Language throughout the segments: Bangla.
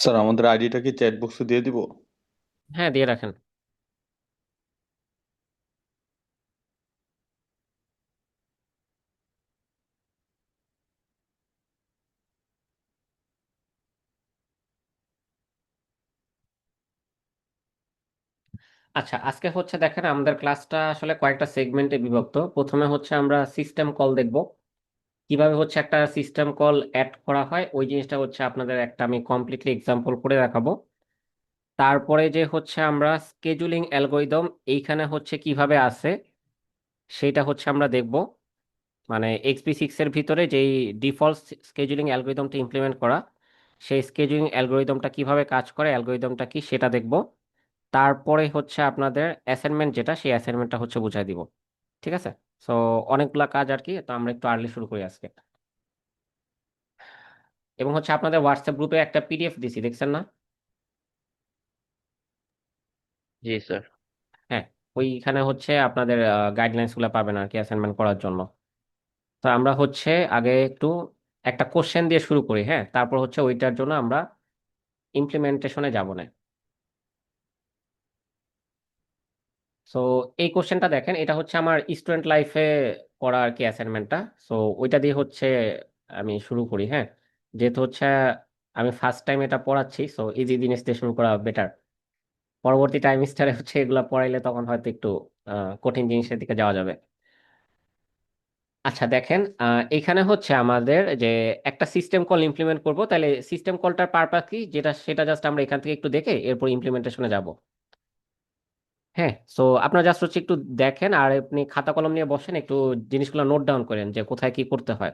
স্যার আমাদের আইডিটা কি চ্যাট বক্সে দিয়ে দিব? হ্যাঁ, দিয়ে রাখেন। আচ্ছা, আজকে হচ্ছে দেখেন আমাদের ক্লাসটা আসলে কয়েকটা সেগমেন্টে বিভক্ত। প্রথমে হচ্ছে আমরা সিস্টেম কল দেখব, কিভাবে হচ্ছে একটা সিস্টেম কল অ্যাড করা হয় ওই জিনিসটা হচ্ছে আপনাদের একটা আমি কমপ্লিটলি এক্সাম্পল করে দেখাবো। তারপরে যে হচ্ছে আমরা স্কেজুলিং অ্যালগরিদম এইখানে হচ্ছে কিভাবে আছে সেটা হচ্ছে আমরা দেখব। মানে এক্সপি 6 এর ভিতরে যেই ডিফল্ট স্কেজুলিং অ্যালগরিদমটা ইমপ্লিমেন্ট করা, সেই স্কেজুলিং অ্যালগরিদমটা কিভাবে কাজ করে, অ্যালগরিদমটা কি সেটা দেখব। তারপরে হচ্ছে আপনাদের অ্যাসাইনমেন্ট যেটা, সেই অ্যাসাইনমেন্টটা হচ্ছে বুঝাই দিব। ঠিক আছে? সো অনেকগুলা কাজ আর কি, তো আমরা একটু আর্লি শুরু করি আজকে। এবং হচ্ছে আপনাদের হোয়াটসঅ্যাপ গ্রুপে একটা পিডিএফ দিছি, দেখছেন না? জি স্যার। হ্যাঁ, ওইখানে হচ্ছে আপনাদের গাইডলাইন্স গুলো পাবেন আর কি অ্যাসাইনমেন্ট করার জন্য। তো আমরা হচ্ছে আগে একটু একটা কোশ্চেন দিয়ে শুরু করি, হ্যাঁ, তারপর হচ্ছে ওইটার জন্য আমরা ইমপ্লিমেন্টেশনে যাব না। সো এই কোশ্চেনটা দেখেন, এটা হচ্ছে আমার স্টুডেন্ট লাইফে করা আর কি অ্যাসাইনমেন্টটা। সো ওইটা দিয়ে হচ্ছে আমি শুরু করি, হ্যাঁ। যেহেতু হচ্ছে আমি ফার্স্ট টাইম এটা পড়াচ্ছি, সো ইজি জিনিস দিয়ে শুরু করা বেটার। পরবর্তী টাইম স্টারে হচ্ছে এগুলা পড়াইলে তখন হয়তো একটু কঠিন জিনিসের দিকে যাওয়া যাবে। আচ্ছা দেখেন, এখানে হচ্ছে আমাদের যে একটা সিস্টেম কল ইমপ্লিমেন্ট করব, তাহলে সিস্টেম কলটার পারপাস কি যেটা সেটা জাস্ট আমরা এখান থেকে একটু দেখে এরপর ইমপ্লিমেন্টেশনে যাব। হ্যাঁ, সো আপনার জাস্ট হচ্ছে একটু দেখেন আর আপনি খাতা কলম নিয়ে বসেন, একটু জিনিসগুলো নোট ডাউন করেন যে কোথায় কি করতে হয়।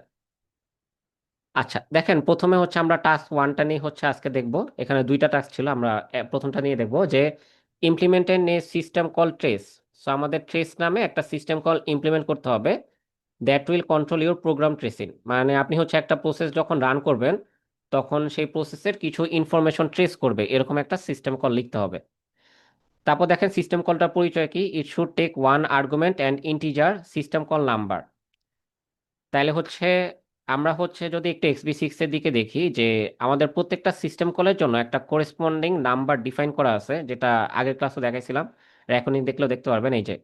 আচ্ছা দেখেন, প্রথমে হচ্ছে আমরা টাস্ক ওয়ানটা নিয়ে হচ্ছে আজকে দেখব। এখানে দুইটা টাস্ক ছিল, আমরা প্রথমটা নিয়ে দেখব যে ইমপ্লিমেন্টের নে সিস্টেম কল ট্রেস। সো আমাদের ট্রেস নামে একটা সিস্টেম কল ইমপ্লিমেন্ট করতে হবে, that will control your program tracing. মানে আপনি হচ্ছে একটা প্রসেস যখন রান করবেন তখন সেই প্রসেসের কিছু ইনফরমেশন ট্রেস করবে, এরকম একটা সিস্টেম কল লিখতে হবে। তারপর দেখেন সিস্টেম কলটার পরিচয় কি, it should take one argument and integer system call number. তাহলে হচ্ছে আমরা হচ্ছে যদি একটু XB6 এর দিকে দেখি যে আমাদের প্রত্যেকটা সিস্টেম কলের জন্য একটা করেসপন্ডিং নাম্বার ডিফাইন করা আছে, যেটা আগের ক্লাসে দেখাইছিলাম। আর এখনই দেখলেও দেখতে পারবেন, এই যে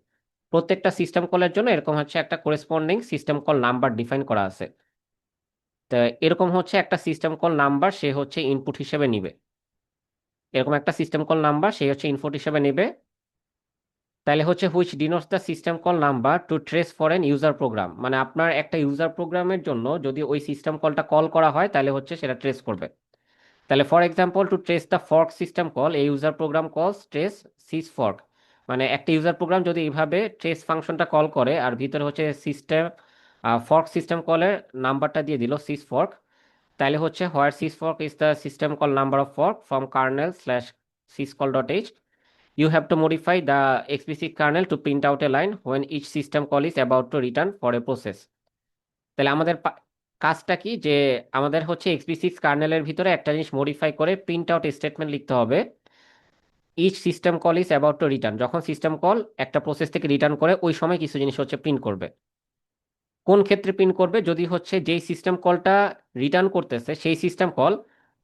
প্রত্যেকটা সিস্টেম কলের জন্য এরকম হচ্ছে একটা corresponding system call number define করা আছে। তো এরকম হচ্ছে একটা সিস্টেম কল নাম্বার সে হচ্ছে ইনপুট হিসেবে নিবে, এরকম একটা সিস্টেম কল নাম্বার সে হচ্ছে ইনপুট হিসেবে নেবে। তাহলে হচ্ছে which denotes the system call number to trace for an user program. মানে আপনার একটা ইউজার প্রোগ্রামের জন্য যদি ওই সিস্টেম কলটা কল করা হয় তাহলে হচ্ছে সেটা ট্রেস করবে। তাহলে for example, to trace the fork system call a user program calls trace sys fork. মানে একটা ইউজার প্রোগ্রাম যদি এইভাবে ট্রেস ফাংশনটা কল করে আর ভিতরে হচ্ছে সিস্টেম ফর্ক সিস্টেম কলের নাম্বারটা দিয়ে দিল সিস ফর্ক, তাহলে হচ্ছে where sys fork is the system call number of fork from kernel slash syscall dot h. You have to modify the explicit kernel to print out a line when each system call is about to return for a process. তাহলে আমাদের কাজটা কি, যে আমাদের হচ্ছে XP6 কার্নেলের ভিতরে একটা জিনিস মডিফাই করে প্রিন্ট আউট স্টেটমেন্ট লিখতে হবে। Each system call is about to return, যখন সিস্টেম কল একটা প্রসেস থেকে রিটার্ন করে ওই সময় কিছু জিনিস হচ্ছে প্রিন্ট করবে। কোন ক্ষেত্রে প্রিন্ট করবে, যদি হচ্ছে যেই সিস্টেম কলটা রিটার্ন করতেছে সেই সিস্টেম কল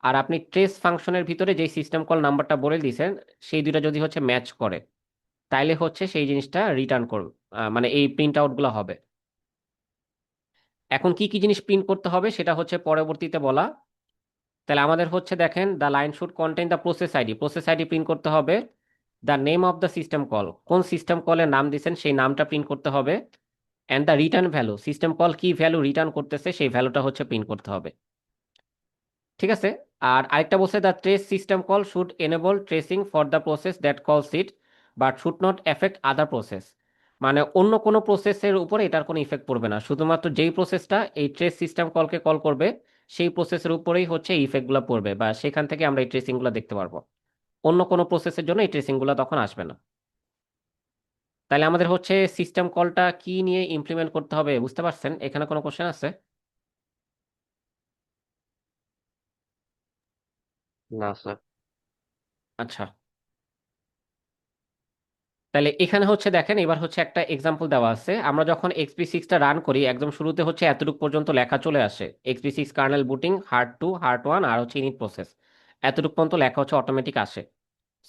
আর আপনি ট্রেস ফাংশনের ভিতরে যেই সিস্টেম কল নাম্বারটা বলে দিয়েছেন সেই দুইটা যদি হচ্ছে ম্যাচ করে তাইলে হচ্ছে সেই জিনিসটা রিটার্ন করবে, মানে এই প্রিন্ট আউট গুলো হবে। এখন কি কি জিনিস প্রিন্ট করতে হবে সেটা হচ্ছে পরবর্তীতে বলা। তাহলে আমাদের হচ্ছে দেখেন, the line should contain the process ID, process ID print করতে হবে। The name of the system call, কোন সিস্টেম কলের নাম দিয়েছেন সেই নামটা প্রিন্ট করতে হবে। And the return value, system call কি ভ্যালু রিটার্ন করতেছে সেই ভ্যালুটা হচ্ছে প্রিন্ট করতে হবে। ঠিক আছে? আর আরেকটা বলছে, the trace system call should enable tracing for the process that calls it but should not affect other process. মানে অন্য কোনো প্রসেসের উপরে এটার কোনো ইফেক্ট পড়বে না, শুধুমাত্র যেই প্রসেসটা এই ট্রেস সিস্টেম কলকে কল করবে সেই প্রসেসের উপরেই হচ্ছে এই ইফেক্টগুলো পড়বে, বা সেখান থেকে আমরা এই ট্রেসিংগুলো দেখতে পারবো। অন্য কোনো প্রসেসের জন্য এই ট্রেসিংগুলো তখন আসবে না। তাহলে আমাদের হচ্ছে সিস্টেম কলটা কি নিয়ে ইমপ্লিমেন্ট করতে হবে বুঝতে পারছেন? এখানে কোনো কোশ্চেন আছে? না স্যার। আচ্ছা, তাহলে এখানে হচ্ছে দেখেন, এবার হচ্ছে একটা এক্সাম্পল দেওয়া আছে। আমরা যখন XP6টা রান করি একদম শুরুতে হচ্ছে এতটুকু পর্যন্ত লেখা চলে আসে, XP6 kernel booting heart 2 heart 1 আর হচ্ছে ইনিট প্রসেস। এতটুকু পর্যন্ত লেখা হচ্ছে অটোমেটিক আসে।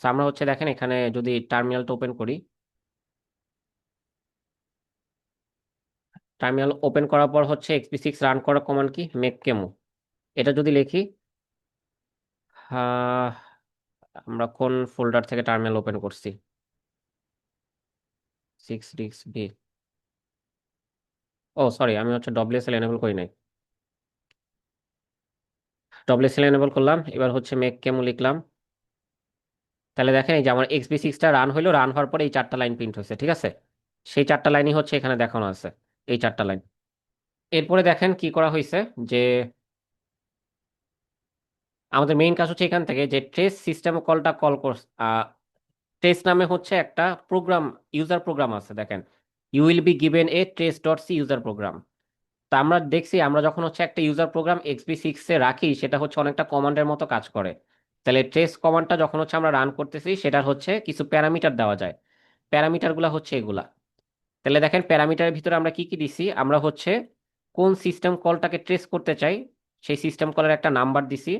So আমরা হচ্ছে দেখেন এখানে যদি টার্মিনালটা ওপেন করি, টার্মিনাল ওপেন করার পর হচ্ছে xp6 রান করার কমান্ড কি মেক কেমো, এটা যদি লিখি, আহ, আমরা কোন ফোল্ডার থেকে টার্মিনাল ওপেন করছি, 6 বি, ও সরি আমি হচ্ছে ডব্লিউএসএল এনেবল করি নাই, ডব্লিউএসএল এনেবল করলাম, এবার হচ্ছে মেক কেমো লিখলাম। তাহলে দেখেন এই যে আমার xp6টা রান হইলো, রান হওয়ার পরে এই 4টা লাইন প্রিন্ট হয়েছে, ঠিক আছে। সেই 4টা লাইনই হচ্ছে এখানে দেখানো আছে, এই 4টা লাইন। এরপরে দেখেন কি করা হয়েছে, যে আমাদের মেইন কাজ হচ্ছে এখান থেকে যে ট্রেস সিস্টেম কলটা কল কর, ট্রেস নামে হচ্ছে একটা প্রোগ্রাম, ইউজার প্রোগ্রাম আছে দেখেন, you will be given a trace dot C user program. তা আমরা দেখছি আমরা যখন হচ্ছে একটা ইউজার প্রোগ্রাম xp6 এ রাখি সেটা হচ্ছে অনেকটা কমান্ডের মতো কাজ করে। তাহলে ট্রেস কমান্ডটা যখন হচ্ছে আমরা রান করতেছি সেটার হচ্ছে কিছু প্যারামিটার দেওয়া যায়, প্যারামিটার গুলা হচ্ছে এগুলা। তাহলে দেখেন প্যারামিটারের ভিতরে আমরা কি কি দিছি, আমরা হচ্ছে কোন সিস্টেম কলটাকে ট্রেস করতে চাই সেই সিস্টেম কলের একটা নাম্বার দিছি,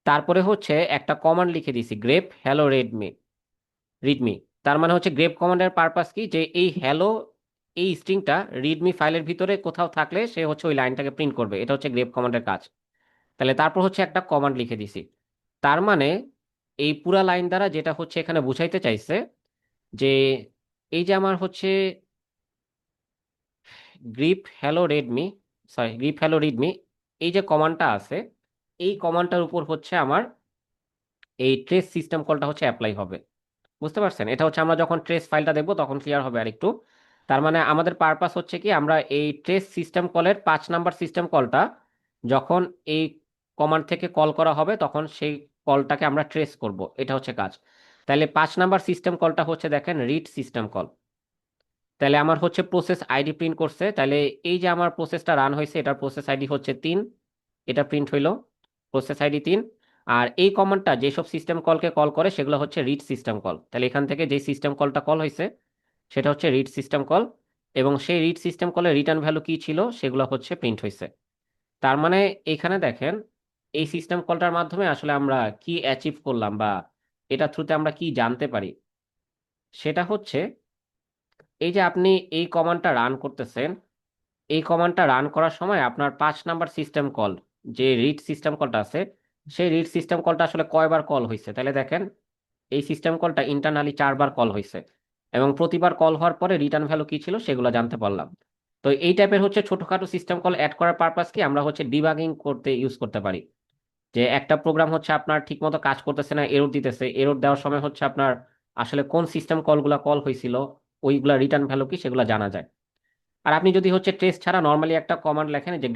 তারপরে হচ্ছে একটা কমান্ড লিখে দিছি গ্রেপ হ্যালো রেডমি রিডমি। তার মানে হচ্ছে গ্রেপ কমান্ডের পারপাস কি, যে এই হ্যালো এই স্ট্রিংটা রিডমি ফাইলের ভিতরে কোথাও থাকলে সে হচ্ছে ওই লাইনটাকে প্রিন্ট করবে, এটা হচ্ছে গ্রেপ কমান্ডের কাজ। তাহলে তারপর হচ্ছে একটা কমান্ড লিখে দিছি। তার মানে এই পুরা লাইন দ্বারা যেটা হচ্ছে এখানে বুঝাইতে চাইছে, যে এই যে আমার হচ্ছে grep hello Redmi, sorry grep hello readme, এই যে কমান্ডটা আছে, এই কমান্ডটার উপর হচ্ছে আমার এই ট্রেস সিস্টেম কলটা হচ্ছে অ্যাপ্লাই হবে। বুঝতে পারছেন, এটা হচ্ছে আমরা যখন ট্রেস ফাইলটা দেখবো তখন ক্লিয়ার হবে আরেকটু। তার মানে আমাদের পারপাস হচ্ছে কি, আমরা এই ট্রেস সিস্টেম কলের 5 নাম্বার সিস্টেম কলটা যখন এই কমান্ড থেকে কল করা হবে তখন সেই কলটাকে আমরা ট্রেস করব, এটা হচ্ছে কাজ। তাহলে 5 নাম্বার সিস্টেম কলটা হচ্ছে দেখেন রিড সিস্টেম কল। তাহলে আমার হচ্ছে প্রসেস আইডি প্রিন্ট করছে, তাহলে এই যে আমার প্রসেসটা রান হয়েছে এটার প্রসেস আইডি হচ্ছে 3, এটা প্রিন্ট হইলো প্রসেস আইডি 3। আর এই কমান্ডটা যেসব সিস্টেম কলকে কল করে সেগুলো হচ্ছে রিড সিস্টেম কল, তাহলে এখান থেকে যে সিস্টেম কলটা কল হয়েছে সেটা হচ্ছে রিড সিস্টেম কল, এবং সেই রিড সিস্টেম কলের রিটার্ন ভ্যালু কি ছিল সেগুলো হচ্ছে প্রিন্ট হয়েছে। তার মানে এখানে দেখেন এই সিস্টেম কলটার মাধ্যমে আসলে আমরা কি অ্যাচিভ করলাম, বা এটা থ্রুতে আমরা কি জানতে পারি, সেটা হচ্ছে এই যে আপনি এই কমান্ডটা রান করতেছেন, এই কমান্ডটা রান করার সময় আপনার 5 নাম্বার সিস্টেম কল, যে রিড সিস্টেম কলটা আছে, সেই রিড সিস্টেম কলটা আসলে কয়বার কল হয়েছে, তাহলে দেখেন এই সিস্টেম কলটা ইন্টারনালি 4বার কল হয়েছে, এবং প্রতিবার কল হওয়ার পরে রিটার্ন ভ্যালু কি ছিল সেগুলো জানতে পারলাম। তো এই টাইপের হচ্ছে ছোটখাটো সিস্টেম কল অ্যাড করার পারপাস কি, আমরা হচ্ছে ডিবাগিং করতে ইউজ করতে পারি। যে একটা প্রোগ্রাম হচ্ছে আপনার ঠিক মতো কাজ করতেছে না, এরর দিতেছে, এরর দেওয়ার সময় হচ্ছে আপনার আসলে কোন সিস্টেম কলগুলা কল হয়েছিল, ওইগুলা রিটার্ন ভ্যালু কি সেগুলো জানা যায়। আর আপনি যদি হচ্ছে ট্রেস ছাড়া নর্মালি একটা কমান্ড লেখেন যে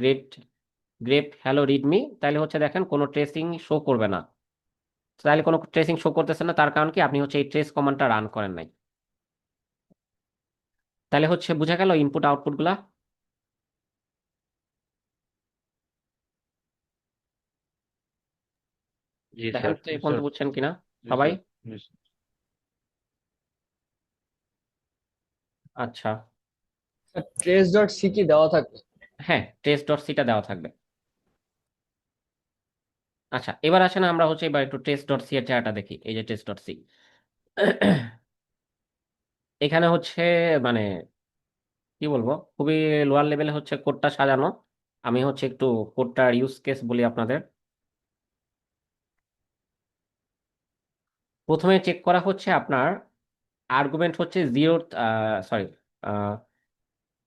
গ্রেপ হ্যালো রিডমি, তাহলে হচ্ছে দেখেন কোনো ট্রেসিং শো করবে না। তাহলে কোনো ট্রেসিং শো করতেছে না, তার কারণ কি আপনি হচ্ছে এই ট্রেস কমান্ডটা রান করেন নাই। তাহলে হচ্ছে বোঝা গেল ইনপুট আউটপুট গুলা। জি দেখেন স্যার। তো এই পর্যন্ত স্যার। বুঝছেন কিনা জি সবাই। স্যার। জি স্যার। আচ্ছা, ট্রেস ডট সি কি দেওয়া থাকবে? হ্যাঁ ট্রেস ডট সিটা দেওয়া থাকবে। আচ্ছা এবার আসেন আমরা হচ্ছে এবার একটু ট্রেস ডট সি এর চেহারাটা দেখি, এই যে ট্রেস ডট সি। এখানে হচ্ছে মানে কি বলবো, খুবই লোয়ার লেভেলে হচ্ছে কোডটা সাজানো। আমি হচ্ছে একটু কোডটার ইউজ কেস বলি আপনাদের। প্রথমে চেক করা হচ্ছে আপনার আর্গুমেন্ট হচ্ছে জিরো, সরি,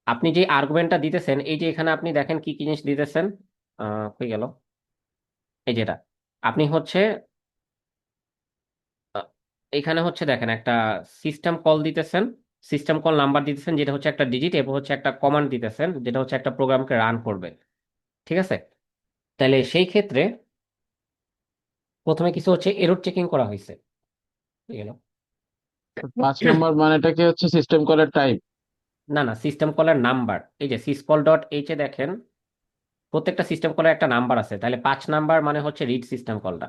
আপনি যে আর্গুমেন্টটা দিতেছেন, এই যে এখানে আপনি দেখেন কি কি জিনিস দিতেছেন, হয়ে গেল এই যেটা আপনি হচ্ছে আহ, এখানে হচ্ছে দেখেন একটা সিস্টেম কল দিতেছেন, সিস্টেম কল নাম্বার দিতেছেন যেটা হচ্ছে একটা ডিজিট, এবং হচ্ছে একটা কমান্ড দিতেছেন যেটা হচ্ছে একটা প্রোগ্রামকে রান করবে, ঠিক আছে। তাহলে সেই ক্ষেত্রে প্রথমে কিছু হচ্ছে এরর চেকিং করা হয়েছে, হয়ে গেল। 5 নম্বর মানেটা কি হচ্ছে সিস্টেম কলের টাইপ? না না, সিস্টেম কলের নাম্বার, এই যে সিসকল ডট এইচ এ দেখেন প্রত্যেকটা সিস্টেম কলের একটা নাম্বার আছে, তাহলে 5 নাম্বার মানে হচ্ছে রিড সিস্টেম কলটা,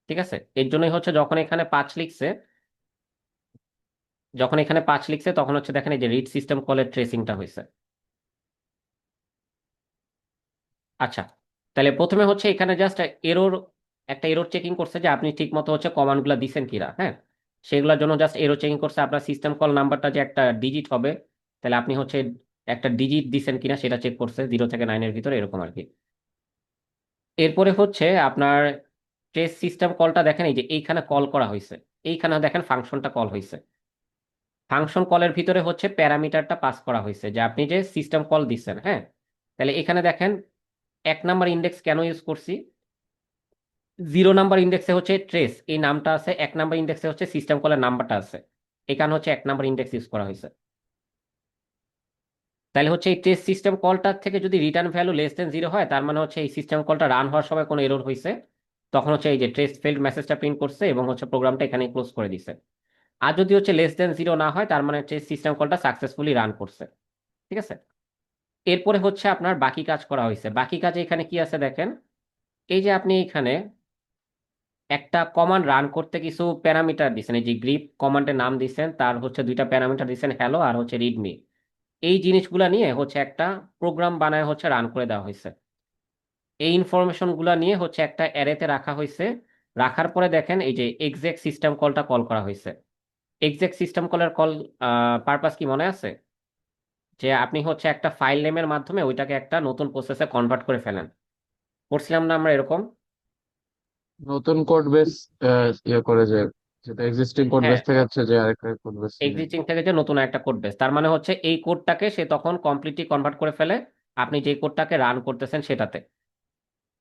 ঠিক আছে। এর জন্যই হচ্ছে যখন এখানে 5 লিখছে, যখন এখানে 5 লিখছে তখন হচ্ছে দেখেন এই যে রিড সিস্টেম কলের ট্রেসিংটা হয়েছে। আচ্ছা তাহলে প্রথমে হচ্ছে এখানে জাস্ট একটা এরর চেকিং করছে যে আপনি ঠিক মতো হচ্ছে কমান্ডগুলো দিচ্ছেন কিনা, হ্যাঁ। সেগুলোর জন্য জাস্ট এরর চেকিং করছে আপনার সিস্টেম কল নাম্বারটা যে একটা ডিজিট হবে, তাহলে আপনি হচ্ছে একটা ডিজিট দিচ্ছেন কিনা সেটা চেক করছে 0 থেকে 9-এর ভিতরে, এরকম আর কি। এরপরে হচ্ছে আপনার ট্রেস সিস্টেম কলটা দেখেন, এই যে এইখানে কল করা হয়েছে, এইখানে দেখেন ফাংশনটা কল হয়েছে। ফাংশন কলের ভিতরে হচ্ছে প্যারামিটারটা পাস করা হয়েছে যে আপনি যে সিস্টেম কল দিচ্ছেন, হ্যাঁ। তাহলে এখানে দেখেন 1 নাম্বার ইন্ডেক্স কেন ইউজ করছি, 0 নাম্বার ইন্ডেক্সে হচ্ছে ট্রেস এই নামটা আছে, 1 নাম্বার ইন্ডেক্সে হচ্ছে সিস্টেম কলের নাম্বারটা আছে, এখানে হচ্ছে 1 নাম্বার ইন্ডেক্স ইউজ করা হয়েছে। তাহলে হচ্ছে এই ট্রেস সিস্টেম কলটার থেকে যদি রিটার্ন ভ্যালু লেস দেন 0 হয়, তার মানে হচ্ছে এই সিস্টেম কলটা রান হওয়ার সময় কোনো এরর হয়েছে, তখন হচ্ছে এই যে ট্রেস ফেল্ড মেসেজটা প্রিন্ট করছে এবং হচ্ছে প্রোগ্রামটা এখানে ক্লোজ করে দিছে। আর যদি হচ্ছে লেস দেন 0 না হয়, তার মানে ট্রেস সিস্টেম কলটা সাকসেসফুলি রান করছে। ঠিক আছে। এরপরে হচ্ছে আপনার বাকি কাজ করা হয়েছে। বাকি কাজে এখানে কি আছে দেখেন, এই যে আপনি এখানে একটা কমান্ড রান করতে কিছু প্যারামিটার দিচ্ছেন, এই যে গ্রিপ কমান্ডের নাম দিচ্ছেন, তার হচ্ছে 2টা প্যারামিটার দিচ্ছেন, হ্যালো আর হচ্ছে রিডমি। এই জিনিসগুলা নিয়ে হচ্ছে একটা প্রোগ্রাম বানায় হচ্ছে রান করে দেওয়া হয়েছে। এই ইনফরমেশন গুলা নিয়ে হচ্ছে একটা অ্যারেতে রাখা হয়েছে। রাখার পরে দেখেন এই যে এক্সেক সিস্টেম কলটা কল করা হয়েছে। এক্সেক সিস্টেম কলের পারপাস কি মনে আছে? যে আপনি হচ্ছে একটা ফাইল নেমের মাধ্যমে ওইটাকে একটা নতুন প্রসেসে কনভার্ট করে ফেলেন। করছিলাম না আমরা এরকম? নতুন কোড বেস ইয়ে করে যে, যেটা এক্সিস্টিং কোড হ্যাঁ, বেস থেকে হচ্ছে যে আরেকটা কোড বেস থেকে। এক্সিস্টিং থেকে যে নতুন একটা কোড বেস, তার মানে হচ্ছে এই কোডটাকে সে তখন কমপ্লিটলি কনভার্ট করে ফেলে আপনি যে কোডটাকে রান করতেছেন সেটাতে।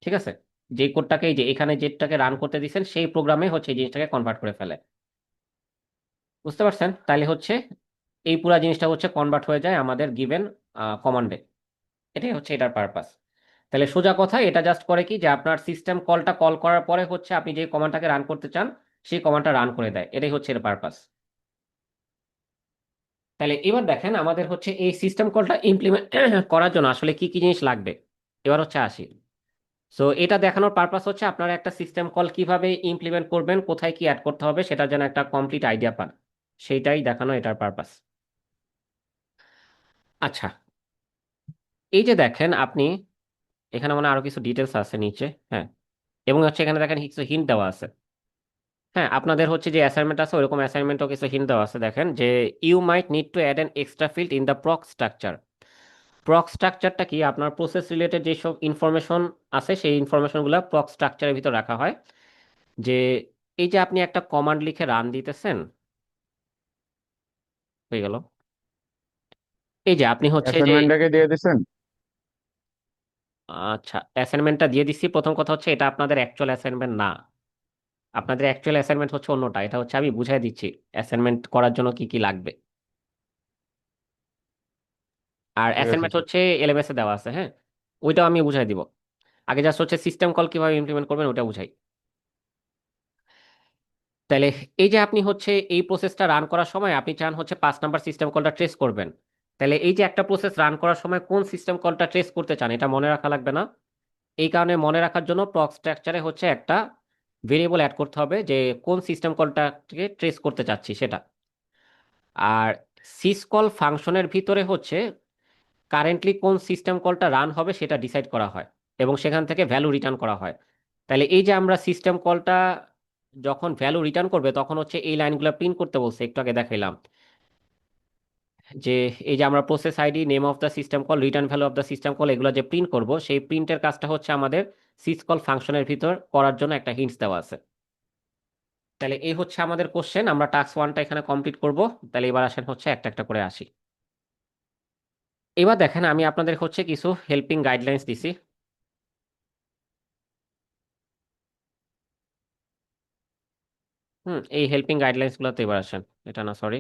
ঠিক আছে। যে কোডটাকে এই যে এখানে যেটাকে রান করতে দিচ্ছেন সেই প্রোগ্রামে হচ্ছে এই জিনিসটাকে কনভার্ট করে ফেলে। বুঝতে পারছেন? তাহলে হচ্ছে এই পুরো জিনিসটা হচ্ছে কনভার্ট হয়ে যায় আমাদের গিভেন কমান্ডে। এটাই হচ্ছে এটার পারপাস। তাহলে সোজা কথা এটা জাস্ট করে কি, যে আপনার সিস্টেম কলটা কল করার পরে হচ্ছে আপনি যে কমান্ডটাকে রান করতে চান সেই কমান্ডটা রান করে দেয়, এটাই হচ্ছে এর পারপাস। তাহলে এবার দেখেন আমাদের হচ্ছে এই সিস্টেম কলটা ইমপ্লিমেন্ট করার জন্য আসলে কি কি জিনিস লাগবে। এবার হচ্ছে আসি। সো এটা দেখানোর পারপাস হচ্ছে আপনারা একটা সিস্টেম কল কিভাবে ইমপ্লিমেন্ট করবেন, কোথায় কি অ্যাড করতে হবে সেটার জন্য একটা কমপ্লিট আইডিয়া পান, সেইটাই দেখানো এটার পারপাস। আচ্ছা, এই যে দেখেন আপনি এখানে মানে আরো কিছু ডিটেলস আছে নিচে, হ্যাঁ। এবং হচ্ছে এখানে দেখেন কিছু হিন্ট দেওয়া আছে। হ্যাঁ, আপনাদের হচ্ছে যে অ্যাসাইনমেন্ট আছে ওইরকম অ্যাসাইনমেন্টও কিছু হিন্ট দেওয়া আছে। দেখেন যে you might need to add an extra field in the proc structure. Proc স্ট্রাকচারটা কি, আপনার প্রসেস রিলেটেড যেসব ইনফরমেশন আছে সেই ইনফরমেশনগুলো প্রক স্ট্রাকচারের ভিতর রাখা হয়। যে এই যে আপনি একটা কমান্ড লিখে রান দিতেছেন, হয়ে গেল। এই যে আপনি হচ্ছে যে, অ্যাসাইনমেন্টটাকে দিয়ে দিছেন? আচ্ছা অ্যাসাইনমেন্টটা দিয়ে দিচ্ছি। প্রথম কথা হচ্ছে এটা আপনাদের অ্যাকচুয়াল অ্যাসাইনমেন্ট না। আপনাদের অ্যাকচুয়াল অ্যাসাইনমেন্ট হচ্ছে অন্যটা, এটা হচ্ছে আমি বুঝাই দিচ্ছি অ্যাসাইনমেন্ট করার জন্য কি কি লাগবে। আর ঠিক আছে অ্যাসাইনমেন্ট স্যার। হচ্ছে এলএমএস এ দেওয়া আছে, হ্যাঁ। ওইটাও আমি বুঝাই দিব। আগে জাস্ট হচ্ছে সিস্টেম কল কিভাবে ইমপ্লিমেন্ট করবেন ওটা বুঝাই। তাহলে এই যে আপনি হচ্ছে এই প্রসেসটা রান করার সময় আপনি চান হচ্ছে 5 নাম্বার সিস্টেম কলটা ট্রেস করবেন। তাহলে এই যে একটা প্রসেস রান করার সময় কোন সিস্টেম কলটা ট্রেস করতে চান এটা মনে রাখা লাগবে না? এই কারণে মনে রাখার জন্য প্রক স্ট্রাকচারে হচ্ছে একটা ভেরিয়েবল অ্যাড করতে হবে যে কোন সিস্টেম কলটাকে ট্রেস করতে চাচ্ছি সেটা। আর সিসকল ফাংশনের ভিতরে হচ্ছে কারেন্টলি কোন সিস্টেম কলটা রান হবে সেটা ডিসাইড করা হয় এবং সেখান থেকে ভ্যালু রিটার্ন করা হয়। তাহলে এই যে আমরা সিস্টেম কলটা যখন ভ্যালু রিটার্ন করবে তখন হচ্ছে এই লাইনগুলো প্রিন্ট করতে বলছে, একটু আগে দেখাইলাম। যে এই যে আমরা process ID, name of the system call, return value of the system call এগুলো যে প্রিন্ট করব, সেই প্রিন্টের কাজটা হচ্ছে আমাদের সিসকল ফাংশনের ভিতর করার জন্য একটা হিন্টস দেওয়া আছে। তাহলে এই হচ্ছে আমাদের কোশ্চেন, আমরা টাস্ক 1টা এখানে কমপ্লিট করব। তাহলে এবার আসেন হচ্ছে একটা একটা করে আসি। এবার দেখেন আমি আপনাদের হচ্ছে কিছু হেল্পিং গাইডলাইন্স দিছি। এই হেল্পিং গাইডলাইন্স গুলোতে এবার আসেন। এটা না, সরি।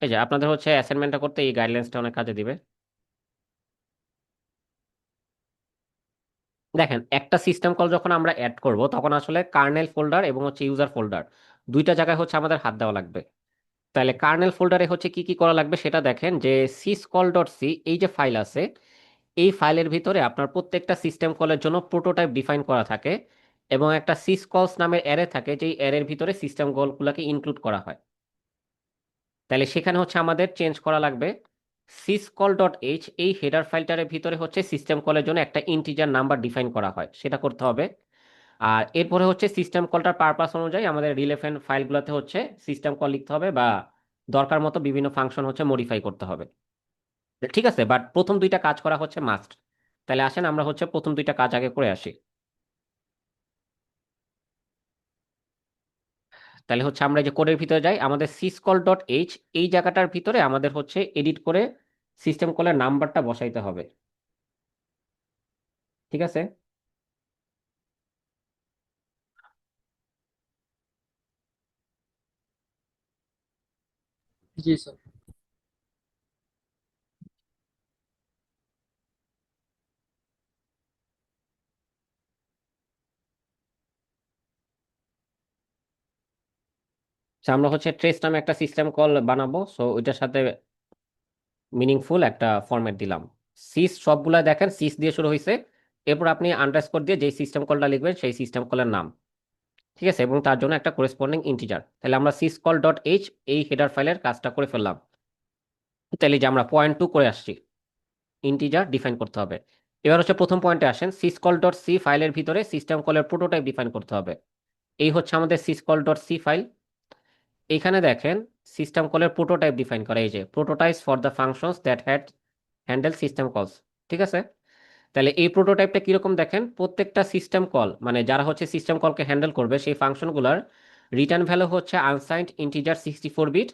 এই যে আপনাদের হচ্ছে অ্যাসাইনমেন্টটা করতে এই গাইডলাইন্সটা অনেক কাজে দিবে। দেখেন একটা সিস্টেম কল যখন আমরা অ্যাড করব তখন আসলে কার্নেল ফোল্ডার এবং হচ্ছে ইউজার ফোল্ডার দুইটা জায়গায় হচ্ছে আমাদের হাত দেওয়া লাগবে। তাহলে কার্নেল ফোল্ডারে হচ্ছে কি কি করা লাগবে সেটা দেখেন, যে syscall.c এই যে ফাইল আছে, এই ফাইলের ভিতরে আপনার প্রত্যেকটা সিস্টেম কলের জন্য প্রোটোটাইপ ডিফাইন করা থাকে এবং একটা syscalls নামের অ্যারে থাকে, যেই অ্যারের ভিতরে সিস্টেম কলগুলোকে ইনক্লুড করা হয়। তাহলে সেখানে হচ্ছে আমাদের চেঞ্জ করা লাগবে syscall ডট এইচ এই হেডার ফাইলটার ভিতরে হচ্ছে সিস্টেম কলের জন্য একটা ইন্টিজার নাম্বার ডিফাইন করা হয়, সেটা করতে হবে। আর এরপরে হচ্ছে সিস্টেম কলটার পারপাস অনুযায়ী আমাদের রিলেভেন্ট ফাইলগুলোতে হচ্ছে সিস্টেম কল লিখতে হবে বা দরকার মতো বিভিন্ন ফাংশন হচ্ছে মডিফাই করতে হবে। ঠিক আছে, বাট প্রথম দুইটা কাজ করা হচ্ছে মাস্ট। তাহলে আসেন আমরা হচ্ছে প্রথম দুইটা কাজ আগে করে আসি। তাহলে হচ্ছে আমরা এই যে কোডের ভিতরে যাই, আমাদের syscall ডট এইচ এই জায়গাটার ভিতরে আমাদের হচ্ছে এডিট করে সিস্টেম কলের নাম্বারটা বসাইতে হবে। ঠিক আছে, জি স্যার। তো আমরা হচ্ছে ট্রেস নামে একটা সিস্টেম কল বানাবো, সো ওইটার সাথে মিনিংফুল একটা ফরম্যাট দিলাম। সিস সবগুলা দেখেন সিস দিয়ে শুরু হয়েছে, এরপর আপনি আন্ডারস্কোর দিয়ে যে সিস্টেম কলটা লিখবেন সেই সিস্টেম কলের নাম। ঠিক আছে, এবং তার জন্য একটা করেসপন্ডিং ইন্টিজার। তাহলে আমরা syscall ডট এইচ এই হেডার ফাইলের কাজটা করে ফেললাম। তাহলে যে আমরা পয়েন্ট 2 করে আসছি, ইন্টিজার ডিফাইন করতে হবে। এবার হচ্ছে প্রথম পয়েন্টে আসেন, syscall ডট সি ফাইলের ভিতরে সিস্টেম কলের প্রোটোটাইপ ডিফাইন করতে হবে। এই হচ্ছে আমাদের syscall ডট সি ফাইল। এখানে দেখেন সিস্টেম কলের প্রোটোটাইপ ডিফাইন করা, এই যে প্রোটোটাইপস for the functions that handle system কলস। ঠিক আছে, তাহলে এই প্রোটোটাইপটা কিরকম দেখেন, প্রত্যেকটা সিস্টেম কল মানে যারা হচ্ছে সিস্টেম কলকে হ্যান্ডেল করবে সেই ফাংশনগুলোর রিটার্ন ভ্যালু হচ্ছে আনসাইন্ড ইন্টিজার 64 বিট,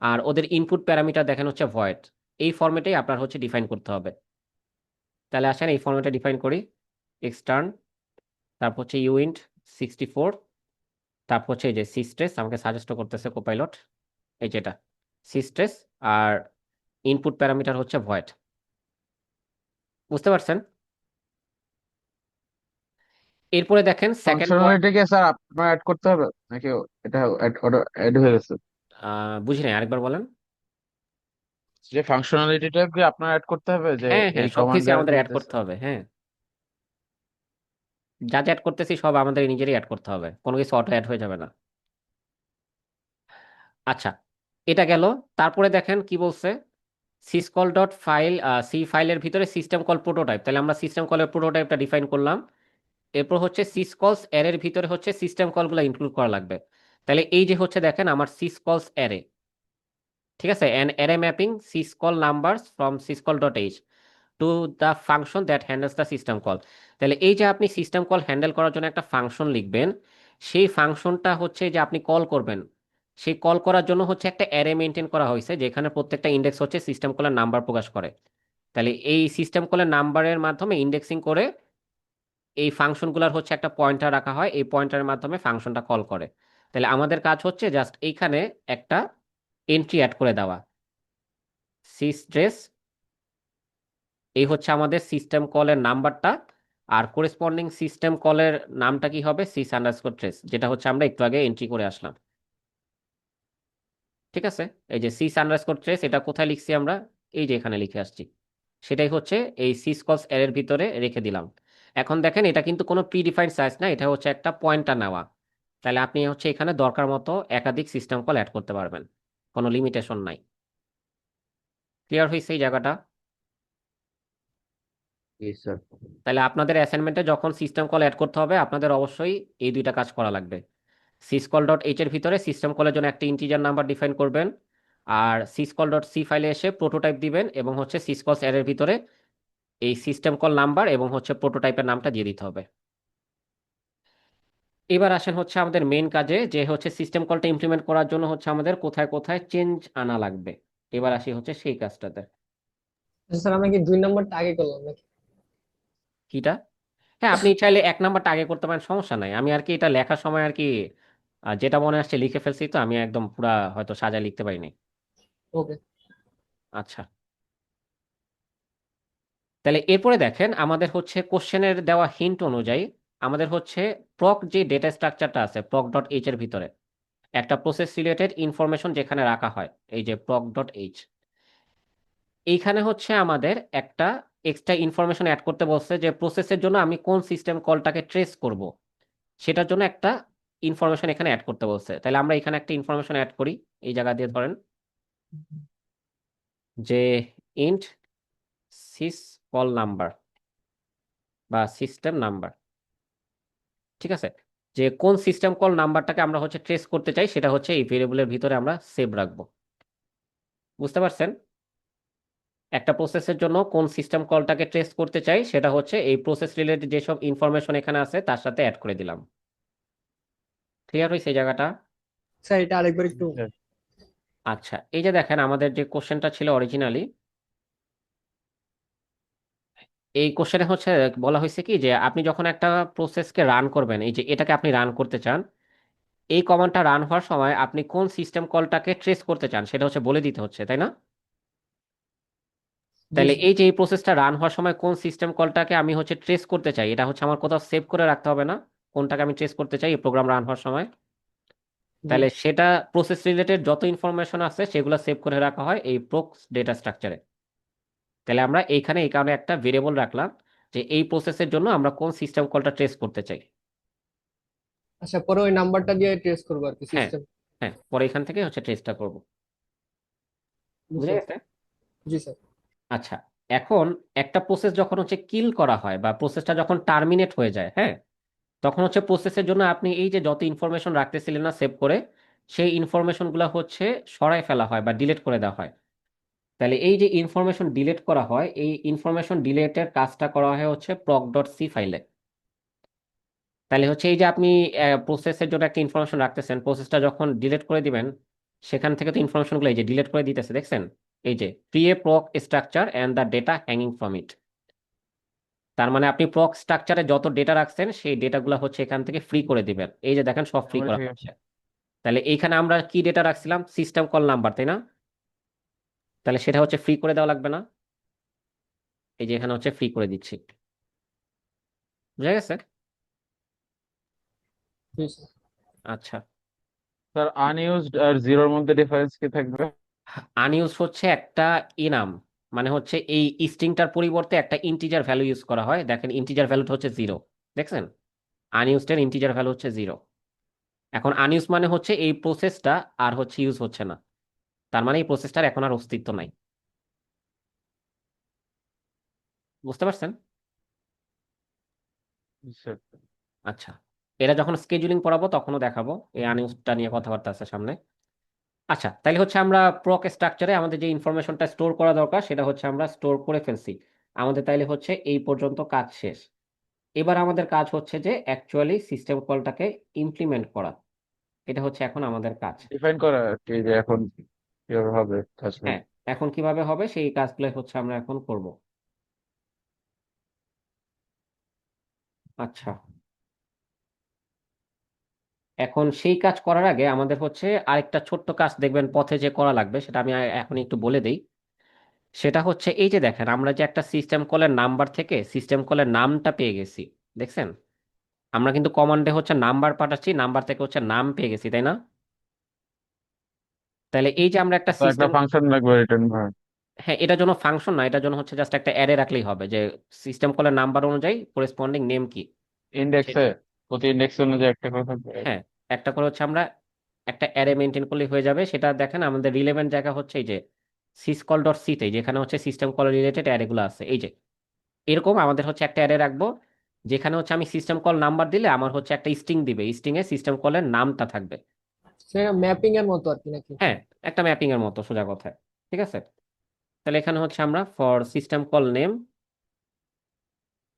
আর ওদের ইনপুট প্যারামিটার দেখেন হচ্ছে ভয়েড। এই ফরম্যাটেই আপনার হচ্ছে ডিফাইন করতে হবে। তাহলে আসেন এই ফরম্যাটে ডিফাইন করি। এক্সটার্ন, তারপর হচ্ছে ইউইন্ট 64, তারপর হচ্ছে এই যে সিস্ট্রেস আমাকে সাজেস্ট করতেছে কোপাইলট, এই যেটা সিস্ট্রেস, আর ইনপুট প্যারামিটার হচ্ছে ভয়েড। বুঝতে পারছেন? এরপরে দেখেন সেকেন্ড পয়েন্ট। ফাংশনালিটিকে স্যার আপনার অ্যাড করতে হবে নাকি এটা অ্যাড হয়ে গেছে? বুঝি নাই, আরেকবার বলেন। যে ফাংশনালিটিটা কি আপনার অ্যাড করতে হবে, যে হ্যাঁ এই হ্যাঁ, কমান্ড সবকিছু দ্বারা আমাদের অ্যাড দিতেছে? করতে হবে, হ্যাঁ। যা যা অ্যাড করতেছি সব আমাদের নিজেরই অ্যাড করতে হবে, কোনো কিছু অটো অ্যাড হয়ে যাবে না। আচ্ছা, এটা গেল। তারপরে দেখেন কি বলছে, syscall ডট ফাইল সি ফাইলের ভিতরে সিস্টেম কল প্রোটোটাইপ। তাহলে আমরা সিস্টেম কলের প্রোটোটাইপটা ডিফাইন করলাম। এরপর হচ্ছে syscalls অ্যারের ভিতরে হচ্ছে সিস্টেম কলগুলো ইনক্লুড করা লাগবে। তাহলে এই যে হচ্ছে দেখেন আমার syscalls অ্যারে। ঠিক আছে, an array mapping syscall numbers from syscall dot H to the function that handles the system call. তাহলে এই যে আপনি সিস্টেম কল হ্যান্ডেল করার জন্য একটা ফাংশন লিখবেন, সেই ফাংশনটা হচ্ছে যে আপনি কল করবেন, সেই কল করার জন্য হচ্ছে একটা অ্যারে মেনটেন করা হয়েছে যেখানে প্রত্যেকটা ইন্ডেক্স হচ্ছে সিস্টেম কলের নাম্বার প্রকাশ করে। তাহলে এই সিস্টেম কলের নাম্বারের মাধ্যমে ইন্ডেক্সিং করে এই ফাংশনগুলোর হচ্ছে একটা পয়েন্টার রাখা হয়, এই পয়েন্টারের মাধ্যমে ফাংশনটা কল করে। তাহলে আমাদের কাজ হচ্ছে জাস্ট এইখানে একটা এন্ট্রি অ্যাড করে দেওয়া, সিস্ট্রেস, এই হচ্ছে আমাদের সিস্টেম কলের নাম্বারটা, আর করেসপন্ডিং সিস্টেম কলের নামটা কি হবে, সিস আন্ডারস্কোর ট্রেস, যেটা হচ্ছে আমরা একটু আগে এন্ট্রি করে আসলাম। ঠিক আছে, এই যে সিস আন্ডারস্কোর ট্রেস এটা কোথায় লিখছি আমরা, এই যে এখানে লিখে আসছি, সেটাই হচ্ছে এই সিসকলস এর ভিতরে রেখে দিলাম। এখন দেখেন এটা কিন্তু কোনো প্রিডিফাইন্ড সাইজ না, এটা হচ্ছে একটা পয়েন্টার নেওয়া। তাহলে আপনি হচ্ছে এখানে দরকার মতো একাধিক সিস্টেম কল অ্যাড করতে পারবেন, কোনো লিমিটেশন নাই। ক্লিয়ার হয়েছে এই জায়গাটা? জি স্যার। তাহলে আপনাদের অ্যাসাইনমেন্টে যখন সিস্টেম কল অ্যাড করতে হবে আপনাদের অবশ্যই এই দুইটা কাজ করা লাগবে। syscall ডট এইচ এর ভিতরে সিস্টেম কলের জন্য একটা ইন্টিজার নাম্বার ডিফাইন করবেন, আর syscall ডট সি ফাইলে এসে প্রোটোটাইপ দিবেন, এবং হচ্ছে syscalls এর ভিতরে এই সিস্টেম কল নাম্বার এবং হচ্ছে প্রোটোটাইপের নামটা দিয়ে দিতে হবে। এবার আসেন হচ্ছে আমাদের মেন কাজে, যে হচ্ছে সিস্টেম কলটা ইমপ্লিমেন্ট করার জন্য হচ্ছে আমাদের কোথায় কোথায় চেঞ্জ আনা লাগবে। এবার আসি হচ্ছে সেই কাজটাতে। স্যার আমি কি 2 নম্বরটা আগে করলাম নাকি? কিটা? হ্যাঁ, আপনি চাইলে 1 নাম্বারটা আগে করতে পারেন, সমস্যা নাই। আমি আর কি এটা লেখার সময় আর কি যেটা মনে আসছে লিখে ফেলছি, তো আমি একদম পুরা হয়তো সাজায় লিখতে পারিনি। ওকে। আচ্ছা, তাহলে এরপরে দেখেন আমাদের হচ্ছে কোশ্চেনের দেওয়া হিন্ট অনুযায়ী আমাদের হচ্ছে প্রক যে ডেটা স্ট্রাকচারটা আছে প্রক ডট এইচ এর ভিতরে একটা প্রসেস রিলেটেড ইনফরমেশন যেখানে রাখা হয়, এই যে প্রক ডট এইচ, এইখানে হচ্ছে আমাদের একটা এক্সট্রা ইনফরমেশন অ্যাড করতে বলছে যে প্রসেসের জন্য আমি কোন সিস্টেম কলটাকে ট্রেস করব, সেটার জন্য একটা ইনফরমেশন এখানে অ্যাড করতে বলছে। তাহলে আমরা এখানে একটা ইনফরমেশন অ্যাড করি, এই জায়গা দিয়ে ধরেন যে ইন্ট সিস কল নাম্বার বা সিস্টেম নাম্বার, ঠিক আছে? যে কোন সিস্টেম কল নাম্বারটাকে আমরা হচ্ছে ট্রেস করতে চাই সেটা হচ্ছে এই ভেরিয়েবলের ভিতরে আমরা সেভ রাখবো। বুঝতে পারছেন? একটা প্রসেসের জন্য কোন সিস্টেম কলটাকে ট্রেস করতে চাই সেটা হচ্ছে এই প্রসেস রিলেটেড যেসব ইনফরমেশন এখানে আছে তার সাথে অ্যাড করে দিলাম। ক্লিয়ার হয়েছে এই জায়গাটা? স্যার এটা আরেকবার একটু স্যার আচ্ছা, এই যে দেখেন আমাদের যে কোশ্চেনটা ছিল অরিজিনালি, এই কোশ্চেনে হচ্ছে বলা হয়েছে কি যে আপনি যখন একটা প্রসেসকে রান করবেন, এই যে এটাকে আপনি রান করতে চান, এই কমান্ডটা রান হওয়ার সময় আপনি কোন সিস্টেম কলটাকে ট্রেস করতে চান সেটা হচ্ছে বলে দিতে হচ্ছে, তাই না? জি তাহলে স্যার এই যে এই প্রসেসটা রান হওয়ার সময় কোন সিস্টেম কলটাকে আমি হচ্ছে ট্রেস করতে চাই, এটা হচ্ছে আমার কোথাও সেভ করে রাখতে হবে না? কোনটাকে আমি ট্রেস করতে চাই এই প্রোগ্রাম রান হওয়ার সময়, জি তাহলে সেটা প্রসেস রিলেটেড যত ইনফরমেশন আছে সেগুলো সেভ করে রাখা হয় এই প্রক্স ডেটা স্ট্রাকচারে। তাহলে আমরা এইখানে এই কারণে একটা ভেরিয়েবল রাখলাম যে এই প্রসেসের জন্য আমরা কোন সিস্টেম কলটা ট্রেস করতে চাই। আচ্ছা পরে ওই নাম্বারটা দিয়ে ট্রেস করবো আর কি হ্যাঁ, সিস্টেম। হ্যাঁ, পরে এখান থেকে হচ্ছে ট্রেসটা করব। বুঝে বুঝতে গেছে? পারছি। জি স্যার। আচ্ছা, এখন একটা প্রসেস যখন হচ্ছে কিল করা হয় বা প্রসেসটা যখন টার্মিনেট হয়ে যায়, হ্যাঁ, তখন হচ্ছে প্রসেসের জন্য আপনি এই যে যত ইনফরমেশন রাখতেছিলেন না সেভ করে, সেই ইনফরমেশন গুলা হচ্ছে সরায় ফেলা হয় বা ডিলিট করে দেওয়া হয়। তাহলে এই যে ইনফরমেশন ডিলিট করা হয়, এই ইনফরমেশন ডিলিটের কাজটা করা হয় হচ্ছে proc ডট সি ফাইলে। তাহলে হচ্ছে এই যে আপনি প্রসেসের জন্য একটা ইনফরমেশন রাখতেছেন, প্রসেসটা যখন ডিলিট করে দিবেন সেখান থেকে তো ইনফরমেশন গুলো এই যে ডিলিট করে দিতেছে, দেখছেন? এই যে free a proc structure and the data hanging from it. তার মানে আপনি প্রক স্ট্রাকচারে যত ডেটা রাখছেন সেই ডেটাগুলো হচ্ছে এখান থেকে ফ্রি করে দিবেন। এই যে দেখেন সব ফ্রি মেমোরি করা থেকে হচ্ছে। তাহলে এইখানে আমরা কি ডেটা রাখছিলাম? সিস্টেম কল নাম্বার, তাই না? তাহলে সেটা হচ্ছে ফ্রি করে দেওয়া লাগবে না? এই যে এখানে হচ্ছে ফ্রি করে দিচ্ছি। বুঝা গেছে? জি স্যার। আচ্ছা, স্যার আনইউজড আর জিরোর মধ্যে ডিফারেন্স কি থাকবে? আনইউজ হচ্ছে একটা ইনাম, মানে হচ্ছে এই স্ট্রিংটার পরিবর্তে একটা ইন্টিজার ভ্যালু ইউজ করা হয়। দেখেন ইন্টিজার ভ্যালুটা হচ্ছে জিরো, দেখছেন? আনইউজড এর ইন্টিজার ভ্যালু হচ্ছে জিরো। এখন আনইউজ মানে হচ্ছে এই প্রসেসটা আর হচ্ছে ইউজ হচ্ছে না, তার মানে এই প্রসেসটার এখন আর অস্তিত্ব নাই। বুঝতে পারছেন? স্যার আচ্ছা, এটা যখন স্কেজুলিং পড়াবো তখনও দেখাবো, এই আনইউজটা নিয়ে কথাবার্তা আছে সামনে। আচ্ছা, তাহলে হচ্ছে আমরা প্রক স্ট্রাকচারে আমাদের যে ইনফরমেশনটা স্টোর করা দরকার সেটা হচ্ছে আমরা স্টোর করে ফেলছি। আমাদের তাইলে হচ্ছে এই পর্যন্ত কাজ শেষ। এবার আমাদের কাজ হচ্ছে যে অ্যাকচুয়ালি সিস্টেম কলটাকে ইমপ্লিমেন্ট করা। এটা হচ্ছে এখন আমাদের কাজ। ডিফাইন করা আর কি, যে এখন কিভাবে হবে কাজগুলো। হ্যাঁ, এখন কিভাবে হবে সেই কাজগুলো হচ্ছে আমরা এখন করব। আচ্ছা, এখন সেই কাজ করার আগে আমাদের হচ্ছে আরেকটা ছোট্ট কাজ দেখবেন পথে যে করা লাগবে, সেটা আমি এখন একটু বলে দেই। সেটা হচ্ছে এই যে দেখেন আমরা যে একটা সিস্টেম কলের নাম্বার থেকে সিস্টেম কলের নামটা পেয়ে গেছি, দেখছেন? আমরা কিন্তু কমান্ডে হচ্ছে নাম্বার পাঠাচ্ছি, নাম্বার থেকে হচ্ছে নাম পেয়ে গেছি, তাই না? তাহলে এই যে আমরা একটা তো একটা সিস্টেম, ফাংশন লাগবে রিটার্ন ভার। হ্যাঁ, এটার জন্য ফাংশন না, এটার জন্য হচ্ছে জাস্ট একটা অ্যারে রাখলেই হবে যে সিস্টেম কলের নাম্বার অনুযায়ী করেসপন্ডিং নেম কি। ইন্ডেক্সে প্রতি ইন্ডেক্স অনুযায়ী একটা করে থাকবে। হ্যাঁ, একটা করে হচ্ছে আমরা একটা অ্যারে মেনটেন করলেই হয়ে যাবে। সেটা দেখেন আমাদের রিলেভেন্ট জায়গা হচ্ছে এই যে সিসকল ডট সিতে, যেখানে হচ্ছে সিস্টেম কল রিলেটেড অ্যারেগুলো আছে। এই যে এরকম আমাদের হচ্ছে একটা অ্যারে রাখবো যেখানে হচ্ছে আমি সিস্টেম কল নাম্বার দিলে আমার হচ্ছে একটা স্ট্রিং দিবে, স্ট্রিং এ সিস্টেম কলের নামটা থাকবে। সেটা ম্যাপিং এর মতো আর কি নাকি? হ্যাঁ, একটা ম্যাপিং এর মতো সোজা কথায়। ঠিক আছে, তাহলে এখানে হচ্ছে আমরা for system call name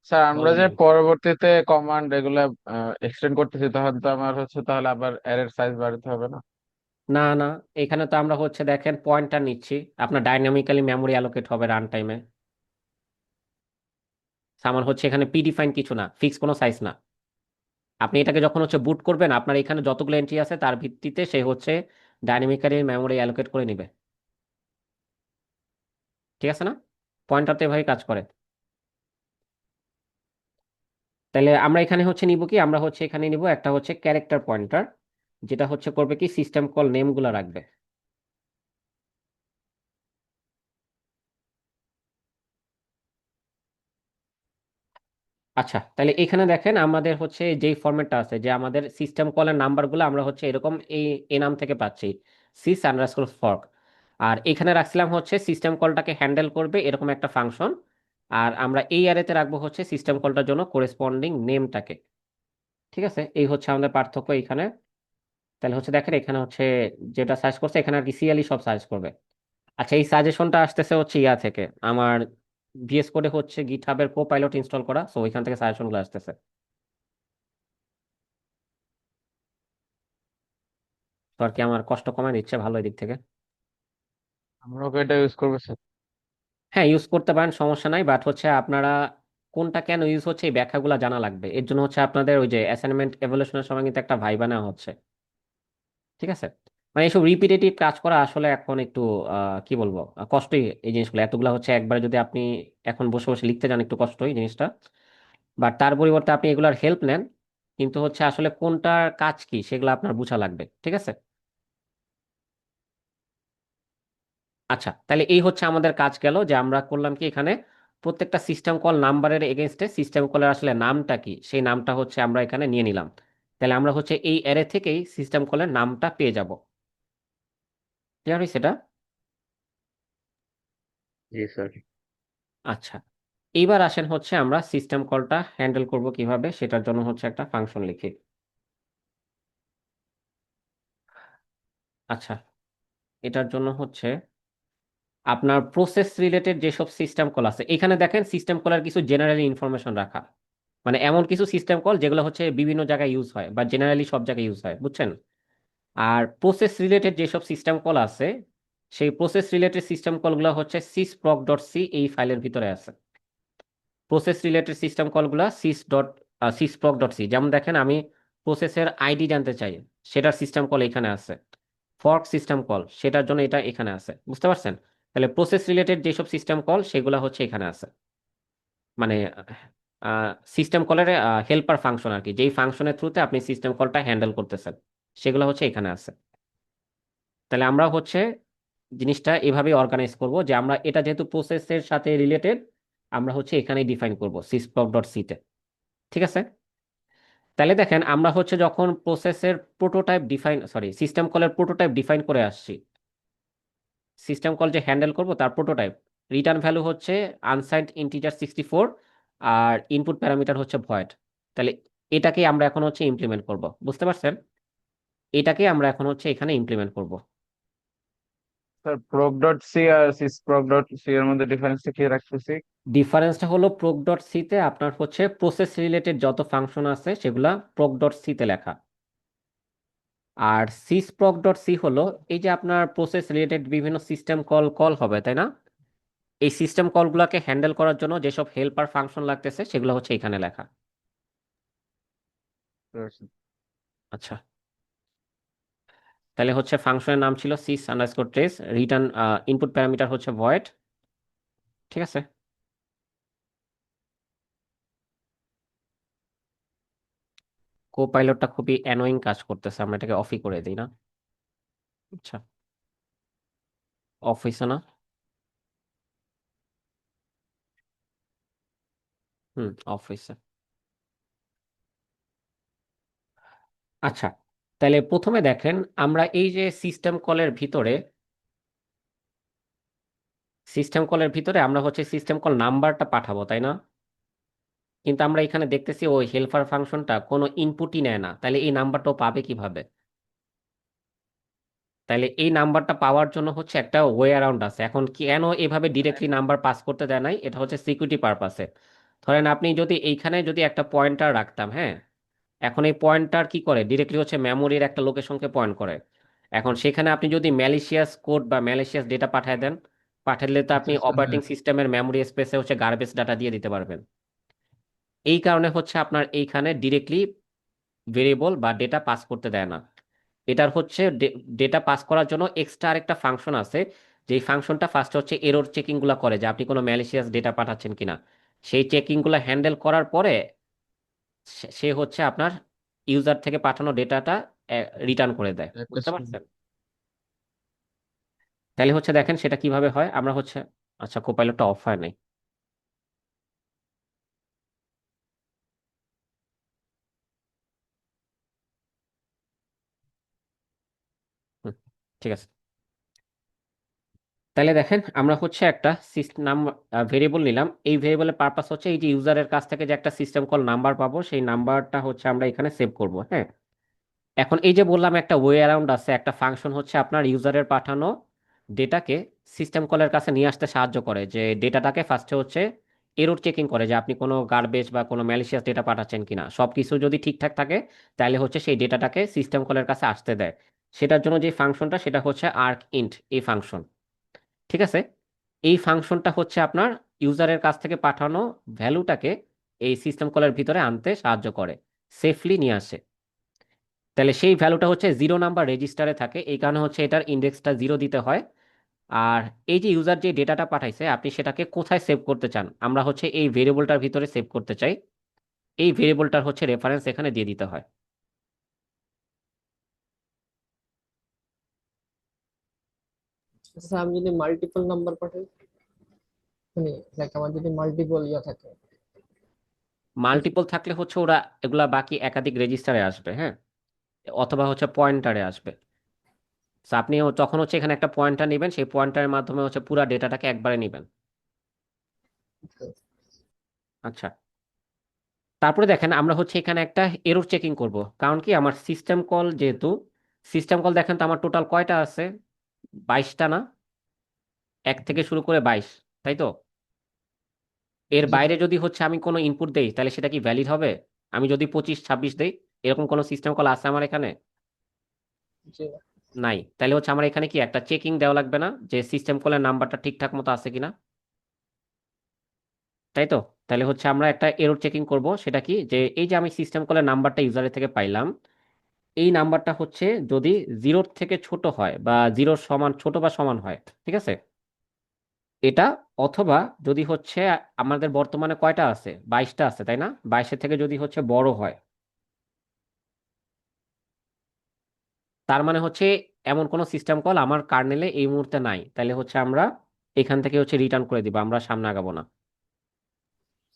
sir call আমরা যে নেম, পরবর্তীতে কমান্ড এগুলা এক্সটেন্ড করতেছি, তখন তো আমার হচ্ছে তাহলে আবার অ্যারের সাইজ বাড়াতে হবে না? না না, এখানে তো আমরা হচ্ছে দেখেন পয়েন্টার নিচ্ছি, আপনার ডাইনামিক্যালি মেমোরি অ্যালোকেট হবে রান টাইমে। আমার হচ্ছে এখানে প্রিডিফাইন কিছু না, ফিক্স কোনো সাইজ না। আপনি এটাকে যখন হচ্ছে বুট করবেন আপনার এখানে যতগুলো এন্ট্রি আছে তার ভিত্তিতে সে হচ্ছে ডাইনামিক্যালি মেমোরি অ্যালোকেট করে নিবে। ঠিক আছে না? পয়েন্টার তো এভাবে কাজ করে। তাহলে আমরা এখানে হচ্ছে নিব কি, আমরা হচ্ছে এখানে নিব একটা হচ্ছে ক্যারেক্টার পয়েন্টার, যেটা হচ্ছে করবে কি সিস্টেম কল নেম গুলা রাখবে। আচ্ছা, তাহলে এখানে দেখেন আমাদের হচ্ছে যেই ফরম্যাটটা আছে যে আমাদের সিস্টেম কলের নাম্বারগুলো আমরা হচ্ছে এরকম এই নাম থেকে পাচ্ছি, সিস আন্ডারস্কোর ফর্ক। আর এখানে রাখছিলাম হচ্ছে সিস্টেম কলটাকে হ্যান্ডেল করবে এরকম একটা ফাংশন। আর আমরা এই অ্যারেতে রাখবো হচ্ছে সিস্টেম কলটার জন্য কোরেসপন্ডিং নেমটাকে। ঠিক আছে, এই হচ্ছে আমাদের পার্থক্য এখানে। তাহলে হচ্ছে দেখেন এখানে হচ্ছে যেটা সার্চ করছে এখানে আর কি সিএলই সব সার্চ করবে। আচ্ছা, এই সাজেশনটা আসতেছে হচ্ছে ইয়া থেকে, আমার ভিএস কোডে হচ্ছে গিটহাবের কোপাইলট ইনস্টল করা, সো ওইখান থেকে সাজেশনগুলো আসতেছে। তো আর কি আমার কষ্ট কমায় দিচ্ছে ভালো এই দিক থেকে। আমরা ওকে এটা ইউজ করবো স্যার। হ্যাঁ, ইউজ করতে পারেন, সমস্যা নাই, বাট হচ্ছে আপনারা কোনটা কেন ইউজ হচ্ছে এই ব্যাখ্যাগুলো জানা লাগবে। এর জন্য হচ্ছে আপনাদের ওই যে অ্যাসাইনমেন্ট এভালুয়েশনের সময় কিন্তু একটা ভাইবা নেওয়া হচ্ছে। ঠিক আছে, মানে এইসব রিপিটেটিভ কাজ করা আসলে এখন একটু কি বলবো, কষ্টই এই জিনিসগুলো এতগুলা হচ্ছে একবারে যদি আপনি এখন বসে বসে লিখতে যান একটু কষ্টই জিনিসটা। বাট তার পরিবর্তে আপনি এগুলার হেল্প নেন, কিন্তু হচ্ছে আসলে কোনটার কাজ কি সেগুলো আপনার বোঝা লাগবে। ঠিক আছে। আচ্ছা, তাহলে এই হচ্ছে আমাদের কাজ গেল যে আমরা করলাম কি এখানে প্রত্যেকটা সিস্টেম কল নাম্বারের এগেনস্টে সিস্টেম কলের আসলে নামটা কি সেই নামটা হচ্ছে আমরা এখানে নিয়ে নিলাম। তাহলে আমরা হচ্ছে এই অ্যারে থেকেই সিস্টেম কলের নামটা পেয়ে যাব। ক্লিয়ার হয়েছে এটা? জি স্যার। আচ্ছা, এইবার আসেন হচ্ছে আমরা সিস্টেম কলটা হ্যান্ডেল করব কিভাবে সেটার জন্য হচ্ছে একটা ফাংশন লিখি। আচ্ছা, এটার জন্য হচ্ছে আপনার প্রসেস রিলেটেড যেসব সিস্টেম কল আছে এখানে দেখেন সিস্টেম কলের কিছু জেনারেলি ইনফরমেশন রাখা, মানে এমন কিছু সিস্টেম কল যেগুলো হচ্ছে বিভিন্ন জায়গায় ইউজ হয় বা জেনারেলি সব জায়গায় ইউজ হয়, বুঝছেন? আর প্রসেস রিলেটেড যেসব সিস্টেম কল আছে সেই প্রসেস রিলেটেড সিস্টেম কলগুলো হচ্ছে sysproc.c এই ফাইলের ভিতরে আছে। প্রসেস রিলেটেড সিস্টেম কলগুলো sysproc.c, যেমন দেখেন আমি প্রসেসের আইডি জানতে চাই, সেটার সিস্টেম কল এখানে আছে। ফর্ক সিস্টেম কল সেটার জন্য এটা এখানে আছে, বুঝতে পারছেন? তাহলে প্রসেস রিলেটেড যেসব সিস্টেম কল সেগুলো হচ্ছে এখানে আছে, মানে সিস্টেম কলের হেল্পার ফাংশন আর কি, যেই ফাংশনের থ্রুতে আপনি সিস্টেম কলটা হ্যান্ডেল করতেছেন সেগুলো হচ্ছে এখানে আছে। তাহলে আমরা হচ্ছে জিনিসটা এভাবে অর্গানাইজ করব যে আমরা এটা যেহেতু প্রসেসের সাথে রিলেটেড আমরা হচ্ছে এখানেই ডিফাইন করব sysproc.c তে। ঠিক আছে, তাহলে দেখেন আমরা হচ্ছে যখন প্রসেসের প্রোটোটাইপ ডিফাইন সরি সিস্টেম কলের প্রোটোটাইপ ডিফাইন করে আসছি, সিস্টেম কল যে হ্যান্ডেল করব তার প্রোটোটাইপ রিটার্ন ভ্যালু হচ্ছে আনসাইন্ড ইন্টিজার 64 আর ইনপুট প্যারামিটার হচ্ছে ভয়েড। তাহলে এটাকে আমরা এখন হচ্ছে ইমপ্লিমেন্ট করব, বুঝতে পারছেন? এটাকে আমরা এখন হচ্ছে এখানে ইমপ্লিমেন্ট করব। স্যার প্রোক ডট সি আর সিস প্রোক ডট সি এর মধ্যে ডিফারেন্সটা কি রাখতেছি? ডিফারেন্সটা হলো প্রোক ডট সি তে আপনার হচ্ছে প্রসেস রিলেটেড যত ফাংশন আছে সেগুলা প্রোক ডট সি তে লেখা। আর সিস প্রক ডট সি হলো এই যে আপনার প্রসেস রিলেটেড বিভিন্ন সিস্টেম কল কল হবে, তাই না? এই সিস্টেম কলগুলোকে হ্যান্ডেল করার জন্য যেসব হেল্পার ফাংশন লাগতেছে সেগুলো হচ্ছে এখানে লেখা। আচ্ছা, তাহলে হচ্ছে ফাংশনের নাম ছিল sys underscore trace, return input parameter হচ্ছে ভয়েড। ঠিক আছে, কোপাইলটটা খুবই অ্যানোয়িং কাজ করতেছে, আমরা এটাকে অফই করে দিই না? আচ্ছা, অফ হয়েছে না? হুম, অফ হয়েছে। আচ্ছা, তাহলে প্রথমে দেখেন আমরা এই যে সিস্টেম কলের ভিতরে আমরা হচ্ছে সিস্টেম কল নাম্বারটা পাঠাবো, তাই না? কিন্তু আমরা এখানে দেখতেছি ওই হেল্পার ফাংশনটা কোনো ইনপুটই নেয় না, তাহলে এই নাম্বারটাও পাবে কিভাবে? তাহলে এই নাম্বারটা পাওয়ার জন্য হচ্ছে একটা ওয়ে অ্যারাউন্ড আছে। এখন কেন এভাবে ডিরেক্টলি নাম্বার পাস করতে দেয় নাই, এটা হচ্ছে সিকিউরিটি পারপাসে। ধরেন আপনি যদি এইখানে যদি একটা পয়েন্টার রাখতাম, হ্যাঁ, এখন এই পয়েন্টার কি করে ডিরেক্টলি হচ্ছে মেমোরির একটা লোকেশনকে পয়েন্ট করে। এখন সেখানে আপনি যদি ম্যালিশিয়াস কোড বা ম্যালিশিয়াস ডেটা পাঠায় দেন, পাঠালে তো আপনি আচ্ছা স্যার, অপারেটিং হ্যাঁ। সিস্টেমের মেমোরি স্পেসে হচ্ছে গার্বেজ ডাটা দিয়ে দিতে পারবেন। এই কারণে হচ্ছে আপনার এইখানে ডিরেক্টলি ভেরিয়েবল বা ডেটা পাস করতে দেয় না। এটার হচ্ছে ডেটা পাস করার জন্য এক্সট্রা আরেকটা ফাংশন আছে, যেই ফাংশনটা ফার্স্ট হচ্ছে এরর চেকিং গুলা করে যে আপনি কোনো ম্যালিশিয়াস ডেটা পাঠাচ্ছেন কিনা। সেই চেকিং গুলা হ্যান্ডেল করার পরে সে হচ্ছে আপনার ইউজার থেকে পাঠানো ডেটাটা রিটার্ন করে দেয়, একটা বুঝতে পারছেন? তাহলে হচ্ছে দেখেন সেটা কিভাবে হয় আমরা হচ্ছে, আচ্ছা কোপাইলটটা অফ হয় নাই। হুম, ঠিক আছে। তাহলে দেখেন আমরা হচ্ছে একটা নাম ভেরিয়েবল নিলাম। এই ভেরিয়েবলের পারপাস হচ্ছে এই যে ইউজারের কাছ থেকে যে একটা সিস্টেম কল নাম্বার পাবো, সেই নাম্বারটা হচ্ছে আমরা এখানে সেভ করব। হ্যাঁ, এখন এই যে বললাম একটা ওয়ে অ্যারাউন্ড আছে, একটা ফাংশন হচ্ছে আপনার ইউজারের পাঠানো ডেটাকে সিস্টেম কলের কাছে নিয়ে আসতে সাহায্য করে, যে ডেটাটাকে ফার্স্টে হচ্ছে এরর চেকিং করে যে আপনি কোনো গার্বেজ বা কোনো ম্যালিশিয়াস ডেটা পাঠাচ্ছেন কিনা। সব কিছু যদি ঠিকঠাক থাকে তাহলে হচ্ছে সেই ডেটাটাকে সিস্টেম কলের কাছে আসতে দেয়। সেটার জন্য যে ফাংশনটা সেটা হচ্ছে আর্ক ইন্ট এই ফাংশন। ঠিক আছে, এই ফাংশনটা হচ্ছে আপনার ইউজারের কাছ থেকে পাঠানো ভ্যালুটাকে এই সিস্টেম কলের ভিতরে আনতে সাহায্য করে, সেফলি নিয়ে আসে। তাহলে সেই ভ্যালুটা হচ্ছে 0 নাম্বার রেজিস্টারে থাকে, এই কারণে হচ্ছে এটার ইন্ডেক্সটা 0 দিতে হয়। আর এই যে ইউজার যে ডেটাটা পাঠাইছে আপনি সেটাকে কোথায় সেভ করতে চান, আমরা হচ্ছে এই ভেরিয়েবলটার ভিতরে সেভ করতে চাই। এই ভেরিয়েবলটার হচ্ছে রেফারেন্স এখানে দিয়ে দিতে হয়। আচ্ছা, আমি যদি মাল্টিপল নাম্বার পাঠাই, মানে লাইক আমার যদি মাল্টিপল ইয়া থাকে, মাল্টিপল থাকলে হচ্ছে ওরা এগুলা বাকি একাধিক রেজিস্টারে আসবে। হ্যাঁ, অথবা হচ্ছে পয়েন্টারে আসবে। তো আপনি তখন হচ্ছে এখানে একটা পয়েন্টার নেবেন, সেই পয়েন্টারের মাধ্যমে হচ্ছে পুরো ডেটাটাকে একবারে নেবেন। আচ্ছা, তারপরে দেখেন আমরা হচ্ছে এখানে একটা এরর চেকিং করব, কারণ কি আমার সিস্টেম কল, যেহেতু সিস্টেম কল দেখেন তো আমার টোটাল কয়টা আছে, 22টা না? 1 থেকে শুরু করে 22, তাই তো? এর জি, বাইরে যদি হচ্ছে আমি কোনো ইনপুট দেই তাহলে সেটা কি ভ্যালিড হবে? আমি যদি 25 26 দেই, এরকম কোনো সিস্টেম কল আছে আমার এখানে? জি। নাই। তাহলে হচ্ছে আমার এখানে কি একটা চেকিং দেওয়া লাগবে না যে সিস্টেম কলের নাম্বারটা ঠিকঠাক মতো আছে কিনা, তাই তো? তাহলে হচ্ছে আমরা একটা এরর চেকিং করব, সেটা কি, যে এই যে আমি সিস্টেম কলের নাম্বারটা ইউজারের থেকে পাইলাম, এই নাম্বারটা হচ্ছে যদি 0-র থেকে ছোট হয় বা 0-র সমান, ছোট বা সমান হয়, ঠিক আছে, এটা, অথবা যদি হচ্ছে আমাদের বর্তমানে কয়টা আছে, 22টা আছে তাই না, 22-এর থেকে যদি হচ্ছে বড় হয়, তার মানে হচ্ছে এমন কোনো সিস্টেম কল আমার কার্নেলে এই মুহূর্তে নাই, তাহলে হচ্ছে আমরা এখান থেকে হচ্ছে রিটার্ন করে দিব, আমরা সামনে আগাবো না।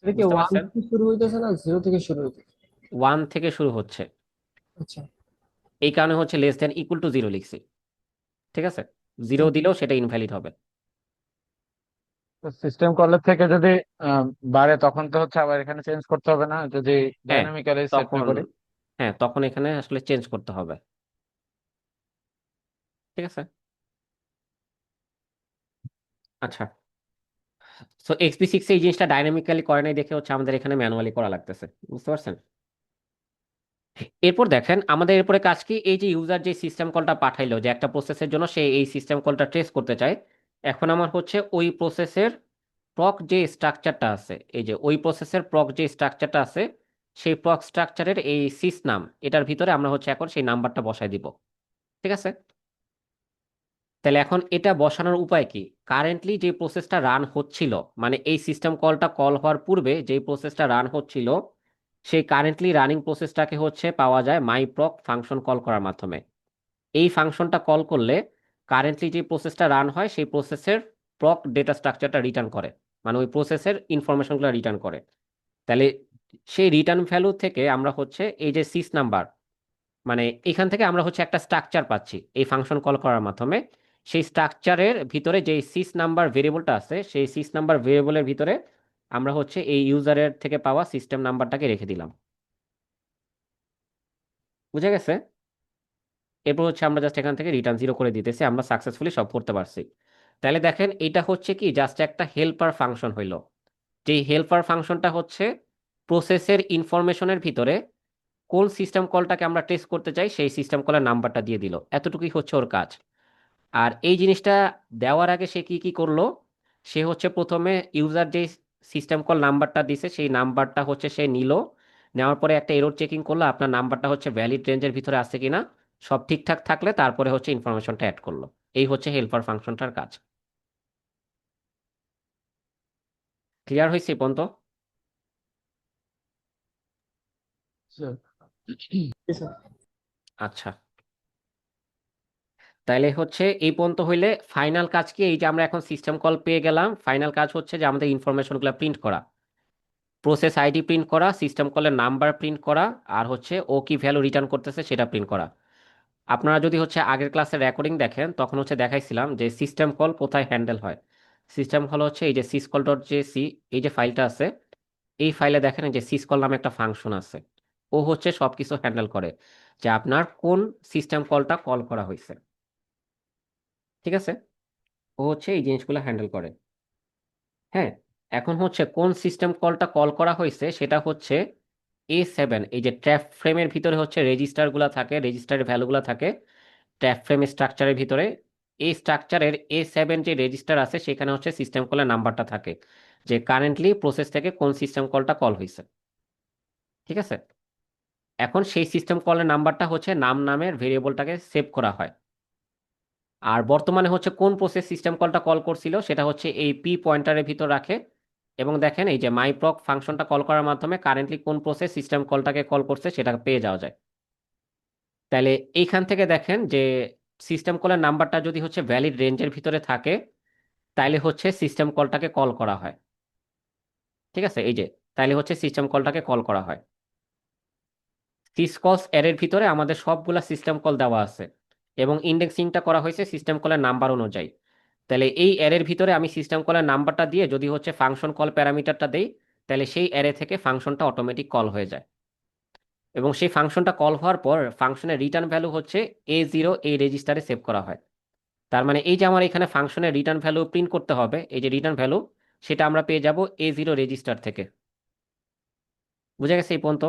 এটা কি বুঝতে ওয়ান পারছেন? থেকে শুরু হইতেছে না জিরো থেকে শুরু হইতেছে? 1 থেকে শুরু হচ্ছে, আচ্ছা। এই কারণে হচ্ছে লেস দেন ইকুয়াল টু 0 লিখছি। ঠিক আছে, 0 দিলেও সেটা ইনভ্যালিড হবে। সিস্টেম কলের থেকে যদি আহ, বাড়ে তখন তো হচ্ছে আবার এখানে চেঞ্জ করতে হবে না যদি হ্যাঁ, ডাইনামিক্যালি সেট না তখন, করি। হ্যাঁ তখন এখানে আসলে চেঞ্জ করতে হবে। ঠিক আছে, আচ্ছা। সো XP6 এই জিনিসটা ডাইনামিক্যালি করে নাই দেখে হচ্ছে আমাদের এখানে ম্যানুয়ালি করা লাগতেছে। বুঝতে পারছেন? এরপর দেখেন আমাদের এরপরে কাজ কি, এই যে ইউজার যে সিস্টেম কলটা পাঠাইলো, যে একটা প্রসেসের জন্য সে এই সিস্টেম কলটা ট্রেস করতে চায়, এখন আমার হচ্ছে ওই প্রসেসের প্রক যে স্ট্রাকচারটা আছে, এই যে ওই প্রসেসের প্রক যে স্ট্রাকচারটা আছে, সেই প্রক স্ট্রাকচারের এই সিস নাম, এটার ভিতরে আমরা হচ্ছে এখন সেই নাম্বারটা বসাই দিব। ঠিক আছে, তাহলে এখন এটা বসানোর উপায় কি? কারেন্টলি যে প্রসেসটা রান হচ্ছিল, মানে এই সিস্টেম কলটা কল হওয়ার পূর্বে যে প্রসেসটা রান হচ্ছিল, সেই কারেন্টলি রানিং প্রসেসটাকে হচ্ছে পাওয়া যায় মাইপ্রক ফাংশন কল করার মাধ্যমে। এই ফাংশনটা কল করলে কারেন্টলি যে প্রসেসটা রান হয় সেই প্রসেসের প্রক ডেটা স্ট্রাকচারটা রিটার্ন করে, মানে ওই প্রসেসের ইনফরমেশনগুলো রিটার্ন করে। তাহলে সেই রিটার্ন ভ্যালু থেকে আমরা হচ্ছে এই যে সিস নাম্বার, মানে এখান থেকে আমরা হচ্ছে একটা স্ট্রাকচার পাচ্ছি এই ফাংশন কল করার মাধ্যমে। সেই স্ট্রাকচারের ভিতরে যে সিস নাম্বার ভেরিয়েবলটা আছে, সেই সিস নাম্বার ভেরিয়েবলের ভিতরে আমরা হচ্ছে এই ইউজারের থেকে পাওয়া সিস্টেম নাম্বারটাকে রেখে দিলাম। বুঝে গেছে? এরপর হচ্ছে আমরা জাস্ট এখান থেকে রিটার্ন 0 করে দিতেছি, আমরা সাকসেসফুলি সব করতে পারছি। তাহলে দেখেন এটা হচ্ছে কি জাস্ট একটা হেল্পার ফাংশন হইলো। যে হেল্পার ফাংশনটা হচ্ছে প্রসেসের ইনফরমেশনের ভিতরে কোন সিস্টেম কলটাকে আমরা টেস্ট করতে চাই সেই সিস্টেম কলের নাম্বারটা দিয়ে দিল, এতটুকুই হচ্ছে ওর কাজ। আর এই জিনিসটা দেওয়ার আগে সে কি কি করলো, সে হচ্ছে প্রথমে ইউজার যে সিস্টেম কল নাম্বারটা দিছে সেই নাম্বারটা হচ্ছে সে নিল, নেওয়ার পরে একটা এরর চেকিং করলো আপনার নাম্বারটা হচ্ছে ভ্যালিড রেঞ্জের ভিতরে আছে কিনা, সব ঠিকঠাক থাকলে তারপরে হচ্ছে ইনফরমেশনটা অ্যাড করলো। এই হচ্ছে হেল্পার ফাংশনটার কাজ। ক্লিয়ার হয়েছে এই পর্যন্ত? জি স্যার। আচ্ছা, তাইলে হচ্ছে এই পর্যন্ত হইলে ফাইনাল কাজ কি, এই যে আমরা এখন সিস্টেম কল পেয়ে গেলাম, ফাইনাল কাজ হচ্ছে যে আমাদের ইনফরমেশনগুলো প্রিন্ট করা, প্রসেস আইডি প্রিন্ট করা, সিস্টেম কলের নাম্বার প্রিন্ট করা, আর হচ্ছে ও কি ভ্যালু রিটার্ন করতেছে সেটা প্রিন্ট করা। আপনারা যদি হচ্ছে আগের ক্লাসের রেকর্ডিং দেখেন তখন হচ্ছে দেখাইছিলাম যে সিস্টেম কল কোথায় হ্যান্ডেল হয়। সিস্টেম কল হচ্ছে এই যে syscall ডট জেসি, এই যে ফাইলটা আছে, এই ফাইলে দেখেন এই যে syscall নামে একটা ফাংশন আছে। ও হচ্ছে সবকিছু হ্যান্ডেল করে যে আপনার কোন সিস্টেম কলটা কল করা হয়েছে। ঠিক আছে, ও হচ্ছে এই জিনিসগুলো হ্যান্ডেল করে। হ্যাঁ, এখন হচ্ছে কোন সিস্টেম কলটা কল করা হয়েছে সেটা হচ্ছে A7, এই যে ট্র্যাপ ফ্রেমের ভিতরে হচ্ছে রেজিস্টারগুলো থাকে, রেজিস্টারের ভ্যালুগুলো থাকে ট্র্যাপ ফ্রেম স্ট্রাকচারের ভিতরে। এই স্ট্রাকচারের A7 যে রেজিস্টার আছে সেখানে হচ্ছে সিস্টেম কলের নাম্বারটা থাকে, যে কারেন্টলি প্রসেস থেকে কোন সিস্টেম কলটা কল হয়েছে। ঠিক আছে, এখন সেই সিস্টেম কলের নাম্বারটা হচ্ছে নাম নামের ভেরিয়েবলটাকে সেভ করা হয়। আর বর্তমানে হচ্ছে কোন প্রসেস সিস্টেম কলটা কল করছিল সেটা হচ্ছে এই পি পয়েন্টারের ভিতর রাখে। এবং দেখেন এই যে মাইপ্রক ফাংশনটা কল করার মাধ্যমে কারেন্টলি কোন প্রসেস সিস্টেম কলটাকে কল করছে সেটা পেয়ে যাওয়া যায়। তাহলে এইখান থেকে দেখেন যে সিস্টেম কলের নাম্বারটা যদি হচ্ছে ভ্যালিড রেঞ্জের ভিতরে থাকে তাইলে হচ্ছে সিস্টেম কলটাকে কল করা হয়। ঠিক আছে, এই যে তাইলে হচ্ছে সিস্টেম কলটাকে কল করা হয়। সিসকলস অ্যারের ভিতরে আমাদের সবগুলা সিস্টেম কল দেওয়া আছে এবং ইন্ডেক্সিংটা করা হয়েছে সিস্টেম কলের নাম্বার অনুযায়ী। তাহলে এই অ্যারের ভিতরে আমি সিস্টেম কলের নাম্বারটা দিয়ে যদি হচ্ছে ফাংশন কল প্যারামিটারটা দেই তাহলে সেই অ্যারে থেকে ফাংশনটা অটোমেটিক কল হয়ে যায়। এবং সেই ফাংশনটা কল হওয়ার পর ফাংশনের রিটার্ন ভ্যালু হচ্ছে A0 এই রেজিস্টারে সেভ করা হয়। তার মানে এই যে আমার এখানে ফাংশনের রিটার্ন ভ্যালু প্রিন্ট করতে হবে, এই যে রিটার্ন ভ্যালু সেটা আমরা পেয়ে যাব A0 রেজিস্টার থেকে। বুঝা গেছে এই পর্যন্ত?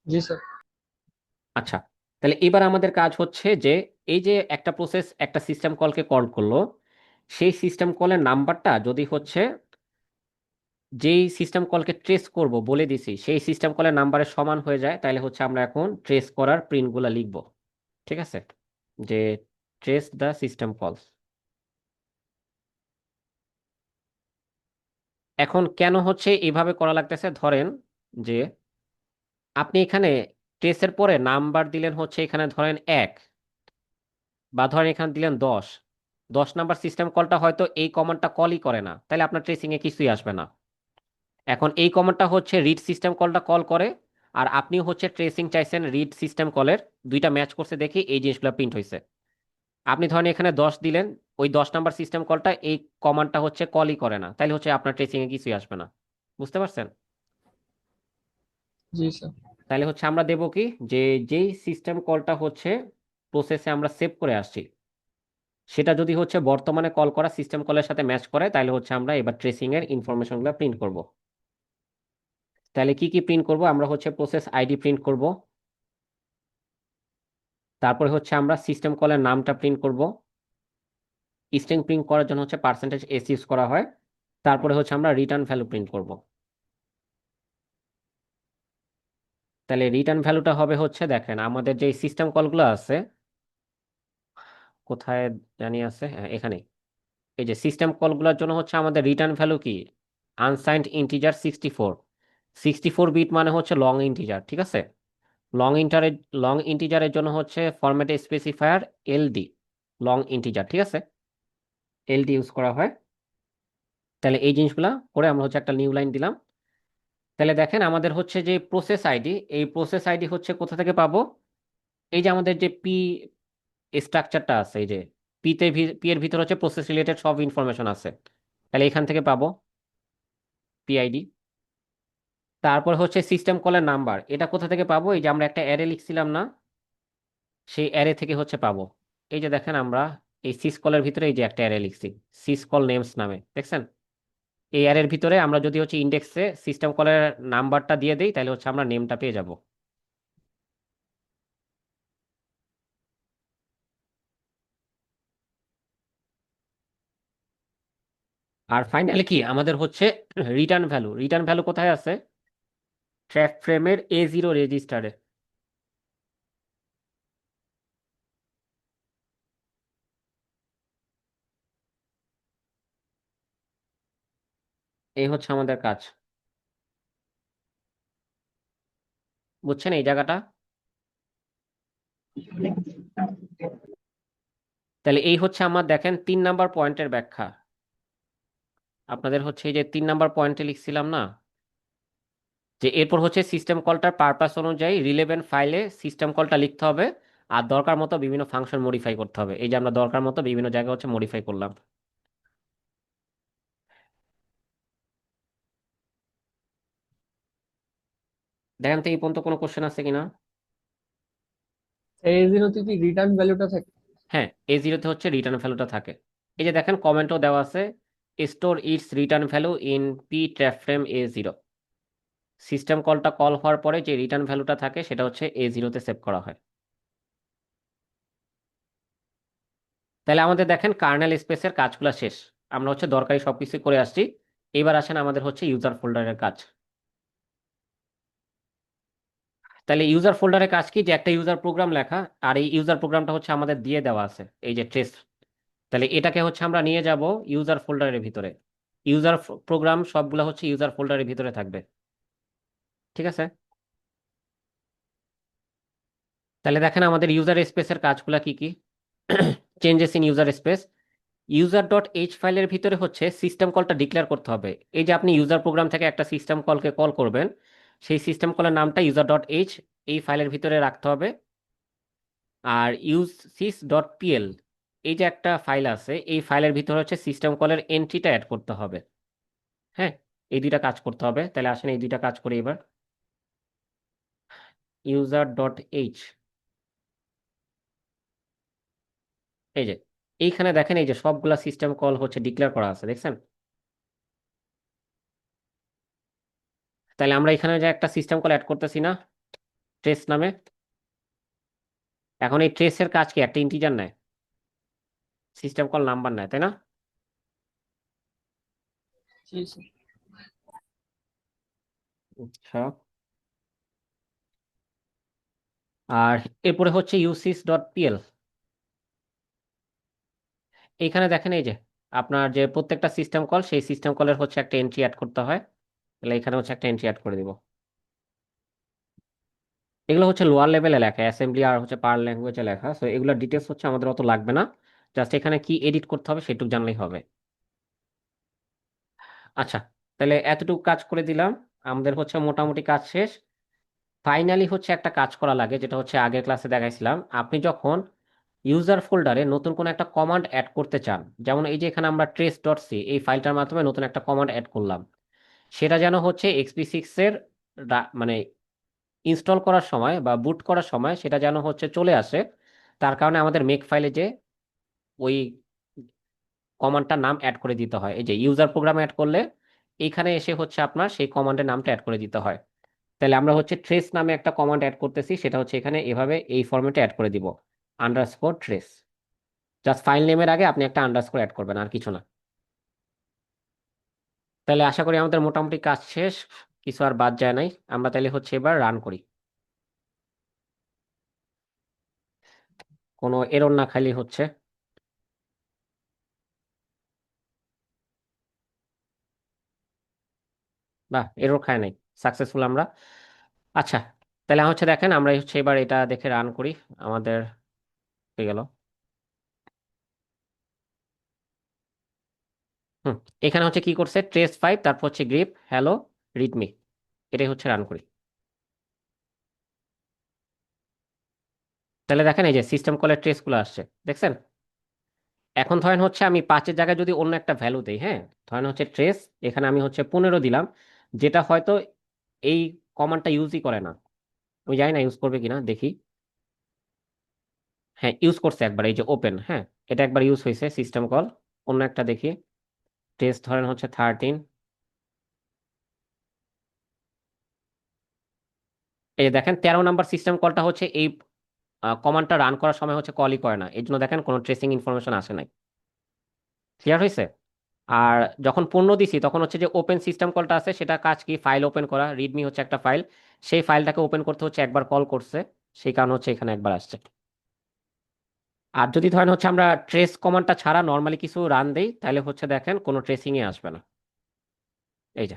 জি স্যার। আচ্ছা, তাহলে এবার আমাদের কাজ হচ্ছে যে এই যে একটা প্রসেস একটা সিস্টেম কলকে কল করলো, সেই সিস্টেম কলের নাম্বারটা যদি হচ্ছে যেই সিস্টেম কলকে ট্রেস করব বলে দিছি সেই সিস্টেম কলের নাম্বারের সমান হয়ে যায় তাহলে হচ্ছে আমরা এখন ট্রেস করার প্রিন্টগুলো লিখব। ঠিক আছে, যে ট্রেস দ্য সিস্টেম কলস। এখন কেন হচ্ছে এইভাবে করা লাগতেছে, ধরেন যে আপনি এখানে ট্রেসের পরে নাম্বার দিলেন হচ্ছে এখানে ধরেন 1, বা ধরেন এখানে দিলেন 10। 10 নাম্বার সিস্টেম কলটা হয়তো এই কমান্ডটা কলই করে না, তাহলে আপনার ট্রেসিং এ কিছুই আসবে না। এখন এই কমান্ডটা হচ্ছে রিড সিস্টেম কলটা কল করে, আর আপনি হচ্ছে ট্রেসিং চাইছেন রিড সিস্টেম কলের, দুইটা ম্যাচ করছে দেখি এই জিনিসগুলো প্রিন্ট হয়েছে। আপনি ধরেন এখানে 10 দিলেন, ওই 10 নাম্বার সিস্টেম কলটা এই কমান্ডটা হচ্ছে কলই করে না, তাহলে হচ্ছে আপনার ট্রেসিং এ কিছুই আসবে না। বুঝতে পারছেন? জি স্যার। তাহলে হচ্ছে আমরা দেবো কি, যে যেই সিস্টেম কলটা হচ্ছে প্রসেসে আমরা সেভ করে আসছি সেটা যদি হচ্ছে বর্তমানে কল করা সিস্টেম কলের সাথে ম্যাচ করে তাহলে হচ্ছে আমরা এবার ট্রেসিং এর ইনফরমেশনগুলো প্রিন্ট করব। তাহলে কি কি প্রিন্ট করব, আমরা হচ্ছে প্রসেস আইডি প্রিন্ট করব, তারপরে হচ্ছে আমরা সিস্টেম কলের নামটা প্রিন্ট করব। স্ট্রিং প্রিন্ট করার জন্য হচ্ছে %s ইউজ করা হয়। তারপরে হচ্ছে আমরা রিটার্ন ভ্যালু প্রিন্ট করব। তাহলে রিটার্ন ভ্যালুটা হবে হচ্ছে, দেখেন আমাদের যে সিস্টেম কলগুলো আছে কোথায় জানি আছে, হ্যাঁ এখানে। এই যে সিস্টেম কলগুলোর জন্য হচ্ছে আমাদের রিটার্ন ভ্যালু কি, আনসাইন্ড ইন্টিজার 64। 64 বিট মানে হচ্ছে লং ইন্টিজার। ঠিক আছে, লং ইন্টারের লং ইন্টিজারের জন্য হচ্ছে ফরম্যাট স্পেসিফায়ার এলডি, লং ইন্টিজার। ঠিক আছে, এলডি ইউজ করা হয়। তাহলে এই জিনিসগুলা করে আমরা হচ্ছে একটা নিউ লাইন দিলাম। তাহলে দেখেন আমাদের হচ্ছে যে প্রসেস আইডি, এই প্রসেস আইডি হচ্ছে কোথা থেকে পাবো, এই যে আমাদের যে পি স্ট্রাকচারটা আছে, এই যে পি এর ভিতর হচ্ছে প্রসেস রিলেটেড সব ইনফরমেশন আছে, তাহলে এখান থেকে পাবো পিআইডি। তারপর হচ্ছে সিস্টেম কলের নাম্বার, এটা কোথা থেকে পাবো, এই যে আমরা একটা অ্যারে লিখছিলাম না, সেই অ্যারে থেকে হচ্ছে পাবো। এই যে দেখেন আমরা এই সিস কলের ভিতরে এই যে একটা অ্যারে লিখছি সিস কল নেমস নামে, দেখছেন? এই অ্যারের ভিতরে আমরা যদি হচ্ছে ইন্ডেক্সে সিস্টেম কলের নাম্বারটা দিয়ে দেই তাহলে হচ্ছে আমরা নেমটা পেয়ে যাব। আর ফাইনালি কি আমাদের হচ্ছে রিটার্ন ভ্যালু, রিটার্ন ভ্যালু কোথায় আছে, ট্র্যাক ফ্রেমের A0 রেজিস্টারে। এই হচ্ছে আমাদের কাজ। বুঝছেন এই জায়গাটা? তাহলে এই হচ্ছে আমার দেখেন 3 নাম্বার পয়েন্টের ব্যাখ্যা। আপনাদের হচ্ছে এই যে 3 নাম্বার পয়েন্টে লিখছিলাম না, যে এরপর হচ্ছে সিস্টেম কলটার পারপাস অনুযায়ী রিলেভেন্ট ফাইলে সিস্টেম কলটা লিখতে হবে, আর দরকার মতো বিভিন্ন ফাংশন মডিফাই করতে হবে। এই যে আমরা দরকার মতো বিভিন্ন জায়গায় হচ্ছে মডিফাই করলাম। দেখেন তো এই পর্যন্ত কোনো কোশ্চেন আছে কিনা। এই জিরোতে কি রিটার্ন ভ্যালুটা থাকে? হ্যাঁ, A0-তে হচ্ছে রিটার্ন ভ্যালুটা থাকে। এই যে দেখেন কমেন্টও দেওয়া আছে, store it's return value in P trap frame A0। System কলটা কল হওয়ার পরে যে রিটার্ন ভ্যালুটা থাকে সেটা হচ্ছে A0-তে সেভ করা হয়। তাহলে আমাদের দেখেন কার্নেল স্পেসের কাজগুলো শেষ। আমরা হচ্ছে দরকারি সবকিছু করে আসছি। এবার আসেন আমাদের হচ্ছে ইউজার ফোল্ডারের কাজ। তাহলে ইউজার ফোল্ডারের কাজ কি, যে একটা ইউজার প্রোগ্রাম লেখা, আর এই ইউজার প্রোগ্রামটা হচ্ছে আমাদের দিয়ে দেওয়া আছে এই যে ট্রেস। তাহলে এটাকে হচ্ছে আমরা নিয়ে যাব ইউজার ফোল্ডারের ভিতরে। ইউজার প্রোগ্রাম সবগুলো হচ্ছে ইউজার ফোল্ডারের ভিতরে থাকবে। ঠিক আছে। তাহলে দেখেন আমাদের ইউজার স্পেসের কাজগুলো কি কি। Changes in user space, user dot H ফাইলের ভিতরে হচ্ছে সিস্টেম কলটা ডিক্লেয়ার করতে হবে। এই যে আপনি ইউজার প্রোগ্রাম থেকে একটা সিস্টেম কলকে কল করবেন, সেই সিস্টেম কলের নামটা ইউজার ডট এইচ এই ফাইলের ভিতরে রাখতে হবে। আর ইউজ সিস ডট পিএল এই যে একটা ফাইল আছে, এই ফাইলের ভিতরে হচ্ছে সিস্টেম কলের এন্ট্রিটা অ্যাড করতে হবে। হ্যাঁ, এই দুইটা কাজ করতে হবে। তাহলে আসেন এই দুইটা কাজ করি এবার। ইউজার ডট এইচ, এই যে এইখানে দেখেন এই যে সবগুলা সিস্টেম কল হচ্ছে ডিক্লেয়ার করা আছে, দেখছেন। তাহলে আমরা এখানে যে একটা সিস্টেম কল অ্যাড করতেছি না, ট্রেস নামে। এখন এই ট্রেসের কাজ কি, একটা ইন্টিজার নেয়, সিস্টেম কল নাম্বার নেয়, তাই না? জি স্যার। আচ্ছা। আর এরপরে হচ্ছে ইউসিস ডট পিএল। এইখানে দেখেন এই যে আপনার যে প্রত্যেকটা সিস্টেম কল, সেই সিস্টেম কলের হচ্ছে একটা এন্ট্রি অ্যাড করতে হয়। তাহলে এখানে হচ্ছে একটা এন্ট্রি অ্যাড করে দিব। এগুলো হচ্ছে লোয়ার লেভেলে লেখা, অ্যাসেম্বলি আর হচ্ছে পার ল্যাঙ্গুয়েজে লেখা, সো এগুলোর ডিটেলস হচ্ছে আমাদের অত লাগবে না। জাস্ট এখানে কি এডিট করতে হবে সেটুকু জানলেই হবে। আচ্ছা, তাহলে এতটুকু কাজ করে দিলাম, আমাদের হচ্ছে মোটামুটি কাজ শেষ। ফাইনালি হচ্ছে একটা কাজ করা লাগে, যেটা হচ্ছে আগের ক্লাসে দেখাইছিলাম। আপনি যখন ইউজার ফোল্ডারে নতুন কোনো একটা কমান্ড অ্যাড করতে চান, যেমন এই যে এখানে আমরা ট্রেস ডট সি এই ফাইলটার মাধ্যমে নতুন একটা কমান্ড অ্যাড করলাম, সেটা যেন হচ্ছে XP6 এর মানে ইনস্টল করার সময় বা বুট করার সময় সেটা যেন হচ্ছে চলে আসে। তার কারণে আমাদের মেক ফাইলে যে ওই কমান্ডটার নাম অ্যাড করে দিতে হয়। এই যে ইউজার প্রোগ্রাম অ্যাড করলে এইখানে এসে হচ্ছে আপনার সেই কমান্ডের নামটা অ্যাড করে দিতে হয়। তাহলে আমরা হচ্ছে ট্রেস নামে একটা কমান্ড অ্যাড করতেছি, সেটা হচ্ছে এখানে এভাবে এই ফরম্যাটে অ্যাড করে দিব, আন্ডারস্কোর ট্রেস। জাস্ট ফাইল নেমের আগে আপনি একটা আন্ডারস্কোর অ্যাড করবেন, আর কিছু না। তাহলে আশা করি আমাদের মোটামুটি কাজ শেষ, কিছু আর বাদ যায় নাই। আমরা তাহলে হচ্ছে এবার রান করি, কোনো এরর না খাইলে হচ্ছে। বাহ, এরর খায় নাই, সাকসেসফুল আমরা। আচ্ছা, তাহলে হচ্ছে দেখেন আমরা হচ্ছে এবার এটা দেখে রান করি। আমাদের হয়ে গেল। হুম, এখানে হচ্ছে কি করছে, ট্রেস 5, তারপর হচ্ছে গ্রিপ হ্যালো রিডমি, এটাই হচ্ছে রান করি। তাহলে দেখেন এই যে সিস্টেম কলের ট্রেস গুলো আসছে, দেখছেন। এখন ধরেন হচ্ছে আমি 5-এর জায়গায় যদি অন্য একটা ভ্যালু দিই, হ্যাঁ, ধরেন হচ্ছে ট্রেস, এখানে আমি হচ্ছে 15 দিলাম, যেটা হয়তো এই কমান্ডটা ইউজই করে না। আমি জানি না ইউজ করবে কিনা, দেখি। হ্যাঁ, ইউজ করছে একবার, এই যে ওপেন, হ্যাঁ, এটা একবার ইউজ হয়েছে সিস্টেম কল। অন্য একটা দেখি, টেস্ট ধরেন হচ্ছে 13। এই যে দেখেন 13 নাম্বার সিস্টেম কলটা হচ্ছে এই কমান্ডটা রান করার সময় হচ্ছে কলই করে না, এই জন্য দেখেন কোনো ট্রেসিং ইনফরমেশন আসে নাই। ক্লিয়ার হয়েছে? আর যখন 15 দিছি তখন হচ্ছে যে ওপেন সিস্টেম কলটা আছে, সেটা কাজ কি, ফাইল ওপেন করা, রিডমি হচ্ছে একটা ফাইল, সেই ফাইলটাকে ওপেন করতে হচ্ছে একবার কল করছে, সেই কারণে হচ্ছে এখানে একবার আসছে। আর যদি ধরেন হচ্ছে আমরা ট্রেস কমান্ডটা ছাড়া নর্মালি কিছু রান দেই, তাহলে হচ্ছে দেখেন কোনো ট্রেসিং এ আসবে না। এই যে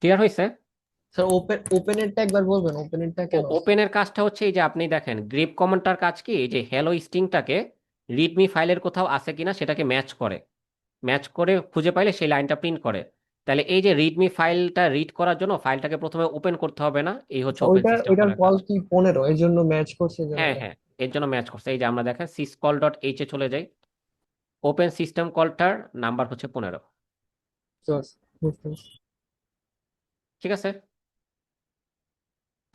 ক্লিয়ার হয়েছে। স্যার ওপেনেরটা একবার বলবেন, ওপেনেরটা কেন? ওপেনের কাজটা হচ্ছে এই যে আপনি দেখেন গ্রিপ কমান্ডটার কাজ কি, এই যে হ্যালো স্ট্রিংটাকে রিডমি ফাইলের কোথাও আছে কিনা সেটাকে ম্যাচ করে, ম্যাচ করে খুঁজে পাইলে সেই লাইনটা প্রিন্ট করে। তাহলে এই যে রিডমি ফাইলটা রিড করার জন্য ফাইলটাকে প্রথমে ওপেন করতে হবে না, এই হচ্ছে আচ্ছা, ওপেন ওইটা সিস্টেম ওইটার কলের কল কাজ। কি 15 এর জন্য ম্যাচ করছে, এই জন্য হ্যাঁ এটা। হ্যাঁ, এর জন্য ম্যাচ করছে। এই যে আমরা দেখেন syscall ডট এইচ এ চলে যাই, ওপেন সিস্টেম কলটার নাম্বার হচ্ছে 15। বুঝতে পারছি। ঠিক আছে,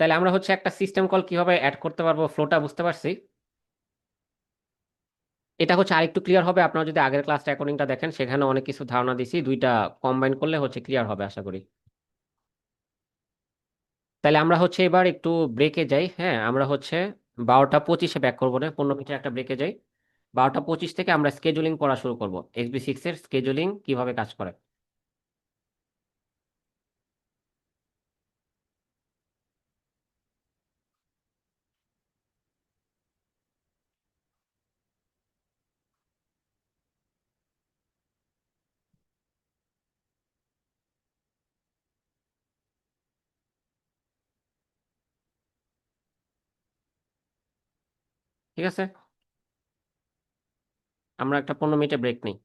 তাহলে আমরা হচ্ছে একটা সিস্টেম কল কিভাবে অ্যাড করতে পারবো ফ্লোটা বুঝতে পারছি। এটা হচ্ছে আরেকটু ক্লিয়ার হবে আপনারা যদি আগের ক্লাস রেকর্ডিংটা দেখেন, সেখানে অনেক কিছু ধারণা দিছি, দুইটা কম্বাইন করলে হচ্ছে ক্লিয়ার হবে আশা করি। তাহলে আমরা হচ্ছে এবার একটু ব্রেকে যাই। হ্যাঁ, আমরা হচ্ছে 12টা 25-এ ব্যাক করবো না, 15 মিনিটের একটা ব্রেকে যাই। 12টা 25 থেকে আমরা স্কেজুলিং পড়া শুরু করবো, XB6 এর স্কেজুলিং কিভাবে কাজ করে। ঠিক আছে, আমরা একটা 15 মিনিটের ব্রেক নিই।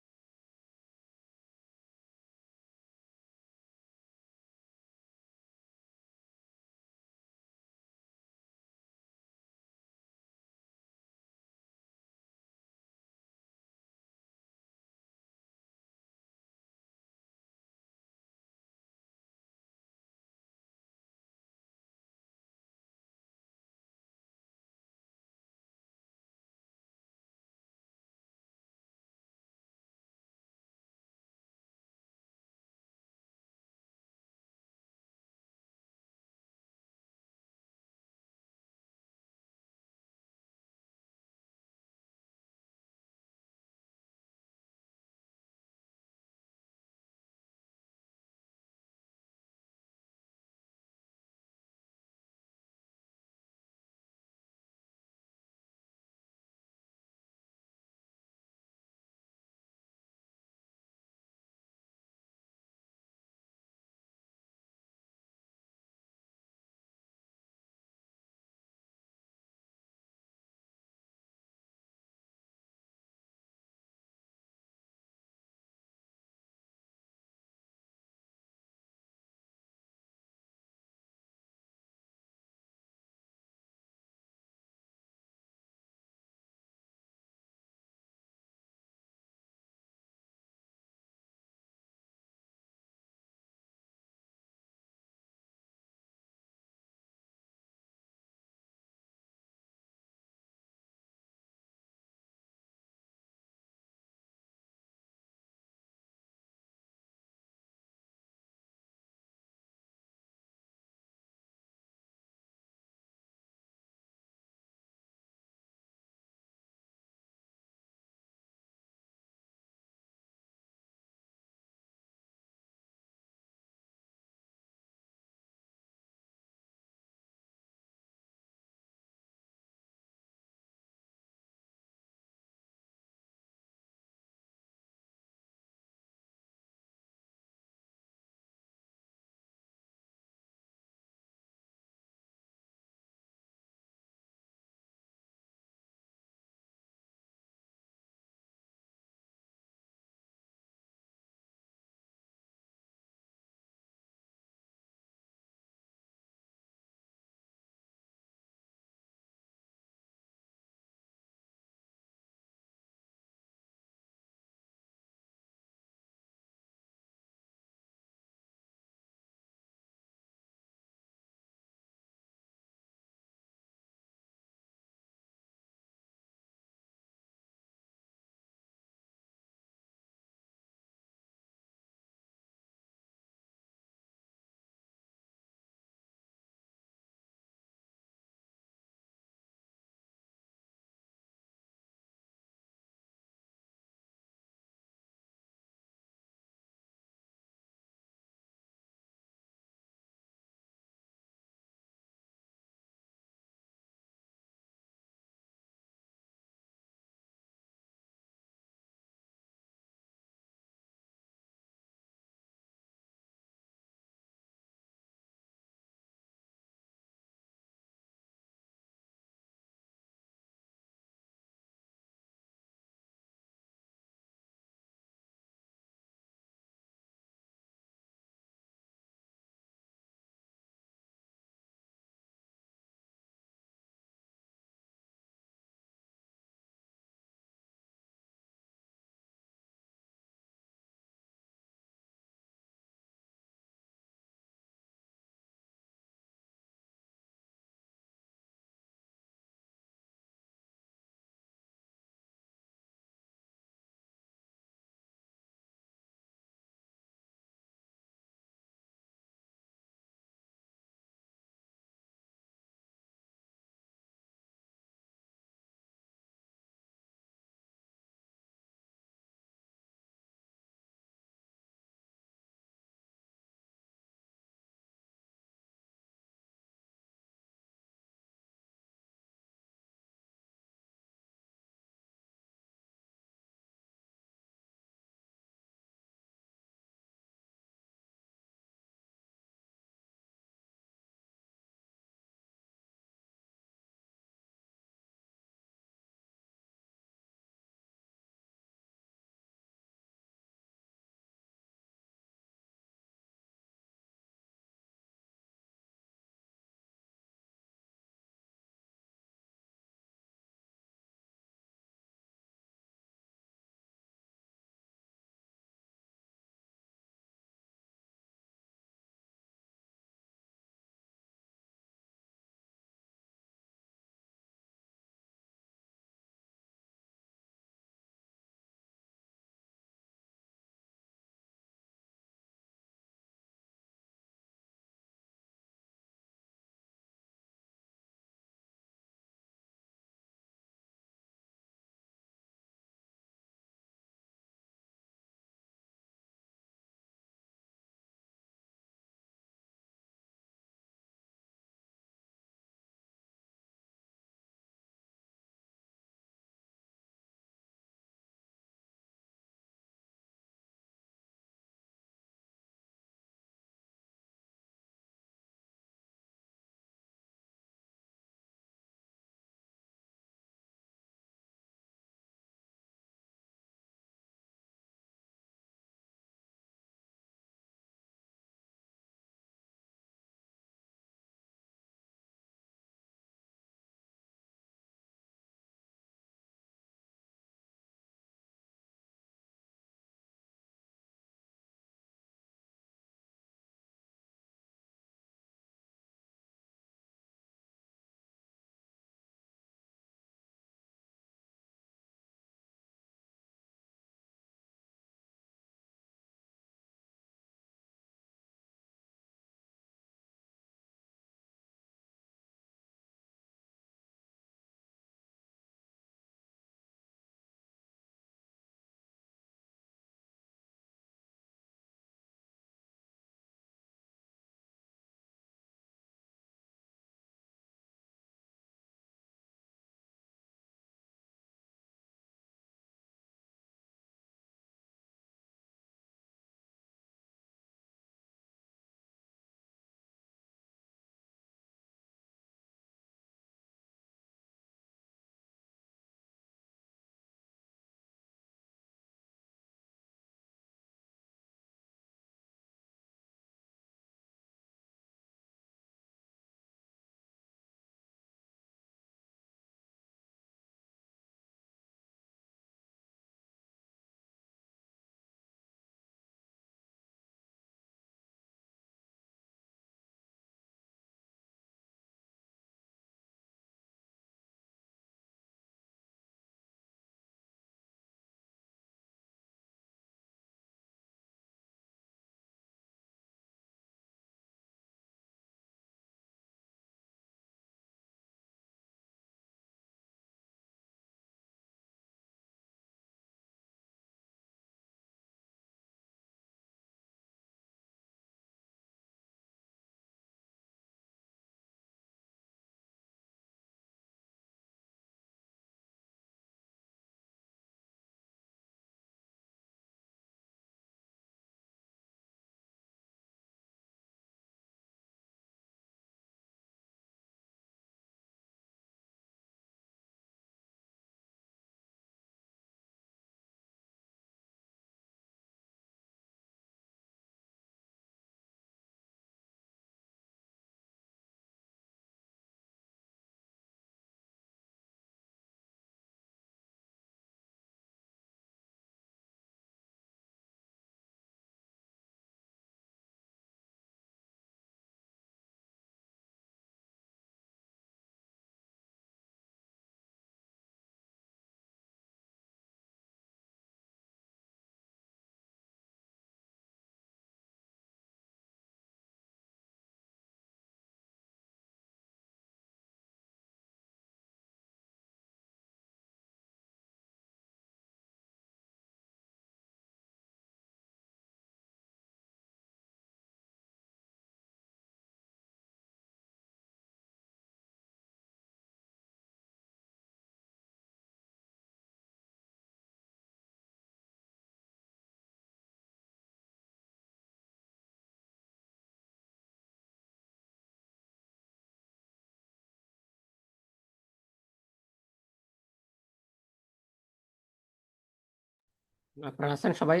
আপনারা আছেন সবাই?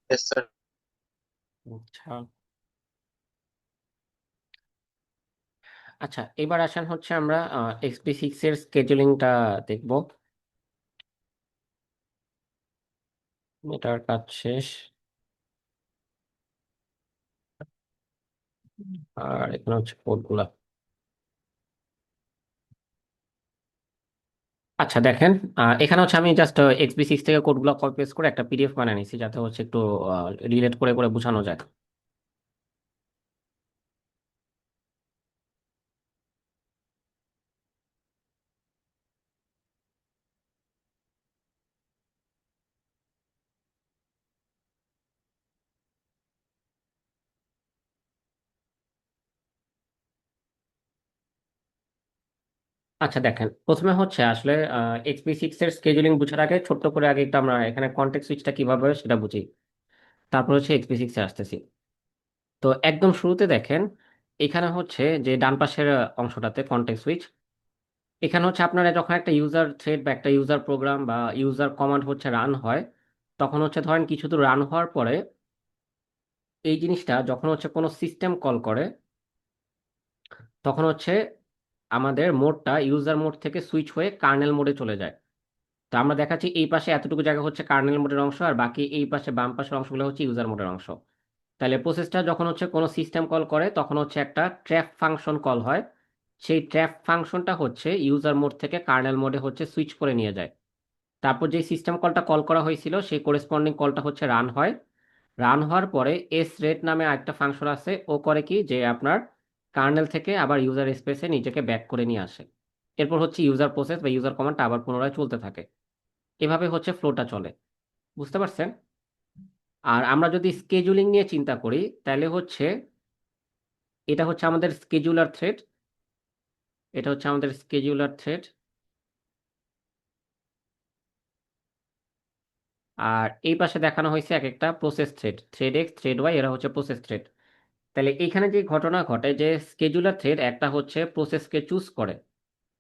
Yes, sir. আচ্ছা আচ্ছা, এবার আসেন হচ্ছে আমরা XP6 এর স্কেজুলিংটা দেখব। এটার কাজ শেষ। আর এখানে হচ্ছে কোডগুলা। আচ্ছা দেখেন, এখানে হচ্ছে আমি জাস্ট XP6 থেকে কোডগুলো কপি পেস্ট করে একটা PDF বানিয়ে নিছি, যাতে হচ্ছে একটু রিলেট করে করে বোঝানো যায়। আচ্ছা দেখেন, প্রথমে হচ্ছে আসলে XP6 এর স্কেজুলিং বোঝার আগে ছোট্ট করে আগে একটু আমরা এখানে কন্টেক্সট সুইচটা কিভাবে হয় সেটা বুঝি, তারপর হচ্ছে XP6 এ আসতেছি। তো একদম শুরুতে দেখেন, এখানে হচ্ছে যে ডান পাশের অংশটাতে কন্টেক্সট সুইচ, এখানে হচ্ছে আপনারা যখন একটা ইউজার থ্রেড বা একটা ইউজার প্রোগ্রাম বা ইউজার কমান্ড হচ্ছে রান হয়, তখন হচ্ছে ধরেন কিছু দূর রান হওয়ার পরে এই জিনিসটা যখন হচ্ছে কোনো সিস্টেম কল করে, তখন হচ্ছে আমাদের মোডটা ইউজার মোড থেকে সুইচ হয়ে কার্নেল মোডে চলে যায়। তো আমরা দেখাচ্ছি এই পাশে এতটুকু জায়গা হচ্ছে কার্নেল মোডের অংশ, আর বাকি এই পাশে বাম পাশের অংশগুলো হচ্ছে ইউজার মোডের অংশ। তাহলে প্রসেসটা যখন হচ্ছে কোনো সিস্টেম কল করে তখন হচ্ছে একটা ট্র্যাপ ফাংশন কল হয়। সেই ট্র্যাপ ফাংশনটা হচ্ছে ইউজার মোড থেকে কার্নেল মোডে হচ্ছে সুইচ করে নিয়ে যায়। তারপর যে সিস্টেম কলটা কল করা হয়েছিল সেই করেসপন্ডিং কলটা হচ্ছে রান হয়। রান হওয়ার পরে এস রেট নামে একটা ফাংশন আছে, ও করে কি যে আপনার কার্নেল থেকে আবার ইউজার স্পেসে নিজেকে ব্যাক করে নিয়ে আসে। এরপর হচ্ছে ইউজার প্রসেস বা ইউজার কমান্ডটা আবার পুনরায় চলতে থাকে। এভাবে হচ্ছে ফ্লোটা চলে। বুঝতে পারছেন? আর আমরা যদি স্কেজুলিং নিয়ে চিন্তা করি, তাহলে হচ্ছে এটা হচ্ছে আমাদের স্কেজুলার থ্রেড, এটা হচ্ছে আমাদের স্কেজুলার থ্রেড। আর এই পাশে দেখানো হয়েছে এক একটা process thread, thread X, thread Y, এরা হচ্ছে প্রসেস থ্রেড। তাহলে এখানে যে ঘটনা ঘটে যে স্কেজুলার থ্রেড একটা হচ্ছে প্রসেসকে চুজ করে,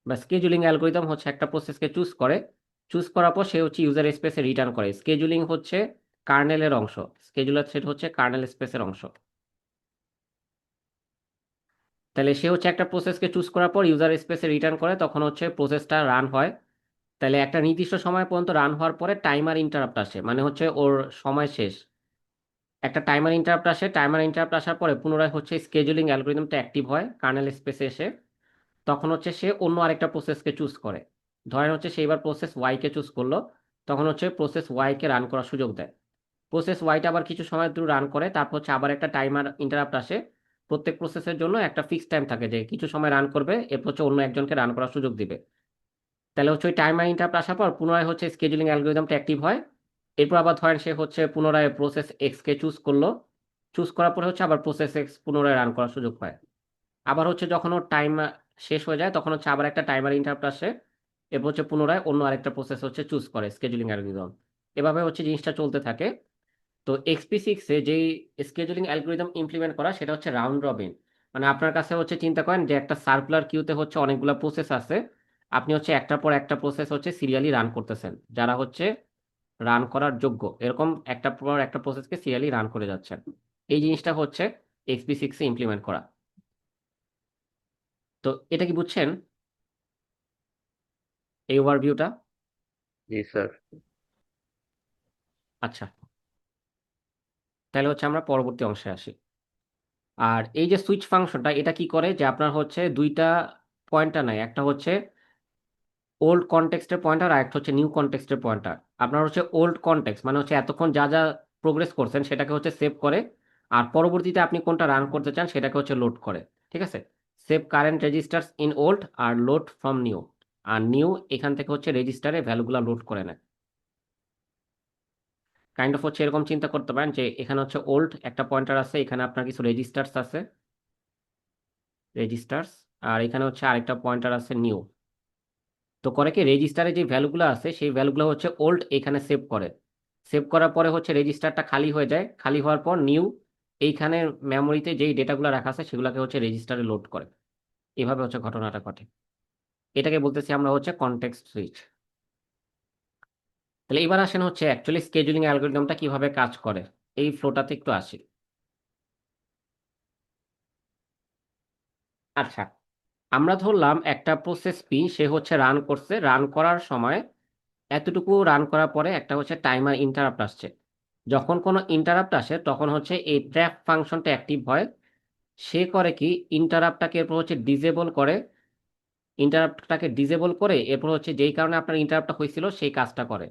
বা স্কেজুলিং অ্যালগোরিদম হচ্ছে একটা প্রসেসকে চুজ করে, চুজ করার পর সে হচ্ছে ইউজার স্পেসে রিটার্ন করে। স্কেজুলিং হচ্ছে কার্নেলের অংশ, স্কেজুলার থ্রেড হচ্ছে কার্নেল স্পেসের অংশ। তাহলে সে হচ্ছে একটা প্রসেসকে চুজ করার পর ইউজার স্পেসে রিটার্ন করে, তখন হচ্ছে প্রসেসটা রান হয়। তাহলে একটা নির্দিষ্ট সময় পর্যন্ত রান হওয়ার পরে টাইমার ইন্টারাপ্ট আসে, মানে হচ্ছে ওর সময় শেষ। একটা টাইমার ইন্টারাপ্ট আসে, টাইমার ইন্টারাপ্ট আসার পরে পুনরায় হচ্ছে স্কেজুলিং অ্যালগোরিদমটা অ্যাক্টিভ হয় কার্নেল স্পেসে এসে। তখন হচ্ছে সে অন্য আরেকটা প্রসেসকে চুজ করে। ধরেন হচ্ছে সে এবার প্রসেস ওয়াই কে চুজ করলো, তখন হচ্ছে প্রসেস ওয়াই কে রান করার সুযোগ দেয়। প্রসেস ওয়াইটা আবার কিছু সময় ধরে রান করে, তারপর হচ্ছে আবার একটা টাইমার ইন্টারাপ্ট আসে। প্রত্যেক প্রসেসের জন্য একটা ফিক্স টাইম থাকে যে কিছু সময় রান করবে, এরপর হচ্ছে অন্য একজনকে রান করার সুযোগ দিবে। তাহলে হচ্ছে ওই টাইমার ইন্টারাপ্ট আসার পর পুনরায় হচ্ছে স্কেজুলিং অ্যালগোরিদমটা অ্যাক্টিভ হয়। এরপর আবার ধরেন সে হচ্ছে পুনরায় প্রসেস এক্স কে চুজ করলো, চুজ করার পরে হচ্ছে আবার প্রসেস এক্স পুনরায় রান করার সুযোগ পায়। আবার হচ্ছে যখন ওর টাইম শেষ হয়ে যায় তখন হচ্ছে আবার একটা টাইমার ইন্টারাপ্ট আসে, এরপর হচ্ছে পুনরায় অন্য আরেকটা প্রসেস হচ্ছে চুজ করে স্কেজুলিং অ্যালগোরিদম। এভাবে হচ্ছে জিনিসটা চলতে থাকে। তো XP6 এ যেই স্কেজুলিং অ্যালগোরিদম ইমপ্লিমেন্ট করা সেটা হচ্ছে রাউন্ড রবিন। মানে আপনার কাছে হচ্ছে চিন্তা করেন যে একটা সার্কুলার কিউতে হচ্ছে অনেকগুলো প্রসেস আছে, আপনি হচ্ছে একটার পর একটা প্রসেস হচ্ছে সিরিয়ালি রান করতেছেন, যারা হচ্ছে রান করার যোগ্য এরকম একটা পর একটা প্রসেসকে সিরিয়ালি রান করে যাচ্ছেন। এই জিনিসটা হচ্ছে XP6 এ ইমপ্লিমেন্ট করা। তো এটা কি বুঝছেন, এই ওভারভিউটা? জি স্যার। আচ্ছা, তাহলে হচ্ছে আমরা পরবর্তী অংশে আসি। আর এই যে সুইচ ফাংশনটা এটা কি করে যে আপনার হচ্ছে দুইটা পয়েন্টার নাই, একটা হচ্ছে ওল্ড কনটেক্সটের পয়েন্টার আর একটা হচ্ছে নিউ কনটেক্সটের পয়েন্টার। আপনার হচ্ছে ওল্ড কনটেক্সট মানে হচ্ছে এতক্ষণ যা যা প্রোগ্রেস করছেন সেটাকে হচ্ছে সেভ করে, আর পরবর্তীতে আপনি কোনটা রান করতে চান সেটাকে হচ্ছে লোড করে। ঠিক আছে? Save current registers in old আর লোড ফ্রম নিউ। আর নিউ এখান থেকে হচ্ছে রেজিস্টারে ভ্যালুগুলো লোড করে নেয়। কাইন্ড অফ হচ্ছে এরকম চিন্তা করতে পারেন যে এখানে হচ্ছে ওল্ড একটা পয়েন্টার আছে, এখানে আপনার কিছু রেজিস্টার্স আছে, রেজিস্টার্স, আর এখানে হচ্ছে আরেকটা পয়েন্টার আছে নিউ। তো করে কি রেজিস্টারে যে ভ্যালুগুলো আছে সেই ভ্যালুগুলো হচ্ছে ওল্ড এখানে সেভ করে। সেভ করার পরে হচ্ছে রেজিস্টারটা খালি হয়ে যায়, খালি হওয়ার পর নিউ এইখানে মেমোরিতে যেই ডেটাগুলো রাখা আছে সেগুলোকে হচ্ছে রেজিস্টারে লোড করে। এভাবে হচ্ছে ঘটনাটা ঘটে। এটাকে বলতেছি আমরা হচ্ছে কনটেক্সট সুইচ। তাহলে এবার আসেন হচ্ছে অ্যাকচুয়ালি স্কেজুলিং অ্যালগোরিদমটা কিভাবে কাজ করে, এই ফ্লোটাতে একটু আসি। আচ্ছা, আমরা ধরলাম একটা প্রসেস পি সে হচ্ছে রান করছে, রান করার সময় এতটুকু রান করার পরে একটা হচ্ছে টাইমার ইন্টারাপ্ট আসছে। যখন কোনো ইন্টারাপ্ট আসে তখন হচ্ছে এই ট্র্যাপ ফাংশনটা অ্যাক্টিভ হয়। সে করে কি, ইন্টারাপ্টটাকে এরপর হচ্ছে ডিজেবল করে, ইন্টারাপ্টটাকে ডিজেবল করে এরপর হচ্ছে যেই কারণে আপনার ইন্টারাপ্টটা হয়েছিল সেই কাজটা করে।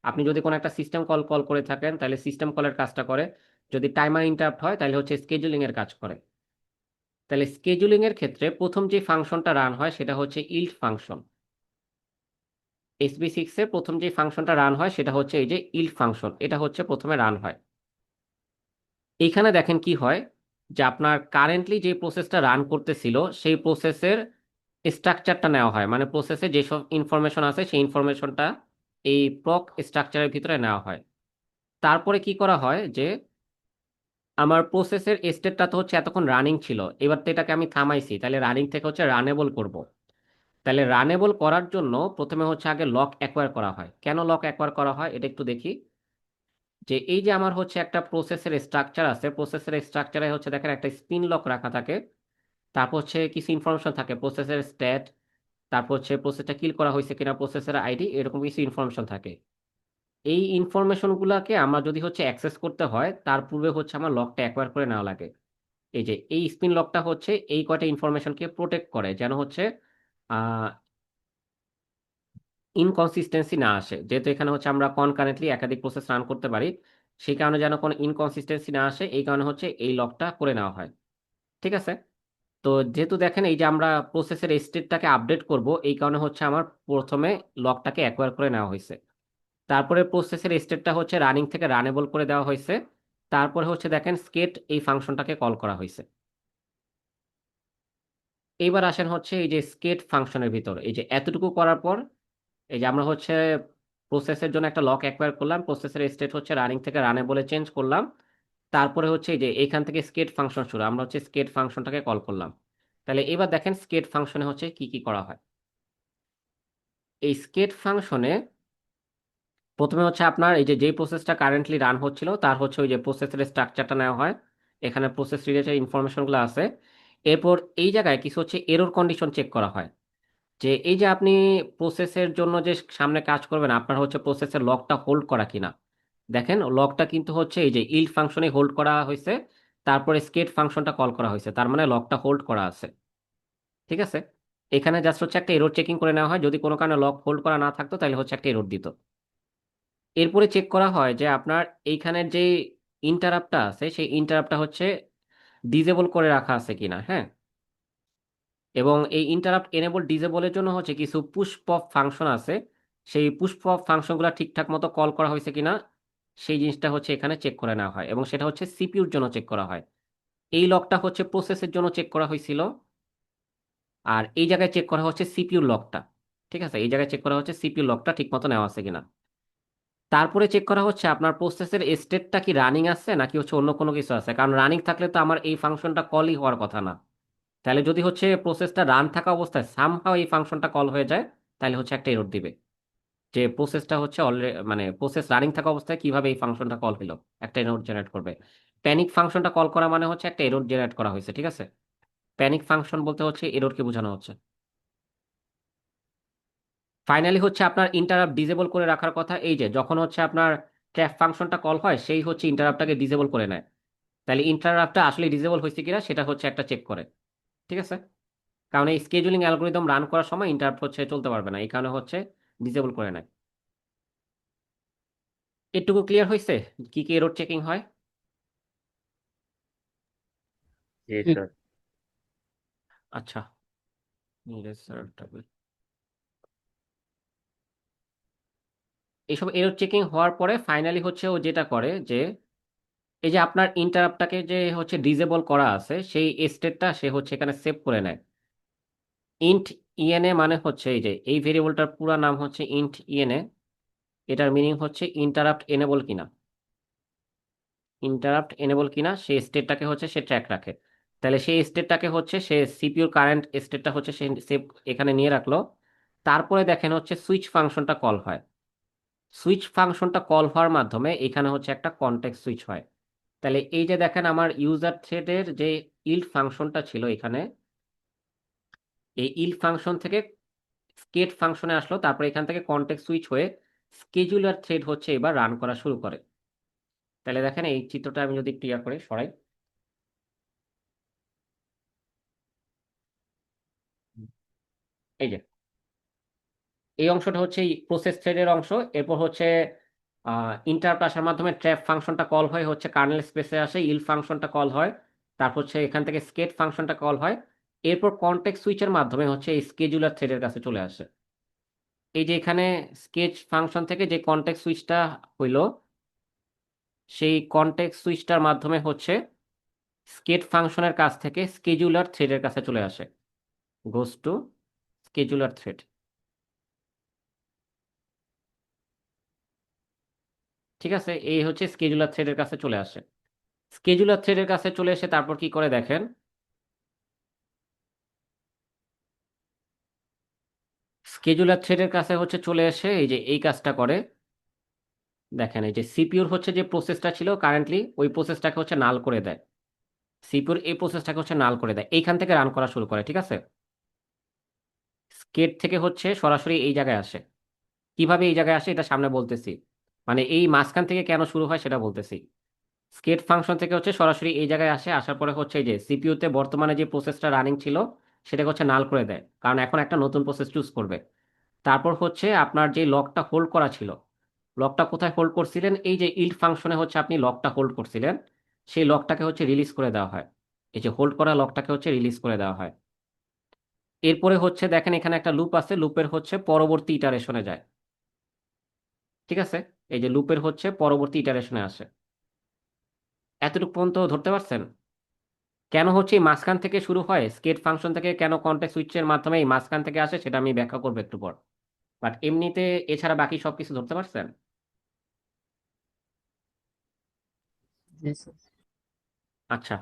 আপনি যদি কোনো একটা সিস্টেম কল কল করে থাকেন তাহলে সিস্টেম কলের কাজটা করে। যদি টাইমার ইন্টারাপ্ট হয় তাহলে হচ্ছে স্কেজুলিং এর কাজ করে। তাহলে স্কেজুলিং এর ক্ষেত্রে প্রথম যে ফাংশনটা রান হয় সেটা হচ্ছে ইল্ড ফাংশন। SB6 এর প্রথম যে ফাংশনটা রান হয় সেটা হচ্ছে এই যে ইল্ড ফাংশন, এটা হচ্ছে প্রথমে রান হয়। এইখানে দেখেন কি হয়, যে আপনার কারেন্টলি যে প্রসেসটা রান করতেছিল সেই প্রসেসের স্ট্রাকচারটা নেওয়া হয়, মানে প্রসেসে যেসব ইনফরমেশন আছে সেই ইনফরমেশনটা এই প্রক স্ট্রাকচারের ভিতরে নেওয়া হয়। তারপরে কি করা হয় যে আমার প্রসেসের স্টেটটা তো হচ্ছে এতক্ষণ রানিং ছিল, এবার তো এটাকে আমি থামাইছি, তাহলে রানিং থেকে হচ্ছে রানেবল করব। তাহলে রানেবল করার জন্য প্রথমে হচ্ছে আগে লক অ্যাকোয়ার করা হয়। কেন লক অ্যাকোয়ার করা হয় এটা একটু দেখি। যে এই যে আমার হচ্ছে একটা প্রসেসের স্ট্রাকচার আছে, প্রসেসের স্ট্রাকচারে হচ্ছে দেখেন একটা স্পিন লক রাখা থাকে, তারপর হচ্ছে কিছু ইনফরমেশন থাকে, প্রসেসের স্ট্যাট, তারপর হচ্ছে প্রসেসটা কিল করা হয়েছে কিনা, প্রসেসের আইডি, এরকম কিছু ইনফরমেশন থাকে। এই ইনফরমেশন গুলাকে আমরা যদি হচ্ছে অ্যাক্সেস করতে হয় তার পূর্বে হচ্ছে আমার লকটা অ্যাকোয়ার করে নেওয়া লাগে। এই যে এই স্পিন লকটা হচ্ছে এই কয়টা ইনফরমেশনকে প্রোটেক্ট করে, যেন হচ্ছে আহ ইনকনসিস্টেন্সি না আসে। যেহেতু এখানে হচ্ছে আমরা কনকারেন্টলি একাধিক প্রসেস রান করতে পারি, সেই কারণে যেন কোনো ইনকনসিস্টেন্সি না আসে, এই কারণে হচ্ছে এই লকটা করে নেওয়া হয়। ঠিক আছে। তো যেহেতু দেখেন এই যে আমরা প্রসেসের স্টেটটাকে আপডেট করব, এই কারণে হচ্ছে আমার প্রথমে লকটাকে অ্যাকোয়ার করে নেওয়া হয়েছে। তারপরে প্রসেসের স্টেটটা হচ্ছে রানিং থেকে রানেবল করে দেওয়া হয়েছে। তারপরে হচ্ছে দেখেন স্কেট এই ফাংশনটাকে কল করা হয়েছে। এইবার আসেন হচ্ছে এই যে স্কেট ফাংশনের ভিতর এই যে এতটুকু করার পর এই যে আমরা হচ্ছে প্রসেসের জন্য একটা লক অ্যাকোয়ার করলাম, প্রসেসের স্টেট হচ্ছে রানিং থেকে রানেবলে চেঞ্জ করলাম। তারপরে হচ্ছে এই যে এখান থেকে স্কেট ফাংশন শুরু, আমরা হচ্ছে স্কেট ফাংশনটাকে কল করলাম। তাহলে এবার দেখেন স্কেট ফাংশনে হচ্ছে কি কি করা হয়। এই স্কেট ফাংশনে প্রথমে হচ্ছে আপনার এই যে যেই প্রসেসটা কারেন্টলি রান হচ্ছিল তার হচ্ছে ওই যে প্রসেসের স্ট্রাকচারটা নেওয়া হয়, এখানে প্রসেস রিলেটেড ইনফরমেশনগুলো আছে। এরপর এই জায়গায় কিছু হচ্ছে এরর কন্ডিশন চেক করা হয়, যে এই যে আপনি প্রসেসের জন্য যে সামনে কাজ করবেন আপনার হচ্ছে প্রসেসের লকটা হোল্ড করা কিনা। দেখেন লকটা কিন্তু হচ্ছে এই যে ইল্ড ফাংশনে হোল্ড করা হয়েছে, তারপরে স্কেট ফাংশনটা কল করা হয়েছে, তার মানে লকটা হোল্ড করা আছে। ঠিক আছে। এখানে জাস্ট হচ্ছে একটা এরর চেকিং করে নেওয়া হয়, যদি কোনো কারণে লক হোল্ড করা না থাকতো তাহলে হচ্ছে একটা এরর দিত। এরপরে চেক করা হয় যে আপনার এইখানের যে ইন্টারাপ্টটা আছে সেই ইন্টারাপ্টটা হচ্ছে ডিজেবল করে রাখা আছে কিনা। হ্যাঁ, এবং এই ইন্টারাপ্ট এনেবল ডিজেবলের জন্য হচ্ছে কিছু পুশ পপ ফাংশন আছে, সেই পুশ পপ ফাংশনগুলো ঠিকঠাক মতো কল করা হয়েছে কিনা সেই জিনিসটা হচ্ছে এখানে চেক করে নেওয়া হয়, এবং সেটা হচ্ছে সিপিইউর জন্য চেক করা হয়। এই লকটা হচ্ছে প্রসেসের জন্য চেক করা হয়েছিল, আর এই জায়গায় চেক করা হচ্ছে সিপিইউর লকটা। ঠিক আছে, এই জায়গায় চেক করা হচ্ছে সিপিইউ লকটা ঠিক মতো নেওয়া আছে কিনা। তারপরে চেক করা হচ্ছে আপনার প্রসেসের স্টেটটা কি রানিং আছে নাকি হচ্ছে অন্য কোনো কিছু আছে, কারণ রানিং থাকলে তো আমার এই ফাংশনটা কলই হওয়ার কথা না। তাহলে যদি হচ্ছে প্রসেসটা রান থাকা অবস্থায় সামহাও এই ফাংশনটা কল হয়ে যায় তাহলে হচ্ছে একটা এরর দিবে, যে প্রসেসটা হচ্ছে অলরেডি মানে প্রসেস রানিং থাকা অবস্থায় কিভাবে এই ফাংশনটা কল হলো, একটা এরর জেনারেট করবে। প্যানিক ফাংশনটা কল করা মানে হচ্ছে একটা এরর জেনারেট করা হয়েছে। ঠিক আছে, প্যানিক ফাংশন বলতে হচ্ছে এররকে বোঝানো হচ্ছে। ফাইনালি হচ্ছে আপনার ইন্টারাপ্ট ডিসেবল করে রাখার কথা, এই যে যখন হচ্ছে আপনার ট্র্যাপ ফাংশনটা কল হয় সেই হচ্ছে ইন্টারাপ্টটাকে ডিসেবল করে নেয়। তাহলে ইন্টারাপ্টটা আসলে ডিসেবল হয়েছে কিনা সেটা হচ্ছে একটা চেক করে। ঠিক আছে, কারণ এই স্কেজুলিং অ্যালগোরিদম রান করার সময় ইন্টারাপ্ট হচ্ছে চলতে পারবে না, এই কারণে হচ্ছে ডিসেবল করে নেয়। এটুকু ক্লিয়ার হয়েছে কি কি এরর চেকিং হয়? জি স্যার। আচ্ছা, এইসব এরর চেকিং হওয়ার পরে ফাইনালি হচ্ছে ও যেটা করে যে এই যে আপনার ইন্টারাপ্টটাকে যে হচ্ছে ডিসেবল করা আছে সেই স্টেটটা সে হচ্ছে এখানে সেভ করে নেয়। ইন্ট ইএনএ মানে হচ্ছে এই যে এই ভেরিয়েবলটার পুরো নাম হচ্ছে ইন্ট ইএনএ, এটার মিনিং হচ্ছে ইন্টারাপ্ট এনেবল কিনা। ইন্টারাপ্ট এনেবল কিনা সেই স্টেটটাকে হচ্ছে সে ট্র্যাক রাখে। তাহলে সেই স্টেটটাকে হচ্ছে সে সিপিইউর কারেন্ট স্টেটটা হচ্ছে সে সেভ এখানে নিয়ে রাখলো, তারপরে দেখেন হচ্ছে সুইচ ফাংশনটা কল হয়। সুইচ ফাংশনটা কল হওয়ার মাধ্যমে এখানে হচ্ছে একটা কনটেক্সট সুইচ হয়। তাহলে এই যে দেখেন আমার ইউজার থ্রেডের যে ইল্ড ফাংশনটা ছিল এখানে, এই ইল্ড ফাংশন থেকে স্কেট ফাংশনে আসলো, তারপরে এখান থেকে কনটেক্সট সুইচ হয়ে স্কেজুলার থ্রেড হচ্ছে এবার রান করা শুরু করে। তাহলে দেখেন এই চিত্রটা আমি যদি ক্লিয়ার করে সরাই, এই যে এই অংশটা হচ্ছে প্রসেস থ্রেডের অংশ। এরপর হচ্ছে ইন্টারাপ্ট আসার মাধ্যমে ট্র্যাপ ফাংশনটা কল হয়, হচ্ছে কার্নেল স্পেসে আসে, ইল ফাংশনটা কল হয়, তারপর হচ্ছে এখান থেকে স্কেট ফাংশনটা কল হয়। এরপর কনটেক্সট সুইচের মাধ্যমে হচ্ছে এই স্কেজুলার থ্রেডের কাছে চলে আসে। এই যে এখানে স্কেচ ফাংশন থেকে যে কনটেক্সট সুইচটা হইলো, সেই কনটেক্সট সুইচটার মাধ্যমে হচ্ছে স্কেট ফাংশনের কাছ থেকে স্কেজুলার থ্রেডের কাছে চলে আসে, গোস টু স্কেজুলার থ্রেড। ঠিক আছে, এই হচ্ছে স্কেজুলার থ্রেডের কাছে চলে আসে। স্কেজুলার থ্রেডের কাছে চলে এসে তারপর কি করে দেখেন, স্কেজুলার থ্রেডের কাছে হচ্ছে চলে এসে এই যে এই কাজটা করে। দেখেন এই যে সিপিইউর হচ্ছে যে প্রসেসটা ছিল কারেন্টলি, ওই প্রসেসটাকে হচ্ছে নাল করে দেয়। সিপিইউর এই প্রসেসটাকে হচ্ছে নাল করে দেয়, এইখান থেকে রান করা শুরু করে। ঠিক আছে, স্কেট থেকে হচ্ছে সরাসরি এই জায়গায় আসে। কিভাবে এই জায়গায় আসে এটা সামনে বলতেছি, মানে এই মাঝখান থেকে কেন শুরু হয় সেটা বলতেছি। স্কেট ফাংশন থেকে হচ্ছে সরাসরি এই জায়গায় আসে, আসার পরে হচ্ছে এই যে সিপিইউতে বর্তমানে যে প্রসেসটা রানিং ছিল সেটাকে হচ্ছে নাল করে দেয়, কারণ এখন একটা নতুন প্রসেস চুজ করবে। তারপর হচ্ছে আপনার যে লকটা হোল্ড করা ছিল, লকটা কোথায় হোল্ড করছিলেন, এই যে ইল্ড ফাংশনে হচ্ছে আপনি লকটা হোল্ড করছিলেন, সেই লকটাকে হচ্ছে রিলিজ করে দেওয়া হয়। এই যে হোল্ড করা লকটাকে হচ্ছে রিলিজ করে দেওয়া হয়। এরপরে হচ্ছে দেখেন এখানে একটা লুপ আছে, লুপের হচ্ছে পরবর্তী ইটারেশনে যায়। ঠিক আছে, এই যে লুপের হচ্ছে পরবর্তী ইটারেশনে আসে। এতটুকু পর্যন্ত ধরতে পারছেন? কেন হচ্ছে এই মাঝখান থেকে শুরু হয়, স্কেট ফাংশন থেকে কেন কন্টেক্সট সুইচের মাধ্যমে এই মাঝখান থেকে আসে সেটা আমি ব্যাখ্যা করবো একটু পর। বাট এমনিতে এছাড়া বাকি সবকিছু ধরতে পারছেন? জি স্যার। আচ্ছা,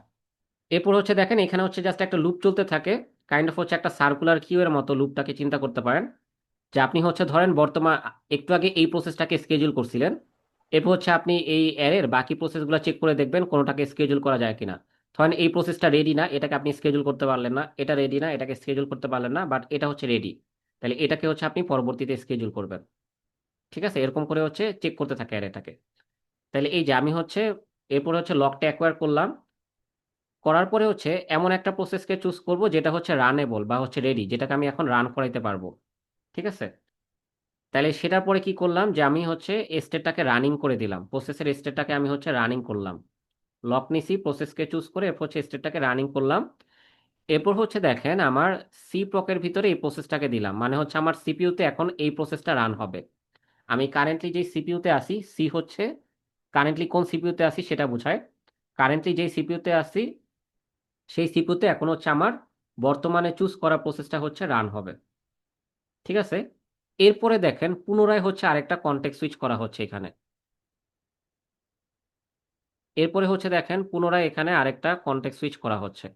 এরপর হচ্ছে দেখেন এখানে হচ্ছে জাস্ট একটা লুপ চলতে থাকে, কাইন্ড অফ হচ্ছে একটা সার্কুলার কিউ এর মতো লুপটাকে চিন্তা করতে পারেন। যে আপনি হচ্ছে ধরেন বর্তমান একটু আগে এই প্রসেসটাকে স্কেজুল করছিলেন, এরপর হচ্ছে আপনি এই অ্যারের বাকি প্রসেসগুলো চেক করে দেখবেন কোনোটাকে স্কেজুল করা যায় কিনা। ধরেন এই প্রসেসটা রেডি না, এটাকে আপনি স্কেজুল করতে পারলেন না, এটা রেডি না, এটাকে স্কেজুল করতে পারলেন না, বাট এটা হচ্ছে রেডি, তাহলে এটাকে হচ্ছে আপনি পরবর্তীতে স্কেজুল করবেন। ঠিক আছে, এরকম করে হচ্ছে চেক করতে থাকে অ্যারেটাকে। তাহলে এই যে আমি হচ্ছে এরপর হচ্ছে লকটা অ্যাকোয়ার করলাম, করার পরে হচ্ছে এমন একটা প্রসেসকে চুজ করব যেটা হচ্ছে রানেবল বা হচ্ছে রেডি, যেটাকে আমি এখন রান করাইতে পারবো। ঠিক আছে, তাহলে সেটার পরে কি করলাম যে আমি হচ্ছে স্টেটটাকে রানিং করে দিলাম, প্রসেসের স্টেটটাকে আমি হচ্ছে রানিং করলাম। লক নিছি, প্রসেসকে চুজ করে এরপর হচ্ছে স্টেটটাকে রানিং করলাম। এরপর হচ্ছে দেখেন আমার সি প্রকের ভিতরে এই প্রসেসটাকে দিলাম, মানে হচ্ছে আমার সিপিইউতে এখন এই প্রসেসটা রান হবে। আমি কারেন্টলি যে সিপিইউতে আসি, সি হচ্ছে কারেন্টলি কোন সিপিইউতে আসি সেটা বোঝায়। কারেন্টলি যে সিপিইউতে আসি সেই সিপিইউতে এখন হচ্ছে আমার বর্তমানে চুজ করা প্রসেসটা হচ্ছে রান হবে। ঠিক আছে, এরপরে দেখেন পুনরায় হচ্ছে আরেকটা কনটেক্সট সুইচ করা হচ্ছে এখানে। এরপরে হচ্ছে দেখেন পুনরায় এখানে আরেকটা কনটেক্সট সুইচ করা হচ্ছে।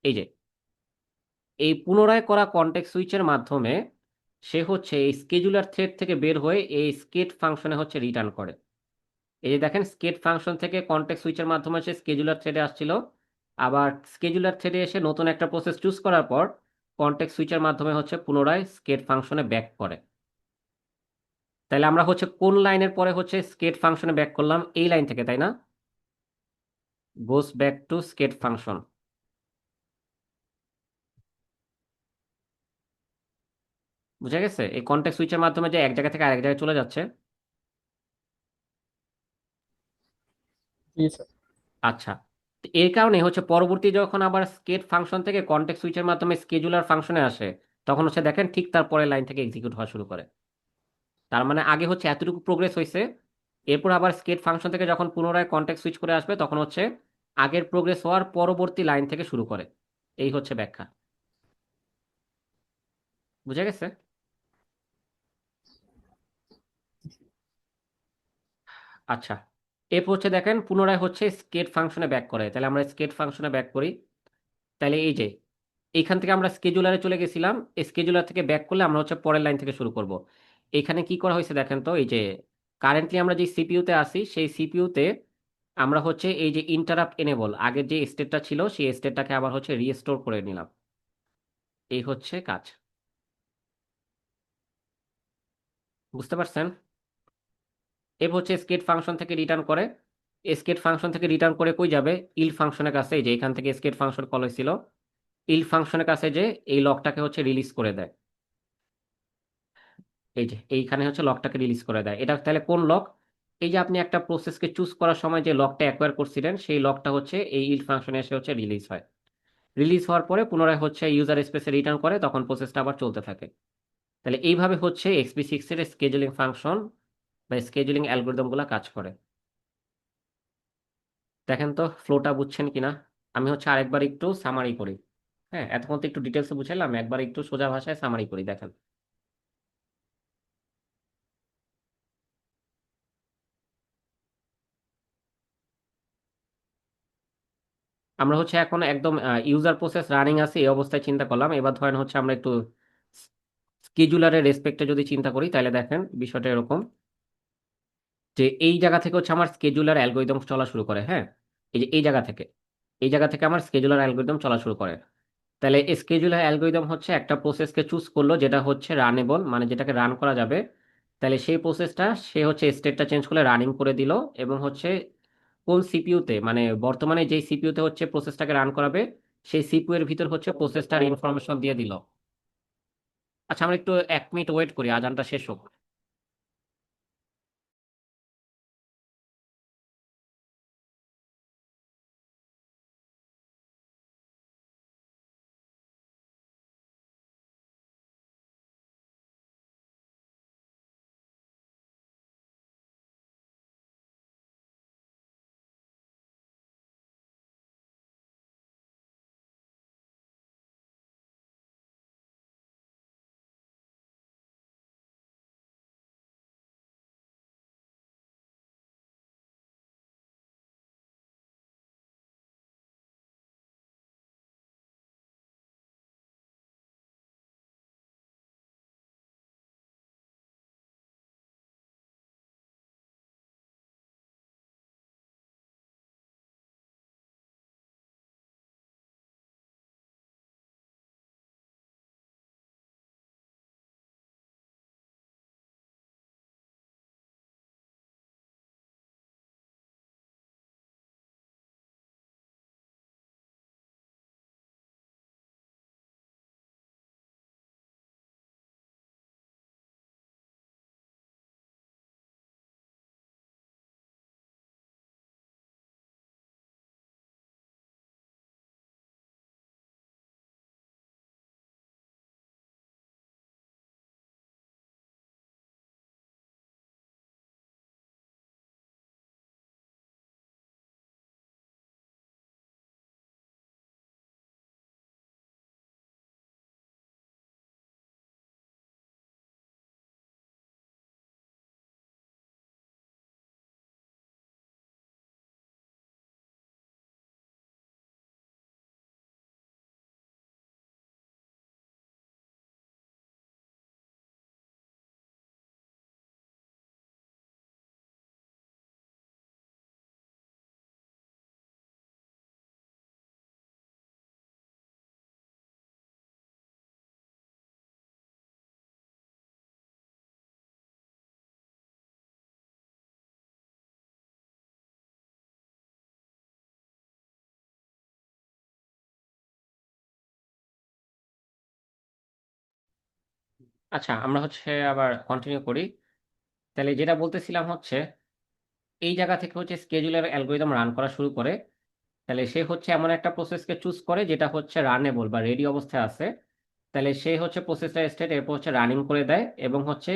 এই যে এই পুনরায় করা কনটেক্সট সুইচের মাধ্যমে সে হচ্ছে এই স্কেজুলার থ্রেড থেকে বের হয়ে এই স্কেট ফাংশনে হচ্ছে রিটার্ন করে। এই যে দেখেন স্কেট ফাংশন থেকে কনটেক্সট সুইচের মাধ্যমে সে স্কেজুলার থ্রেডে আসছিল, আবার স্কেজুলার থ্রেডে এসে নতুন একটা প্রসেস চুজ করার পর কনটেক্সট সুইচের মাধ্যমে হচ্ছে পুনরায় স্কেট ফাংশনে ব্যাক করে। তাহলে আমরা হচ্ছে কোন লাইনের পরে হচ্ছে স্কেট ফাংশনে ব্যাক করলাম, এই লাইন থেকে, তাই না? গোস ব্যাক টু স্কেট ফাংশন। বুঝা গেছে এই কনটেক্সট সুইচের মাধ্যমে যে এক জায়গা থেকে আরেক জায়গায় চলে যাচ্ছে। জি স্যার। আচ্ছা, তো এর কারণে হচ্ছে পরবর্তী যখন আবার স্কেট ফাংশন থেকে কনটেক্সট সুইচের মাধ্যমে স্কেজুলার ফাংশনে আসে, তখন হচ্ছে দেখেন ঠিক তার পরের লাইন থেকে এক্সিকিউট হওয়া শুরু করে। তার মানে আগে হচ্ছে এতটুকু প্রোগ্রেস হয়েছে, এরপর আবার স্কেট ফাংশন থেকে যখন পুনরায় কনটেক্সট সুইচ করে আসবে তখন হচ্ছে আগের প্রোগ্রেস হওয়ার পরবর্তী লাইন থেকে শুরু করে। এই হচ্ছে ব্যাখ্যা। বুঝা গেছে? আচ্ছা, এরপর হচ্ছে দেখেন পুনরায় হচ্ছে স্কেট ফাংশনে ব্যাক করে, তাহলে আমরা স্কেট ফাংশনে ব্যাক করি। তাহলে এই যে এইখান থেকে আমরা স্কেজুলারে চলে গেছিলাম, এই স্কেজুলার থেকে ব্যাক করলে আমরা হচ্ছে পরের লাইন থেকে শুরু করব। এখানে কি করা হয়েছে দেখেন তো, এই যে কারেন্টলি আমরা যে সিপিইউতে আছি সেই সিপিইউতে আমরা হচ্ছে এই যে ইন্টারাপ্ট এনেবল আগের যে স্টেটটা ছিল সেই স্টেটটাকে আবার হচ্ছে রিস্টোর করে নিলাম। এই হচ্ছে কাজ, বুঝতে পারছেন? এরপর হচ্ছে স্কেট ফাংশন থেকে রিটার্ন করে, স্কেট ফাংশন থেকে রিটার্ন করে কই যাবে, ইল ফাংশনের কাছে, এই যে এখান থেকে স্কেট ফাংশন কল হয়েছিল, ইল ফাংশনের কাছে যে এই লকটাকে হচ্ছে রিলিজ করে দেয়। এই যে এইখানে হচ্ছে লকটাকে রিলিজ করে দেয়। এটা তাহলে কোন লক? এই যে আপনি একটা প্রসেসকে চুজ করার সময় যে লকটা অ্যাকোয়ার করছিলেন সেই লকটা হচ্ছে এই ইল ফাংশনে এসে হচ্ছে রিলিজ হয়। রিলিজ হওয়ার পরে পুনরায় হচ্ছে ইউজার স্পেসে রিটার্ন করে, তখন প্রসেসটা আবার চলতে থাকে। তাহলে এইভাবে হচ্ছে এক্সপি6 এর স্কেজুলিং ফাংশন বা স্কেজুলিং অ্যালগোরিদম গুলা কাজ করে। দেখেন তো ফ্লোটা বুঝছেন কিনা। আমি হচ্ছে আরেকবার একটু সামারি করি। হ্যাঁ, এতক্ষণ তো একটু ডিটেলসে বুঝাইলাম, একবার একটু সোজা ভাষায় সামারি করি, দেখেন। আমরা হচ্ছে এখন একদম ইউজার প্রসেস রানিং আছে এই অবস্থায় চিন্তা করলাম। এবার ধরেন হচ্ছে আমরা একটু স্কেজুলারের রেসপেক্টে যদি চিন্তা করি, তাহলে দেখেন বিষয়টা এরকম যে এই জায়গা থেকে হচ্ছে আমার স্কেজুলার অ্যালগোরিদম চলা শুরু করে। হ্যাঁ, এই যে এই জায়গা থেকে আমার স্কেজুলার অ্যালগোরিদম চলা শুরু করে। তাহলে স্কেজুলার অ্যালগোরিদম হচ্ছে একটা প্রসেসকে চুজ করলো যেটা হচ্ছে রানেবল, মানে যেটাকে রান করা যাবে। তাহলে সেই প্রসেসটা সে হচ্ছে স্টেটটা চেঞ্জ করে রানিং করে দিল, এবং হচ্ছে কোন সিপিইউতে, মানে বর্তমানে যেই সিপিইউতে হচ্ছে প্রসেসটাকে রান করাবে সেই সিপিইউ এর ভিতর হচ্ছে প্রসেসটার ইনফরমেশন দিয়ে দিল। আচ্ছা, আমরা একটু 1 মিনিট ওয়েট করি, আজানটা শেষ হোক। আচ্ছা, আমরা হচ্ছে আবার কন্টিনিউ করি। তাহলে যেটা বলতেছিলাম হচ্ছে এই জায়গা থেকে হচ্ছে স্কেজুলার অ্যালগোরিদম রান করা শুরু করে। তাহলে সে হচ্ছে এমন একটা প্রসেসকে চুজ করে যেটা হচ্ছে রানেবল বা রেডি অবস্থায় আছে। তাহলে সে হচ্ছে প্রসেসটা স্টেট এরপর হচ্ছে রানিং করে দেয়, এবং হচ্ছে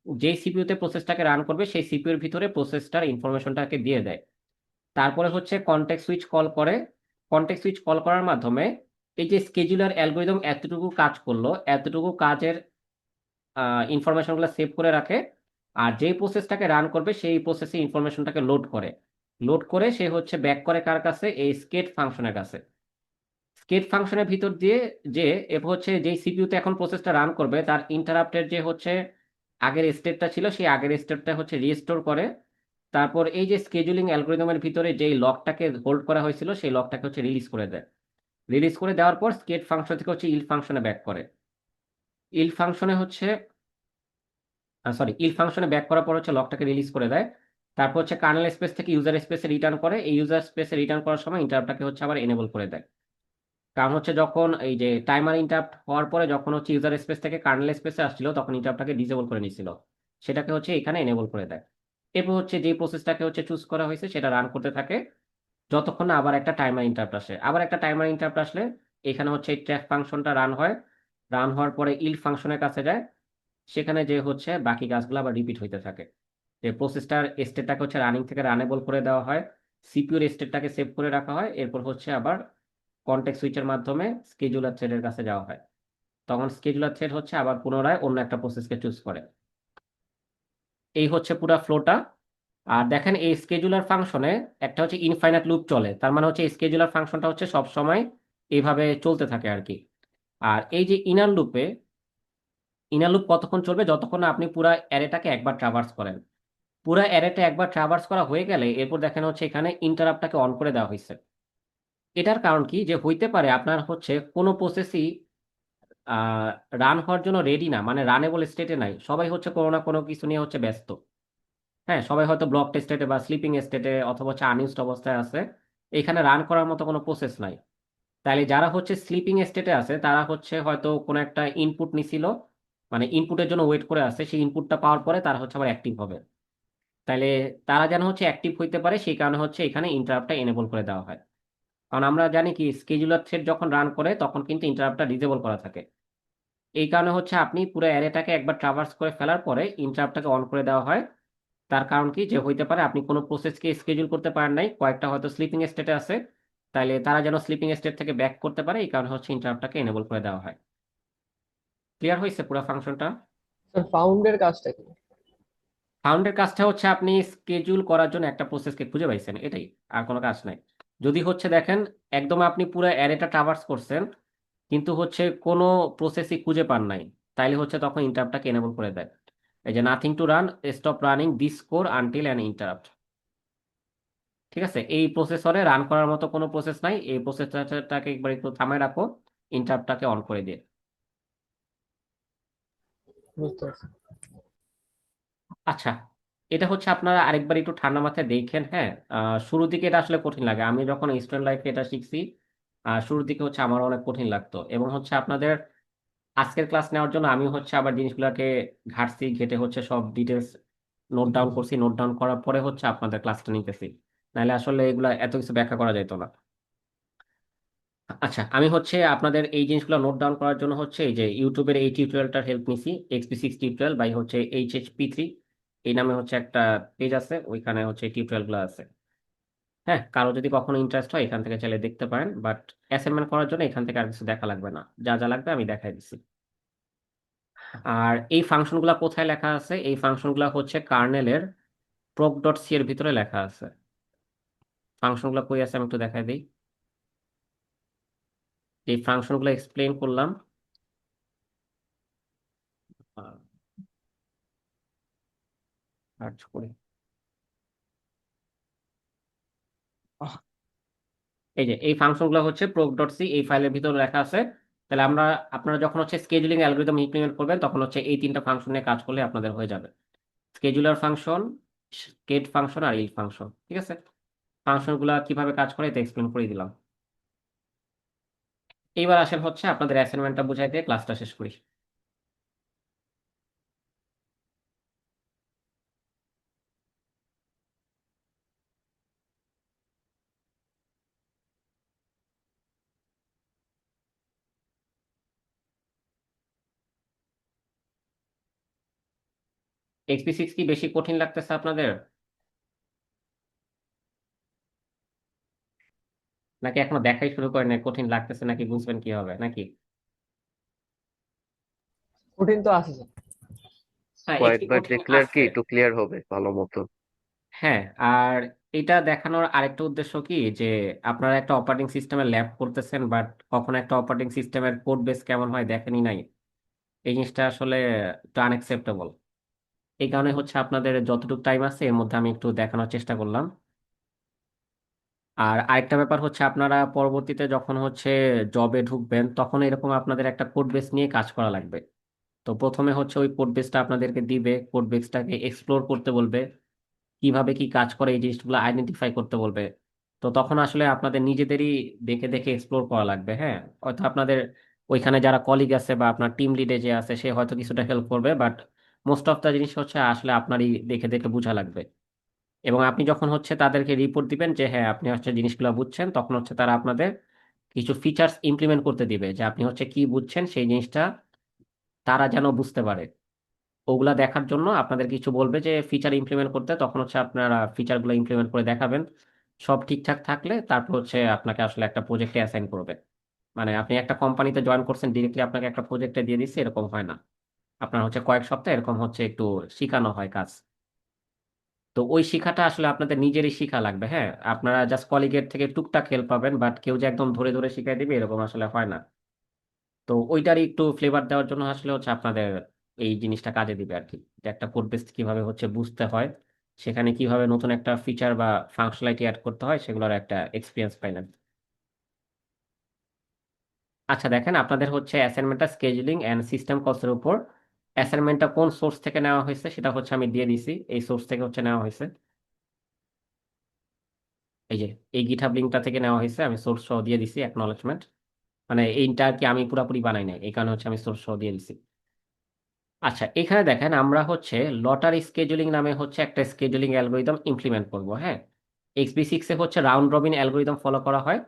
যেই সিপিইউতে প্রসেসটাকে রান করবে সেই সিপিইউর ভিতরে প্রসেসটার ইনফরমেশনটাকে দিয়ে দেয়। তারপরে হচ্ছে কনটেক্সট সুইচ কল করে। কনটেক্সট সুইচ কল করার মাধ্যমে এই যে স্কেজুলার অ্যালগোরিদম এতটুকু কাজ করলো, এতটুকু কাজের ইনফরমেশনগুলো সেভ করে রাখে। আর যেই প্রসেসটাকে রান করবে সেই প্রসেসে ইনফরমেশনটাকে লোড করে। লোড করে সে হচ্ছে ব্যাক করে কার কাছে, এই স্কেট ফাংশনের কাছে। স্কেট ফাংশনের ভিতর দিয়ে যে এরপর হচ্ছে যেই সিপিইউতে এখন প্রসেসটা রান করবে তার ইন্টারাপ্টের যে হচ্ছে আগের স্টেটটা ছিল সেই আগের স্টেটটা হচ্ছে রিস্টোর করে, তারপর এই যে স্কেজুলিং অ্যালগোরিদমের ভিতরে যেই লকটাকে হোল্ড করা হয়েছিল সেই লকটাকে হচ্ছে রিলিজ করে দেয়। রিলিজ করে দেওয়ার পর স্কেট ফাংশন থেকে হচ্ছে ইল ফাংশনে ব্যাক করে। ইল ফাংশনে হচ্ছে ইল ফাংশনে ব্যাক করার পর হচ্ছে লকটাকে রিলিজ করে দেয়। তারপর হচ্ছে কার্নেল স্পেস থেকে ইউজার স্পেসে রিটার্ন করে, এই ইউজার স্পেসে রিটার্ন করার সময় ইন্টারাপ্টটাকে হচ্ছে আবার এনেবল করে দেয়। কারণ হচ্ছে যখন এই যে টাইমার ইন্টারাপ্ট হওয়ার পরে যখন হচ্ছে ইউজার স্পেস থেকে কার্নেল স্পেসে আসছিল তখন ইন্টারাপ্টটাকে ডিসেবল করে নিছিল, সেটাকে হচ্ছে এখানে এনেবল করে দেয়। এরপর হচ্ছে যে প্রসেসটাকে হচ্ছে চুজ করা হয়েছে সেটা রান করতে থাকে যতক্ষণ না আবার একটা টাইমার ইন্টারাপ্ট আসে। আবার একটা টাইমার ইন্টারাপ্ট আসলে এখানে হচ্ছে এই ট্র্যাক ফাংশনটা রান হয়, রান হওয়ার পরে ইল ফাংশনের কাছে যায়, সেখানে যে হচ্ছে বাকি কাজগুলো আবার রিপিট হইতে থাকে। যে প্রসেসটার স্টেটটাকে হচ্ছে রানিং থেকে রানেবল করে দেওয়া হয়, সিপিইউর স্টেটটাকে সেভ করে রাখা হয়, এরপর হচ্ছে আবার কনটেক্সট সুইচের মাধ্যমে স্কেজুলার থ্রেডের কাছে যাওয়া হয়। তখন স্কেজুলার থ্রেড হচ্ছে আবার পুনরায় অন্য একটা প্রসেসকে চুজ করে। এই হচ্ছে পুরো ফ্লোটা। আর দেখেন এই স্কেজুলার ফাংশনে একটা হচ্ছে ইনফাইনাইট লুপ চলে, তার মানে হচ্ছে স্কেজুলার ফাংশনটা হচ্ছে সব সময় এইভাবে চলতে থাকে আর কি। আর এই যে ইনার লুপ কতক্ষণ চলবে, যতক্ষণ না আপনি পুরো অ্যারেটাকে একবার ট্রাভার্স করেন। পুরো অ্যারেটা একবার ট্রাভার্স করা হয়ে গেলে এরপর দেখেন হচ্ছে এখানে ইন্টারাপ্টটাকে অন করে দেওয়া হয়েছে। এটার কারণ কি, যে হইতে পারে আপনার হচ্ছে কোনো প্রসেসই রান হওয়ার জন্য রেডি না, মানে রানেবল স্টেটে নাই, সবাই হচ্ছে কোনো না কোনো কিছু নিয়ে হচ্ছে ব্যস্ত। হ্যাঁ, সবাই হয়তো ব্লক স্টেটে বা স্লিপিং স্টেটে অথবা হচ্ছে আনইউজড অবস্থায় আছে, এখানে রান করার মতো কোনো প্রসেস নাই। তাইলে যারা হচ্ছে স্লিপিং স্টেটে আছে তারা হচ্ছে হয়তো কোনো একটা ইনপুট নিছিল, মানে ইনপুটের জন্য ওয়েট করে আছে, সেই ইনপুটটা পাওয়ার পরে তারা হচ্ছে আবার অ্যাক্টিভ হবে। তাইলে তারা যেন হচ্ছে অ্যাক্টিভ হইতে পারে সেই কারণে হচ্ছে এখানে ইন্টারাপ্টটা এনেবল করে দেওয়া হয়। কারণ আমরা জানি কি স্কেজুলার থ্রেড যখন রান করে তখন কিন্তু ইন্টারাপ্টটা ডিসেবল করা থাকে। এই কারণে হচ্ছে আপনি পুরো অ্যারেটাকে একবার ট্রাভার্স করে ফেলার পরে ইন্টারাপ্টটাকে অন করে দেওয়া হয়। তার কারণ কি, যে হইতে পারে আপনি কোনো প্রসেসকে স্কেজুল করতে পারেন নাই, কয়েকটা হয়তো স্লিপিং স্টেটে আছে, তাইলে তারা যেন স্লিপিং স্টেট থেকে ব্যাক করতে পারে এই কারণে হচ্ছে ইন্টারাপ্টটাকে এনেবল করে দেওয়া হয়। ক্লিয়ার হয়েছে পুরো ফাংশনটা? স্যার ফাউন্ডের কাজটা কি? ফাউন্ডের কাজটা হচ্ছে আপনি স্কেজুল করার জন্য একটা প্রসেসকে খুঁজে পাইছেন, এটাই, আর কোনো কাজ নাই। যদি হচ্ছে দেখেন একদম আপনি পুরো অ্যারেটা ট্রাভার্স করছেন কিন্তু হচ্ছে কোনো প্রসেসই খুঁজে পান নাই, তাইলে হচ্ছে তখন ইন্টারাপ্টটাকে এনেবল করে দেয়। এই যে nothing to run, stop running this core until an interrupt. ঠিক আছে, এই প্রসেসরে রান করার মতো কোনো প্রসেস নাই, এই প্রসেসটাকে একবার একটু থামায় রাখো, ইন্টারাপ্টটাকে অন করে দিয়ে। বুঝতে পারছি। আচ্ছা, এটা হচ্ছে আপনারা আরেকবার একটু ঠান্ডা মাথায় দেখেন। হ্যাঁ, শুরুর দিকে এটা আসলে কঠিন লাগে, আমি যখন স্টুডেন্ট লাইফে এটা শিখছি শুরুর দিকে হচ্ছে আমার অনেক কঠিন লাগতো, এবং হচ্ছে আপনাদের আজকের ক্লাস নেওয়ার জন্য আমি হচ্ছে আবার জিনিসগুলোকে ঘাটছি, ঘেটে হচ্ছে সব ডিটেলস নোট ডাউন করছি, নোট ডাউন করার পরে হচ্ছে আপনাদের ক্লাসটা নিতেছি, নাহলে আসলে এগুলা এত কিছু ব্যাখ্যা করা যেত না। আচ্ছা, আমি হচ্ছে আপনাদের এই জিনিসগুলো নোট ডাউন করার জন্য হচ্ছে এই যে ইউটিউবের এই টিউটোরিয়ালটার হেল্প নিছি, XP6 টিউটোরিয়াল বাই হচ্ছে HHP3, এই নামে হচ্ছে একটা পেজ আছে, ওইখানে হচ্ছে টিউটোরিয়াল গুলো আছে। হ্যাঁ, কারো যদি কখনো ইন্টারেস্ট হয় এখান থেকে চাইলে দেখতে পারেন, বাট অ্যাসাইনমেন্ট করার জন্য এখান থেকে আর কিছু দেখা লাগবে না, যা যা লাগবে আমি দেখাই দিচ্ছি। আর এই ফাংশনগুলো কোথায় লেখা আছে, এই ফাংশনগুলো হচ্ছে কার্নেলের proc.c এর ভিতরে লেখা আছে। ফাংশনগুলো কই আছে আমি একটু দেখাই দিই। এই ফাংশনগুলো এক্সপ্লেইন করলাম। সার্চ করে এই যে এই ফাংশনগুলো হচ্ছে proc.c এই ফাইলের ভিতরে লেখা আছে। তাহলে আপনারা যখন হচ্ছে স্কেজুলিং অ্যালগরিদম ইমপ্লিমেন্ট করবেন তখন হচ্ছে এই তিনটা ফাংশন নিয়ে কাজ করলে আপনাদের হয়ে যাবে, স্কেজুলার ফাংশন, স্কেট ফাংশন আর ইল ফাংশন। ঠিক আছে, ফাংশনগুলো কিভাবে কাজ করে এটা এক্সপ্লেন করে দিলাম। এইবার আসেন হচ্ছে আপনাদের অ্যাসাইনমেন্টটা বুঝাই দিয়ে ক্লাসটা শেষ করি। XP6 কি বেশি কঠিন লাগতেছে আপনাদের, নাকি এখনো দেখাই শুরু করেন নাই, কঠিন লাগতেছে নাকি বুঝবেন কি হবে নাকি? কঠিন তো আছে স্যার। হ্যাঁ, একটু কয়েকবার কঠিন দেখলে আর কি আছে। একটু ক্লিয়ার হবে ভালো মতো। হ্যাঁ, আর এটা দেখানোর আরেকটা উদ্দেশ্য কি যে আপনারা একটা অপারেটিং সিস্টেমের ল্যাব করতেছেন, বাট কখনো একটা অপারেটিং সিস্টেমের কোড বেস কেমন হয় দেখেনি নাই। এই জিনিসটা আসলে একটু আনএক্সেপ্টেবল। এই কারণে হচ্ছে আপনাদের যতটুকু টাইম আছে এর মধ্যে আমি একটু দেখানোর চেষ্টা করলাম। আর আরেকটা ব্যাপার হচ্ছে আপনারা পরবর্তীতে যখন হচ্ছে জবে ঢুকবেন তখন এরকম আপনাদের একটা কোড বেস নিয়ে কাজ করা লাগবে। তো প্রথমে হচ্ছে ওই কোড বেসটা আপনাদেরকে দিবে, কোড বেসটাকে এক্সপ্লোর করতে বলবে, কিভাবে কি কাজ করে এই জিনিসগুলো আইডেন্টিফাই করতে বলবে। তো তখন আসলে আপনাদের নিজেদেরই দেখে দেখে এক্সপ্লোর করা লাগবে। হ্যাঁ, হয়তো আপনাদের ওইখানে যারা কলিগ আছে বা আপনার টিম লিডে যে আছে সে হয়তো কিছুটা হেল্প করবে, বাট মোস্ট অফ দ্য জিনিস হচ্ছে আসলে আপনারই দেখে দেখে বোঝা লাগবে। এবং আপনি যখন হচ্ছে তাদেরকে রিপোর্ট দিবেন যে হ্যাঁ আপনি হচ্ছে জিনিসগুলো বুঝছেন, তখন হচ্ছে তারা আপনাদের কিছু ফিচার্স ইমপ্লিমেন্ট করতে দিবে যে আপনি হচ্ছে কি বুঝছেন সেই জিনিসটা তারা যেন বুঝতে পারে। ওগুলা দেখার জন্য আপনাদের কিছু বলবে যে ফিচার ইমপ্লিমেন্ট করতে, তখন হচ্ছে আপনারা ফিচারগুলো ইমপ্লিমেন্ট করে দেখাবেন। সব ঠিকঠাক থাকলে তারপর হচ্ছে আপনাকে আসলে একটা প্রজেক্টে অ্যাসাইন করবে। মানে আপনি একটা কোম্পানিতে জয়েন করছেন, ডিরেক্টলি আপনাকে একটা প্রজেক্টে দিয়ে দিচ্ছে এরকম হয় না। আপনার হচ্ছে কয়েক সপ্তাহ এরকম হচ্ছে একটু শিখানো হয় কাজ। তো ওই শিখাটা আসলে আপনাদের নিজেরই শিখা লাগবে। হ্যাঁ, আপনারা জাস্ট কলিগের থেকে টুকটাক হেল্প পাবেন, বাট কেউ যে একদম ধরে ধরে শিখাই দিবে এরকম আসলে হয় না। তো ওইটারই একটু ফ্লেভার দেওয়ার জন্য আসলে হচ্ছে আপনাদের এই জিনিসটা কাজে দিবে আর কি, যে একটা কোড বেস কিভাবে হচ্ছে বুঝতে হয়, সেখানে কিভাবে নতুন একটা ফিচার বা ফাংশনালিটি অ্যাড করতে হয় সেগুলোর একটা এক্সপিরিয়েন্স পাইলেন। আচ্ছা দেখেন, আপনাদের হচ্ছে অ্যাসাইনমেন্টটা স্কেজুলিং অ্যান্ড সিস্টেম কলসের উপর। অ্যাসাইনমেন্টটা কোন সোর্স থেকে নেওয়া হয়েছে সেটা হচ্ছে আমি দিয়ে দিছি, এই সোর্স থেকে হচ্ছে নেওয়া হয়েছে। এই যে এই গিটহাব লিঙ্কটা থেকে নেওয়া হয়েছে, আমি সোর্স সহ দিয়ে দিছি অ্যাকনলেজমেন্ট। মানে এইটা আর কি আমি পুরোপুরি বানাই নাই, এই কারণে হচ্ছে আমি সোর্স সহ দিয়ে দিছি। আচ্ছা এখানে দেখেন আমরা হচ্ছে লটারি স্কেজুলিং নামে হচ্ছে একটা স্কেজুলিং অ্যালগোরিদম ইমপ্লিমেন্ট করব। হ্যাঁ, XB6 এ হচ্ছে রাউন্ড রবিন অ্যালগোরিদম ফলো করা হয়,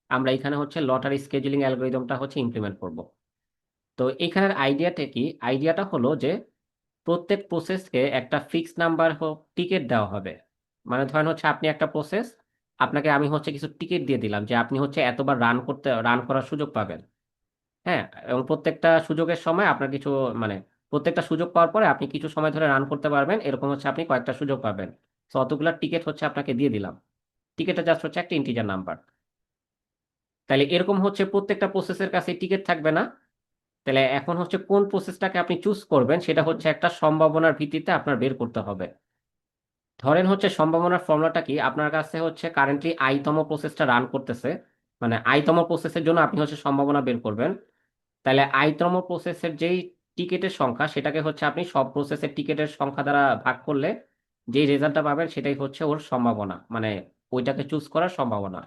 আমরা এখানে হচ্ছে লটারি স্কেজুলিং অ্যালগোরিদমটা হচ্ছে ইমপ্লিমেন্ট করব। তো এখানের আইডিয়াটা কি? আইডিয়াটা হলো যে প্রত্যেক প্রসেসকে একটা ফিক্স নাম্বার টিকেট দেওয়া হবে। মানে ধরেন হচ্ছে আপনি একটা প্রসেস, আপনাকে আমি হচ্ছে কিছু টিকেট দিয়ে দিলাম যে আপনি হচ্ছে এতবার রান করার সুযোগ পাবেন। হ্যাঁ, এবং প্রত্যেকটা সুযোগের সময় আপনার কিছু মানে প্রত্যেকটা সুযোগ পাওয়ার পরে আপনি কিছু সময় ধরে রান করতে পারবেন, এরকম হচ্ছে আপনি কয়েকটা সুযোগ পাবেন। তো অতগুলা টিকিট হচ্ছে আপনাকে দিয়ে দিলাম। টিকিটটা জাস্ট হচ্ছে একটা ইন্টিজার নাম্বার। তাহলে এরকম হচ্ছে প্রত্যেকটা প্রসেসের কাছে টিকিট থাকবে না। তাহলে এখন হচ্ছে কোন প্রসেসটাকে আপনি চুজ করবেন সেটা হচ্ছে একটা সম্ভাবনার ভিত্তিতে আপনার বের করতে হবে। ধরেন হচ্ছে সম্ভাবনার ফর্মুলাটা কি, আপনার কাছে হচ্ছে কারেন্টলি আইতম প্রসেসটা রান করতেছে, মানে আইতম প্রসেসের জন্য আপনি হচ্ছে সম্ভাবনা বের করবেন। তাহলে আইতম প্রসেসের যেই টিকেটের সংখ্যা সেটাকে হচ্ছে আপনি সব প্রসেসের টিকেটের সংখ্যা দ্বারা ভাগ করলে যেই রেজাল্টটা পাবেন সেটাই হচ্ছে ওর সম্ভাবনা, মানে ওইটাকে চুজ করার সম্ভাবনা।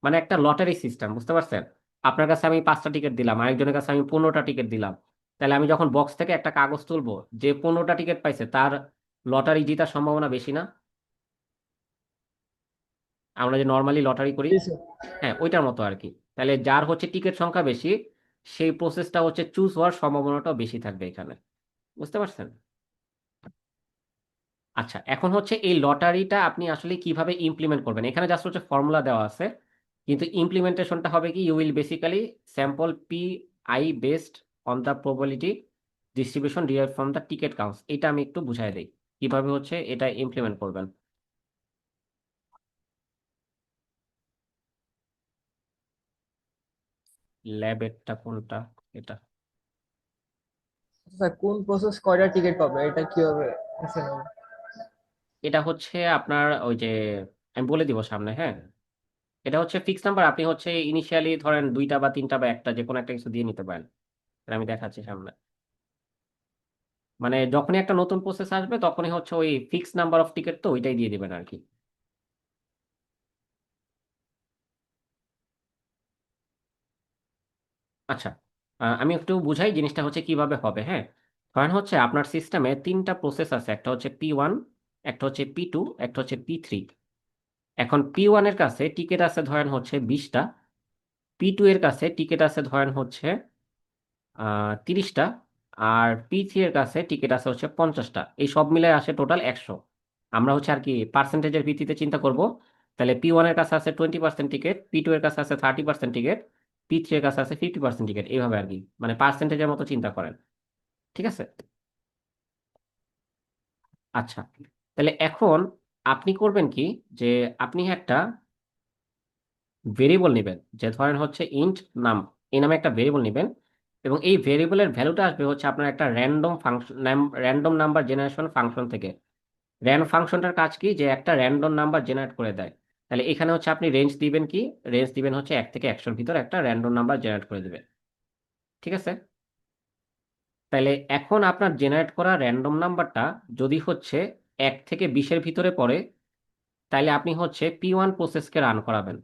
মানে একটা লটারি সিস্টেম, বুঝতে পারছেন? আপনার কাছে আমি 5টা টিকিট দিলাম, আরেকজনের কাছে আমি 15টা টিকিট দিলাম। তাহলে আমি যখন বক্স থেকে একটা কাগজ তুলবো, যে 15টা টিকিট পাইছে তার লটারি জেতার সম্ভাবনা বেশি না? আমরা যে নর্মালি লটারি করি, জি স্যার। হ্যাঁ ওইটার মতো আর কি। তাহলে যার হচ্ছে টিকিট সংখ্যা বেশি সেই প্রসেসটা হচ্ছে চুজ হওয়ার সম্ভাবনাটাও বেশি থাকবে এখানে। বুঝতে পারছেন? আচ্ছা এখন হচ্ছে এই লটারিটা আপনি আসলে কিভাবে ইমপ্লিমেন্ট করবেন, এখানে জাস্ট হচ্ছে ফর্মুলা দেওয়া আছে, কিন্তু ইমপ্লিমেন্টেশনটা হবে কি, you will basically sample P I based on the probability distribution derive from the ticket counts. এটা আমি একটু বুঝাই দিই কিভাবে হচ্ছে এটা ইমপ্লিমেন্ট করবেন। ল্যাবেরটা কোনটা? এটা স্যার কোন প্রসেস কয়টা টিকিট পাবে এটা কিভাবে আছে না? এটা হচ্ছে আপনার ওই যে আমি বলে দিব সামনে। হ্যাঁ, এটা হচ্ছে ফিক্স নাম্বার, আপনি হচ্ছে ইনিশিয়ালি ধরেন 2টা বা 3টা বা একটা যে কোনো একটা কিছু দিয়ে নিতে পারেন। এটা আমি দেখাচ্ছি সামনে। মানে যখনই একটা নতুন প্রসেস আসবে তখনই হচ্ছে ওই ফিক্স নাম্বার অফ টিকিট তো ওইটাই দিয়ে দিবেন আর কি। আচ্ছা, আমি একটু বুঝাই জিনিসটা হচ্ছে কিভাবে হবে। হ্যাঁ, ধরেন হচ্ছে আপনার সিস্টেমে 3টা প্রসেস আছে, একটা হচ্ছে P1, একটা হচ্ছে P2, একটা হচ্ছে P3। এখন P1 এর কাছে টিকিট আছে ধরেন হচ্ছে 20টা, P2 এর কাছে টিকিট আছে ধরেন হচ্ছে 30টা, আর P3 এর কাছে টিকিট আছে হচ্ছে 50টা। এই সব মিলে আসে টোটাল 100। আমরা হচ্ছে আর কি পার্সেন্টেজের ভিত্তিতে চিন্তা করব। তাহলে P1 এর কাছে আছে 20% টিকিট, P2 এর কাছে আছে 30% টিকিট, P3 এর কাছে আছে 50% টিকিট, এইভাবে আর কি, মানে পার্সেন্টেজের মতো চিন্তা করেন। ঠিক আছে? আচ্ছা, তাহলে এখন আপনি করবেন কি, যে আপনি একটা ভেরিয়েবল নেবেন, যে ধরেন হচ্ছে ইন্ট নাম, এই নামে একটা ভেরিয়েবল নেবেন, এবং এই ভেরিয়েবলের ভ্যালুটা আসবে হচ্ছে আপনার একটা random function, random number generation function থেকে। র্যান্ড ফাংশনটার কাজ কি, যে একটা র্যান্ডম নাম্বার জেনারেট করে দেয়। তাহলে এখানে হচ্ছে আপনি রেঞ্জ দিবেন কি, রেঞ্জ দিবেন হচ্ছে 1 থেকে 100-র ভিতর একটা র্যান্ডম নাম্বার জেনারেট করে দেবে। ঠিক আছে? তাহলে এখন আপনার জেনারেট করা র্যান্ডম নাম্বারটা যদি হচ্ছে 1 থেকে 20-এর ভিতরে পড়ে, তাহলে আপনি হচ্ছে P1 প্রসেসকে রান করাবেন।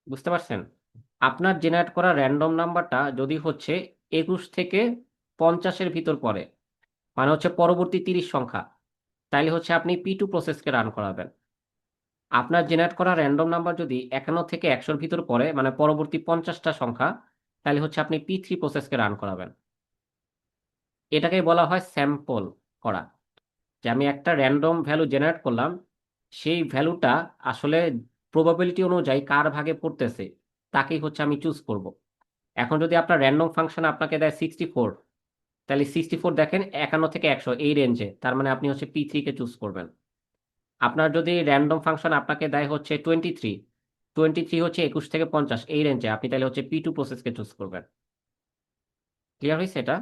বুঝতে পারছেন? আপনার জেনারেট করা র্যান্ডম নাম্বারটা যদি হচ্ছে 21 থেকে 50-এর ভিতর পড়ে, মানে হচ্ছে পরবর্তী 30 সংখ্যা, তাহলে হচ্ছে আপনি P2 প্রসেসকে রান করাবেন। আপনার জেনারেট করা র্যান্ডম নাম্বার যদি 51 থেকে 100-র ভিতর পড়ে, মানে পরবর্তী 50টা সংখ্যা, তাহলে হচ্ছে আপনি P3 প্রসেসকে রান করাবেন। এটাকেই বলা হয় স্যাম্পল করা। যে আমি একটা র্যান্ডম ভ্যালু জেনারেট করলাম, সেই ভ্যালুটা আসলে প্রবাবিলিটি অনুযায়ী কার ভাগে পড়তেছে তাকেই হচ্ছে আমি চুজ করব। এখন যদি আপনার র্যান্ডম ফাংশন আপনাকে দেয় 64, তাহলে 64 দেখেন 51 থেকে 100 এই রেঞ্জে, তার মানে আপনি হচ্ছে P3 কে চুজ করবেন। আপনার যদি র্যান্ডম ফাংশন আপনাকে দেয় হচ্ছে 23, 23 হচ্ছে 21 থেকে 50 এই রেঞ্জে, আপনি তাহলে হচ্ছে P2 প্রসেসকে চুজ করবেন। ক্লিয়ার হয়েছে এটা?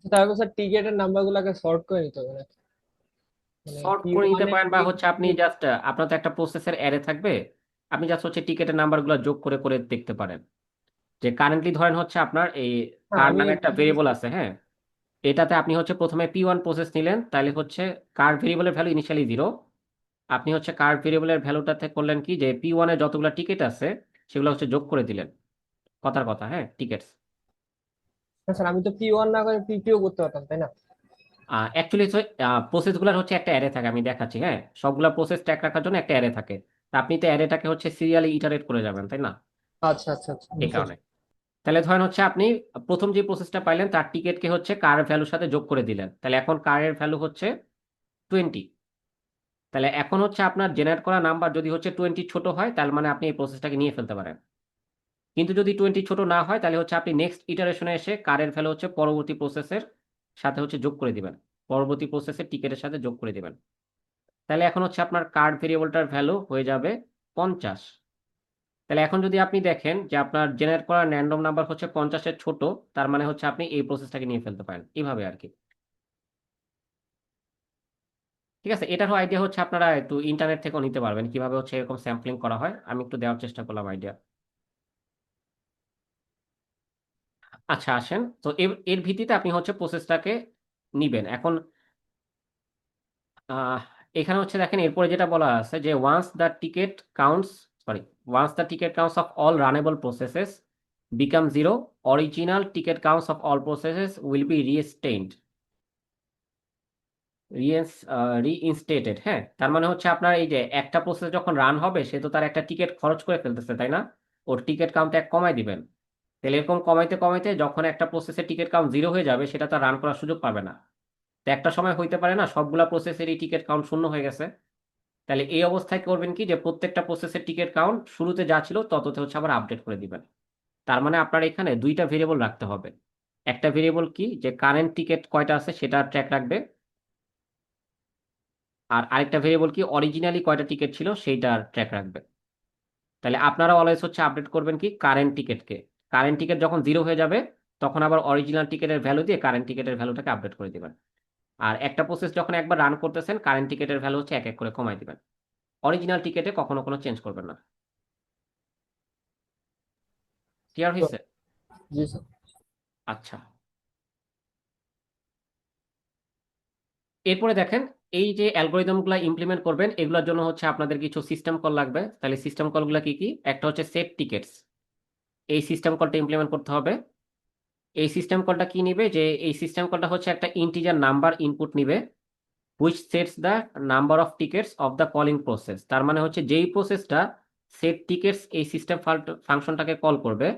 তারপর স্যার টিকেটের নাম্বার গুলাকে সর্ট করে নিতে হবে নাকি? মানে সর্ট পি করে নিতে ওয়ানে পারেন, বা পি হচ্ছে আপনি জাস্ট, আপনার তো একটা প্রসেসের অ্যারে থাকবে, আপনি জাস্ট হচ্ছে টিকেটের নাম্বারগুলো যোগ করে করে দেখতে পারেন। যে কারেন্টলি ধরেন হচ্ছে আপনার এই হ্যাঁ কার আমি নামে একটা ভেরিয়েবল আছে, হ্যাঁ, এটাতে আপনি হচ্ছে প্রথমে P1 প্রসেস নিলেন, তাহলে হচ্ছে কার ভেরিয়েবলের ভ্যালু ইনিশিয়ালি 0। আপনি হচ্ছে কার ভেরিয়েবলের ভ্যালুটাতে করলেন কি, যে P1 এর যতগুলো টিকেট আছে সেগুলো হচ্ছে যোগ করে দিলেন। কথার কথা, হ্যাঁ, টিকেটস। স্যার আমি তো পি ওয়ান না করে পি টু করতে পারতাম তাই না? অ্যাকচুয়ালি প্রসেসগুলোর হচ্ছে একটা অ্যারে থাকে, আমি দেখাচ্ছি, হ্যাঁ, সবগুলা প্রসেস ট্র্যাক রাখার জন্য একটা অ্যারে থাকে। তা আপনি তো অ্যারেটাকে হচ্ছে সিরিয়ালি ইটারেট করে যাবেন, তাই না? আচ্ছা আচ্ছা আচ্ছা এই বুঝতে কারণে। পারছি। তাহলে ধরেন হচ্ছে আপনি প্রথম যে প্রসেসটা পাইলেন তার টিকেটকে হচ্ছে কার ভ্যালুর সাথে যোগ করে দিলেন, তাহলে এখন কারের ভ্যালু হচ্ছে 20। তাহলে এখন হচ্ছে আপনার জেনারেট করা নাম্বার যদি হচ্ছে 20 ছোট হয়, তার মানে আপনি এই প্রসেসটাকে নিয়ে ফেলতে পারেন। কিন্তু যদি 20 ছোট না হয়, তাহলে হচ্ছে আপনি নেক্সট ইটারেশনে এসে কারের ভ্যালু হচ্ছে পরবর্তী প্রসেসের সাথে হচ্ছে যোগ করে দিবেন, পরবর্তী প্রসেসের টিকেটের সাথে যোগ করে দিবেন। তাহলে এখন হচ্ছে আপনার কার্ড ভেরিয়েবলটার ভ্যালু হয়ে যাবে 50। তাহলে এখন যদি আপনি দেখেন যে আপনার জেনারেট করা র্যান্ডম নাম্বার হচ্ছে 50-এর ছোট, তার মানে হচ্ছে আপনি এই প্রসেসটাকে নিয়ে ফেলতে পারেন, এইভাবে আর কি। ঠিক আছে? এটারও আইডিয়া হচ্ছে আপনারা একটু ইন্টারনেট থেকেও নিতে পারবেন, কিভাবে হচ্ছে এরকম স্যাম্পলিং করা হয়, আমি একটু দেওয়ার চেষ্টা করলাম আইডিয়া। আচ্ছা, আসেন তো এর এর ভিত্তিতে আপনি হচ্ছে প্রসেসটাকে নিবেন এখন। আহ, এখানে হচ্ছে দেখেন এরপরে যেটা বলা আছে, যে once the ticket counts of all runnable processes become 0, original ticket counts of all processes will be reinstated. হ্যাঁ, তার মানে হচ্ছে আপনার এই যে একটা প্রসেস যখন রান হবে, সে তো তার একটা টিকিট খরচ করে ফেলতেছে, তাই না? ওর টিকিট কাউন্ট এক কমাই দিবেন। তাহলে এরকম কমাইতে কমাইতে যখন একটা প্রসেসের টিকিট কাউন্ট 0 হয়ে যাবে, সেটা তার রান করার সুযোগ পাবে না। তো একটা সময় হইতে পারে না সবগুলা প্রসেসেরই টিকিট কাউন্ট শূন্য হয়ে গেছে। তাহলে এই অবস্থায় করবেন কি, যে প্রত্যেকটা প্রসেসের টিকিট কাউন্ট শুরুতে যা ছিল তততে হচ্ছে আবার আপডেট করে দিবেন। তার মানে আপনার এখানে দুইটা ভেরিয়েবল রাখতে হবে। একটা ভেরিয়েবল কি, যে কারেন্ট টিকিট কয়টা আছে সেটা ট্র্যাক রাখবে, আর আরেকটা ভেরিয়েবল কি, অরিজিনালি কয়টা টিকিট ছিল সেইটা ট্র্যাক রাখবে। তাহলে আপনারা অলওয়েজ হচ্ছে আপডেট করবেন কি, কারেন্ট টিকিটকে। কারেন্ট টিকিট যখন 0 হয়ে যাবে, তখন আবার অরিজিনাল টিকিটের ভ্যালু দিয়ে কারেন্ট টিকিটের ভ্যালুটাকে আপডেট করে দিবেন। আর একটা প্রসেস যখন একবার রান করতেছেন, কারেন্ট টিকিটের ভ্যালু হচ্ছে এক এক করে কমাই দিবেন। অরিজিনাল টিকিটে কখনো কোনো চেঞ্জ করবেন না। ক্লিয়ার তো হয়েছে? জি স্যার। আচ্ছা, এরপরে দেখেন, এই যে অ্যালগোরিদমগুলো ইমপ্লিমেন্ট করবেন, এগুলোর জন্য হচ্ছে আপনাদের কিছু সিস্টেম কল লাগবে। তাহলে সিস্টেম কলগুলো কি কি? একটা হচ্ছে সেট টিকেটস, এই সিস্টেম কলটা ইমপ্লিমেন্ট করতে হবে। এই সিস্টেম কলটা কি নিবে, যে এই সিস্টেম কলটা হচ্ছে একটা ইন্টিজার নাম্বার ইনপুট নিবে, which sets the number of tickets of the calling process. তার মানে হচ্ছে যেই প্রসেসটা সেট টিকেটস এই সিস্টেম ফাংশনটাকে কল করবে,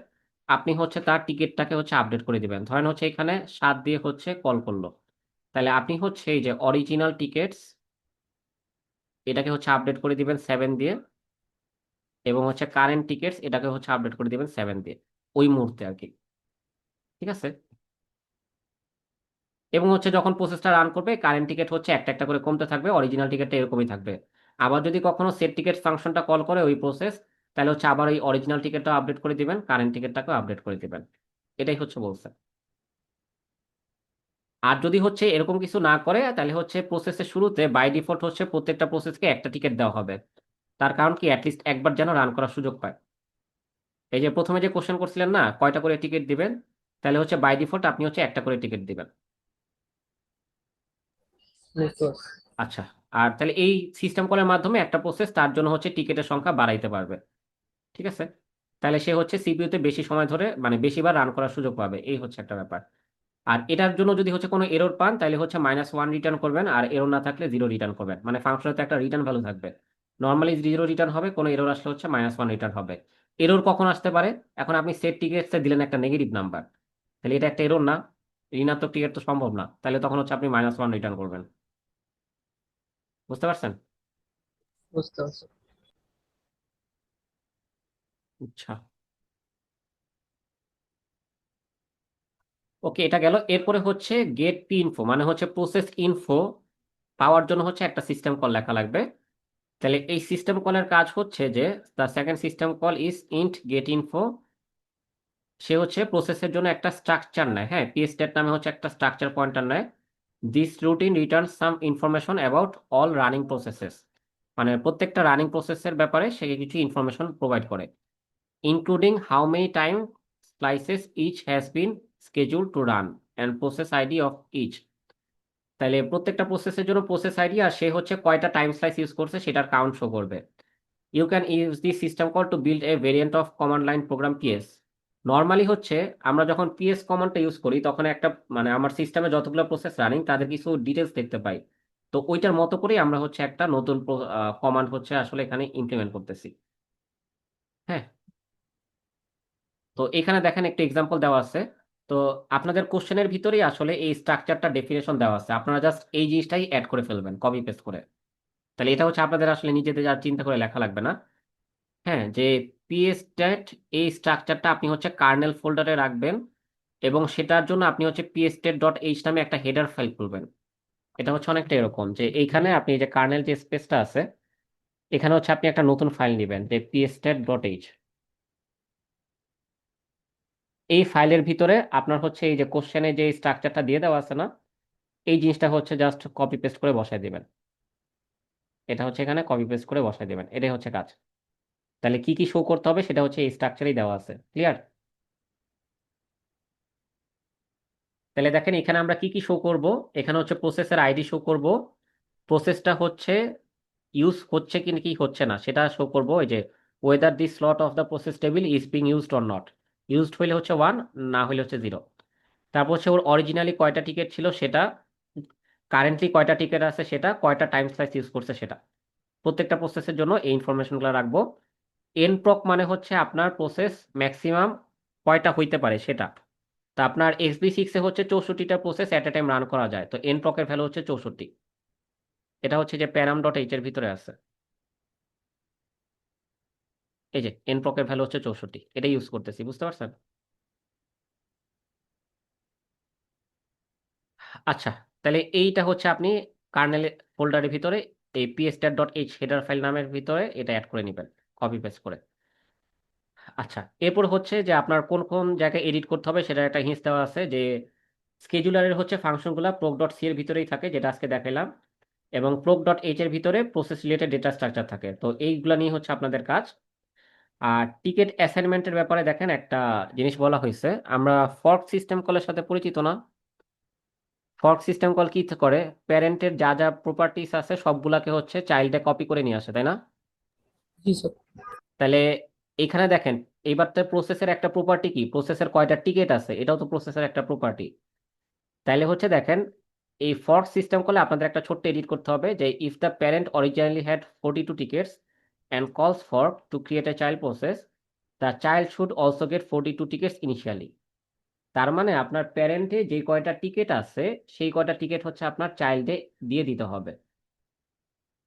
আপনি হচ্ছে তার টিকিটটাকে হচ্ছে আপডেট করে দিবেন। ধরেন হচ্ছে এখানে 7 দিয়ে হচ্ছে কল করলো, তাহলে আপনি হচ্ছে এই যে অরিজিনাল টিকেটস এটাকে হচ্ছে আপডেট করে দিবেন 7 দিয়ে, এবং হচ্ছে কারেন্ট টিকেটস এটাকে হচ্ছে আপডেট করে দিবেন 7 দিয়ে, ওই মুহূর্তে আর কি। ঠিক আছে? এবং হচ্ছে যখন প্রসেসটা রান করবে কারেন্ট টিকেট হচ্ছে একটা একটা করে কমতে থাকবে, অরিজিনাল টিকেটটা এরকমই থাকবে। আবার যদি কখনো সেট টিকেট ফাংশনটা কল করে ওই প্রসেস, তাহলে হচ্ছে আবার ওই অরিজিনাল টিকেটটা আপডেট করে দিবেন, কারেন্ট টিকেটটাকেও আপডেট করে দিবেন। এটাই হচ্ছে বলছে। আর যদি হচ্ছে এরকম কিছু না করে তাহলে হচ্ছে প্রসেসের শুরুতে বাই ডিফল্ট হচ্ছে প্রত্যেকটা প্রসেসকে একটা টিকিট দেওয়া হবে। তার কারণ কি, অ্যাটলিস্ট একবার যেন রান করার সুযোগ পায়। এই যে প্রথমে যে কোশ্চেন করছিলেন না কয়টা করে টিকিট দিবেন, তাহলে হচ্ছে বাই ডিফল্ট আপনি হচ্ছে একটা করে টিকিট দিবেন। বুঝতে পারছি। আচ্ছা। আর তাহলে এই সিস্টেম কলের মাধ্যমে একটা প্রসেস তার জন্য হচ্ছে টিকিটের সংখ্যা বাড়াইতে পারবে। ঠিক আছে। তাহলে সে হচ্ছে সিপিইউতে বেশি সময় ধরে মানে বেশিবার রান করার সুযোগ পাবে, এই হচ্ছে একটা ব্যাপার। আর এটার জন্য যদি হচ্ছে কোনো এরর পান তাহলে হচ্ছে -1 রিটার্ন করবেন, আর এরর না থাকলে 0 রিটার্ন করবেন। মানে ফাংশনে তো একটা রিটার্ন ভ্যালু থাকবে, নর্মালি 0 রিটার্ন হবে, কোনো এরর আসলে হচ্ছে -1 রিটার্ন হবে। এরর কখন আসতে পারে, এখন আপনি সেট টিকেটসে দিলেন একটা নেগেটিভ নাম্বার, তাহলে এটা একটা এরর না, ঋণাত্মক টিকিট তো সম্ভব না, তাহলে তখন হচ্ছে আপনি -1 রিটার্ন করবেন। বুঝতে পারছেন? বুঝতে পারছি। আচ্ছা, ওকে, এটা গেল। এরপরে হচ্ছে গেট পি ইনফো, মানে হচ্ছে প্রসেস ইনফো পাওয়ার জন্য হচ্ছে একটা সিস্টেম কল লেখা লাগবে। তাহলে এই সিস্টেম কলের কাজ হচ্ছে যে the second system call is int get info. সে হচ্ছে প্রসেসের জন্য একটা স্ট্রাকচার নেয়, হ্যাঁ, পিএসটেট নামে হচ্ছে একটা স্ট্রাকচার পয়েন্টার নেয়। This routine return some information about all running processes, মানে প্রত্যেকটা রানিং প্রসেসের ব্যাপারে সে কিছু ইনফরমেশন প্রোভাইড করে, including how many time slices each has been scheduled to run and process ID of each. তাহলে প্রত্যেকটা প্রসেসের জন্য প্রসেস আইডি আর সে হচ্ছে কয়টা টাইম স্লাইস ইউজ করছে সেটার কাউন্ট শো করবে। You can use the system call to build a variant of command line program PS. Normally হচ্ছে আমরা যখন পিএস কমান্ডটা ইউজ করি তখন একটা মানে আমার সিস্টেমে যতগুলো প্রসেস রানিং তাদের কিছু ডিটেলস দেখতে পাই। তো ওইটার মতো করেই আমরা হচ্ছে একটা নতুন কমান্ড হচ্ছে আসলে এখানে ইমপ্লিমেন্ট করতেছি। হ্যাঁ, তো এখানে দেখেন একটা এক্সাম্পল দেওয়া আছে। তো আপনাদের কোশ্চেনের ভিতরেই আসলে এই স্ট্রাকচারটা ডেফিনেশন দেওয়া আছে, আপনারা জাস্ট এই জিনিসটাই অ্যাড করে ফেলবেন কপি পেস্ট করে। তাহলে এটা হচ্ছে আপনাদের আসলে নিজেদের আর চিন্তা করে লেখা লাগবে না। হ্যাঁ, যে pstat এই স্ট্রাকচারটা আপনি হচ্ছে কার্নেল ফোল্ডারে রাখবেন, এবং সেটার জন্য আপনি হচ্ছে pstat.h নামে একটা হেডার ফাইল খুলবেন। এটা হচ্ছে অনেকটা এরকম যে এইখানে আপনি যে কার্নেল যে স্পেসটা আছে এখানে হচ্ছে আপনি একটা নতুন ফাইল নেবেন যে pstat.h। এই ফাইলের ভিতরে আপনার হচ্ছে এই যে কোশ্চেনে যে স্ট্রাকচারটা দিয়ে দেওয়া আছে না, এই জিনিসটা হচ্ছে জাস্ট কপি পেস্ট করে বসায় দিবেন। এটা হচ্ছে এখানে কপি পেস্ট করে বসায় দিবেন, এটাই হচ্ছে কাজ। তাহলে কি কি শো করতে হবে সেটা হচ্ছে এই স্ট্রাকচারেই দেওয়া আছে, ক্লিয়ার? তাহলে দেখেন এখানে আমরা কি কি শো করব। এখানে হচ্ছে প্রসেসের আইডি শো করব, প্রসেসটা হচ্ছে ইউজ হচ্ছে কি কি হচ্ছে না সেটা শো করব। এই যে weather the slot of the process table is being used or not, used হইলে হচ্ছে 1, না হইলে হচ্ছে 0। তারপর হচ্ছে ওর অরিজিনালি কয়টা টিকিট ছিল সেটা, কারেন্টলি কয়টা টিকিট আছে সেটা, কয়টা টাইম স্লাইস ইউজ করছে সেটা, প্রত্যেকটা প্রসেসের জন্য এই ইনফরমেশনগুলো রাখবো। এন প্রক মানে হচ্ছে আপনার প্রসেস ম্যাক্সিমাম কয়টা হইতে পারে সেটা। তা আপনার XB6 এ হচ্ছে 64টা process at a time run করা যায়, তো এন প্রকের ভ্যালু হচ্ছে 64। এটা হচ্ছে যে প্যারাম.h এর ভিতরে আছে, এই যে এন প্রকের ভ্যালু হচ্ছে 64, এটা ইউজ করতেছি, বুঝতে পারছেন? আচ্ছা, তাহলে এইটা হচ্ছে আপনি কার্নেল ফোল্ডারের ভিতরে এই pstat.h হেডার ফাইল নামের ভিতরে এটা অ্যাড করে নেবেন কপি পেস্ট করে। আচ্ছা, এরপর হচ্ছে যে আপনার কোন কোন জায়গায় এডিট করতে হবে সেটার একটা হিন্টস দেওয়া আছে, যে স্কেজুলারের হচ্ছে ফাংশনগুলো proc.c এর ভিতরেই থাকে যেটা আজকে দেখাইলাম, এবং proc.h এর ভিতরে প্রসেস রিলেটেড ডেটা স্ট্রাকচার থাকে, তো এইগুলা নিয়ে হচ্ছে আপনাদের কাজ। আর টিকেট অ্যাসাইনমেন্টের ব্যাপারে দেখেন একটা জিনিস বলা হয়েছে, আমরা ফর্ক সিস্টেম কলের সাথে পরিচিত না? ফর্ক সিস্টেম কল কি করে, প্যারেন্টের যা যা প্রপার্টিস আছে সবগুলাকে হচ্ছে চাইল্ডে কপি করে নিয়ে আসে, তাই না? জি স্যার। তাহলে এখানে দেখেন এইবার তো প্রসেসের একটা প্রপার্টি কি, প্রসেসের কয়টা টিকেট আছে এটাও তো প্রসেসের একটা প্রপার্টি। তাইলে হচ্ছে দেখেন এই ফর্ক সিস্টেম কলে আপনাদের একটা ছোট্ট এডিট করতে হবে, যে if the parent originally had 42 tickets and কলস fork to create a child process, the child should also get 42 tickets initially. তার মানে আপনার প্যারেন্টে যে কয়টা টিকেট আছে সেই কয়টা টিকেট হচ্ছে আপনার চাইল্ডে দিয়ে দিতে হবে,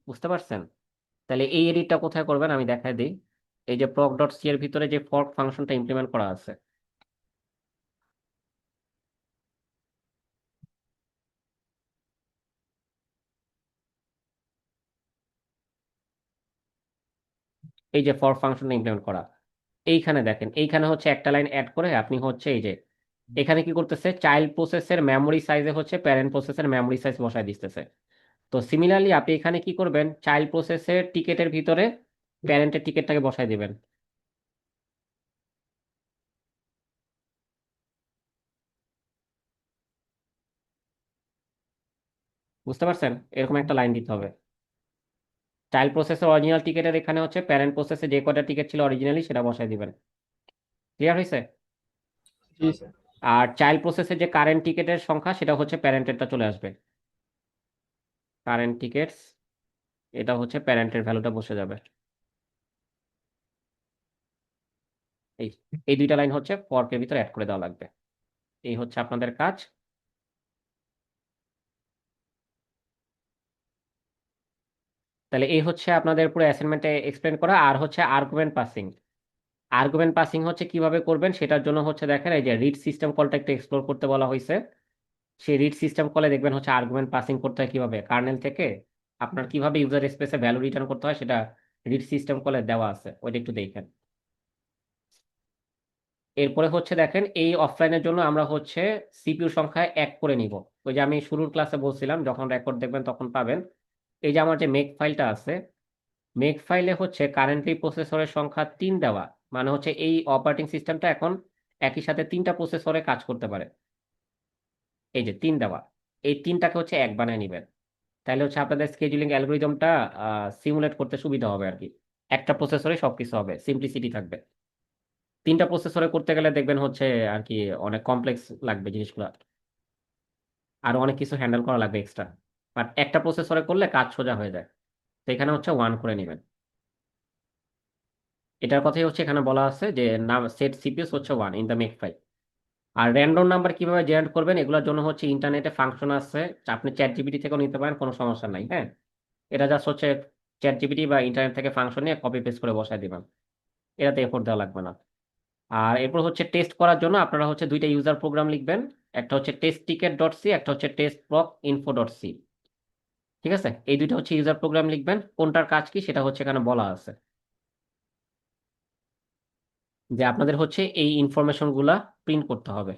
বুঝতে পারছেন? তাহলে এই এডিটটা কোথায় করবেন আমি দেখাই দিই। এই যে proc.c এর ভিতরে যে ফর্ক ফাংশনটা ইমপ্লিমেন্ট করা আছে, এই যে ফর ফাংশন ইমপ্লিমেন্ট করা, এইখানে দেখেন এইখানে হচ্ছে একটা লাইন অ্যাড করে আপনি হচ্ছে এই যে এখানে কি করতেছে, চাইল্ড প্রসেসের মেমোরি সাইজে হচ্ছে প্যারেন্ট প্রসেসের মেমোরি সাইজ বসায় দিতেছে। তো সিমিলারলি আপনি এখানে কি করবেন, চাইল্ড প্রসেসের টিকেটের ভিতরে প্যারেন্টের টিকেটটাকে বসায় দিবেন। বুঝতে পারছেন? এরকম একটা লাইন দিতে হবে। চাইল্ড প্রসেসের অরিজিনাল টিকেটের এখানে হচ্ছে প্যারেন্ট প্রসেসে যে কয়টা টিকেট ছিল অরিজিনালি সেটা বসায় দিবেন। ক্লিয়ার হয়েছে? জি স্যার। আর চাইল্ড প্রসেসের যে কারেন্ট টিকেটের সংখ্যা সেটা হচ্ছে প্যারেন্টেরটা চলে আসবে। কারেন্ট টিকেটস, এটা হচ্ছে প্যারেন্টের ভ্যালুটা বসে যাবে। এই এই দুইটা লাইন হচ্ছে ফর্কের ভিতরে অ্যাড করে দেওয়া লাগবে। এই হচ্ছে আপনাদের কাজ। তাহলে এই হচ্ছে আপনাদের পুরো অ্যাসাইনমেন্টে এক্সপ্লেন করা। আর হচ্ছে আর্গুমেন্ট পাসিং। আর্গুমেন্ট পাসিং হচ্ছে কিভাবে করবেন সেটার জন্য হচ্ছে দেখেন এই যে রিড সিস্টেম কলটা একটু এক্সপ্লোর করতে বলা হয়েছে। সেই রিড সিস্টেম কলে দেখবেন হচ্ছে আর্গুমেন্ট পাসিং করতে হয় কিভাবে, কার্নেল থেকে আপনার কিভাবে ইউজার স্পেসে ভ্যালু রিটার্ন করতে হয় সেটা রিড সিস্টেম কলে দেওয়া আছে, ওইটা একটু দেখেন। এরপরে হচ্ছে দেখেন এই অফলাইনের জন্য আমরা হচ্ছে সিপিইউ সংখ্যা 1 করে নিব। ওই যে আমি শুরুর ক্লাসে বলছিলাম, যখন রেকর্ড দেখবেন তখন পাবেন। এই যে আমার যে মেক ফাইলটা আছে, মেক ফাইলে হচ্ছে কারেন্টলি প্রসেসরের সংখ্যা 3 দেওয়া, মানে হচ্ছে এই অপারেটিং সিস্টেমটা এখন একই সাথে 3টা প্রসেসরে কাজ করতে পারে। এই যে 3 দেওয়া, এই 3টাকে হচ্ছে 1 বানায় নিবেন। তাহলে হচ্ছে আপনাদের স্কেজুলিং অ্যালগোরিদমটা সিমুলেট করতে সুবিধা হবে আর কি। একটা প্রসেসরে সবকিছু হবে, সিম্পলিসিটি থাকবে। 3টা প্রসেসরে করতে গেলে দেখবেন হচ্ছে আর কি অনেক কমপ্লেক্স লাগবে জিনিসগুলো, আরো অনেক কিছু হ্যান্ডেল করা লাগবে এক্সট্রা। বাট একটা প্রসেসরে করলে কাজ সোজা হয়ে যায়। তো এখানে হচ্ছে 1 করে নেবেন। এটার কথাই হচ্ছে এখানে বলা আছে যে নাম সেট সিপিএস হচ্ছে 1 ইন দ্য মেক ফাইল। আর র্যান্ডম নাম্বার কিভাবে জেনারেট করবেন এগুলোর জন্য হচ্ছে ইন্টারনেটে ফাংশন আছে, আপনি চ্যাট জিপিটি থেকেও নিতে পারেন, কোনো সমস্যা নাই। হ্যাঁ, এটা জাস্ট হচ্ছে চ্যাট জিপিটি বা ইন্টারনেট থেকে ফাংশন নিয়ে কপি পেস্ট করে বসায় দিবেন, এটাতে এফোর্ট দেওয়া লাগবে না। আর এরপর হচ্ছে টেস্ট করার জন্য আপনারা হচ্ছে দুইটা ইউজার প্রোগ্রাম লিখবেন, একটা হচ্ছে টেস্ট টিকেট ডট সি, একটা হচ্ছে টেস্ট প্রক ইনফো ডট সি। ঠিক আছে, এই দুইটা হচ্ছে ইউজার প্রোগ্রাম লিখবেন, কোনটার কাজ কি সেটা হচ্ছে এখানে বলা আছে, যে আপনাদের হচ্ছে এই ইনফরমেশন গুলা প্রিন্ট করতে হবে।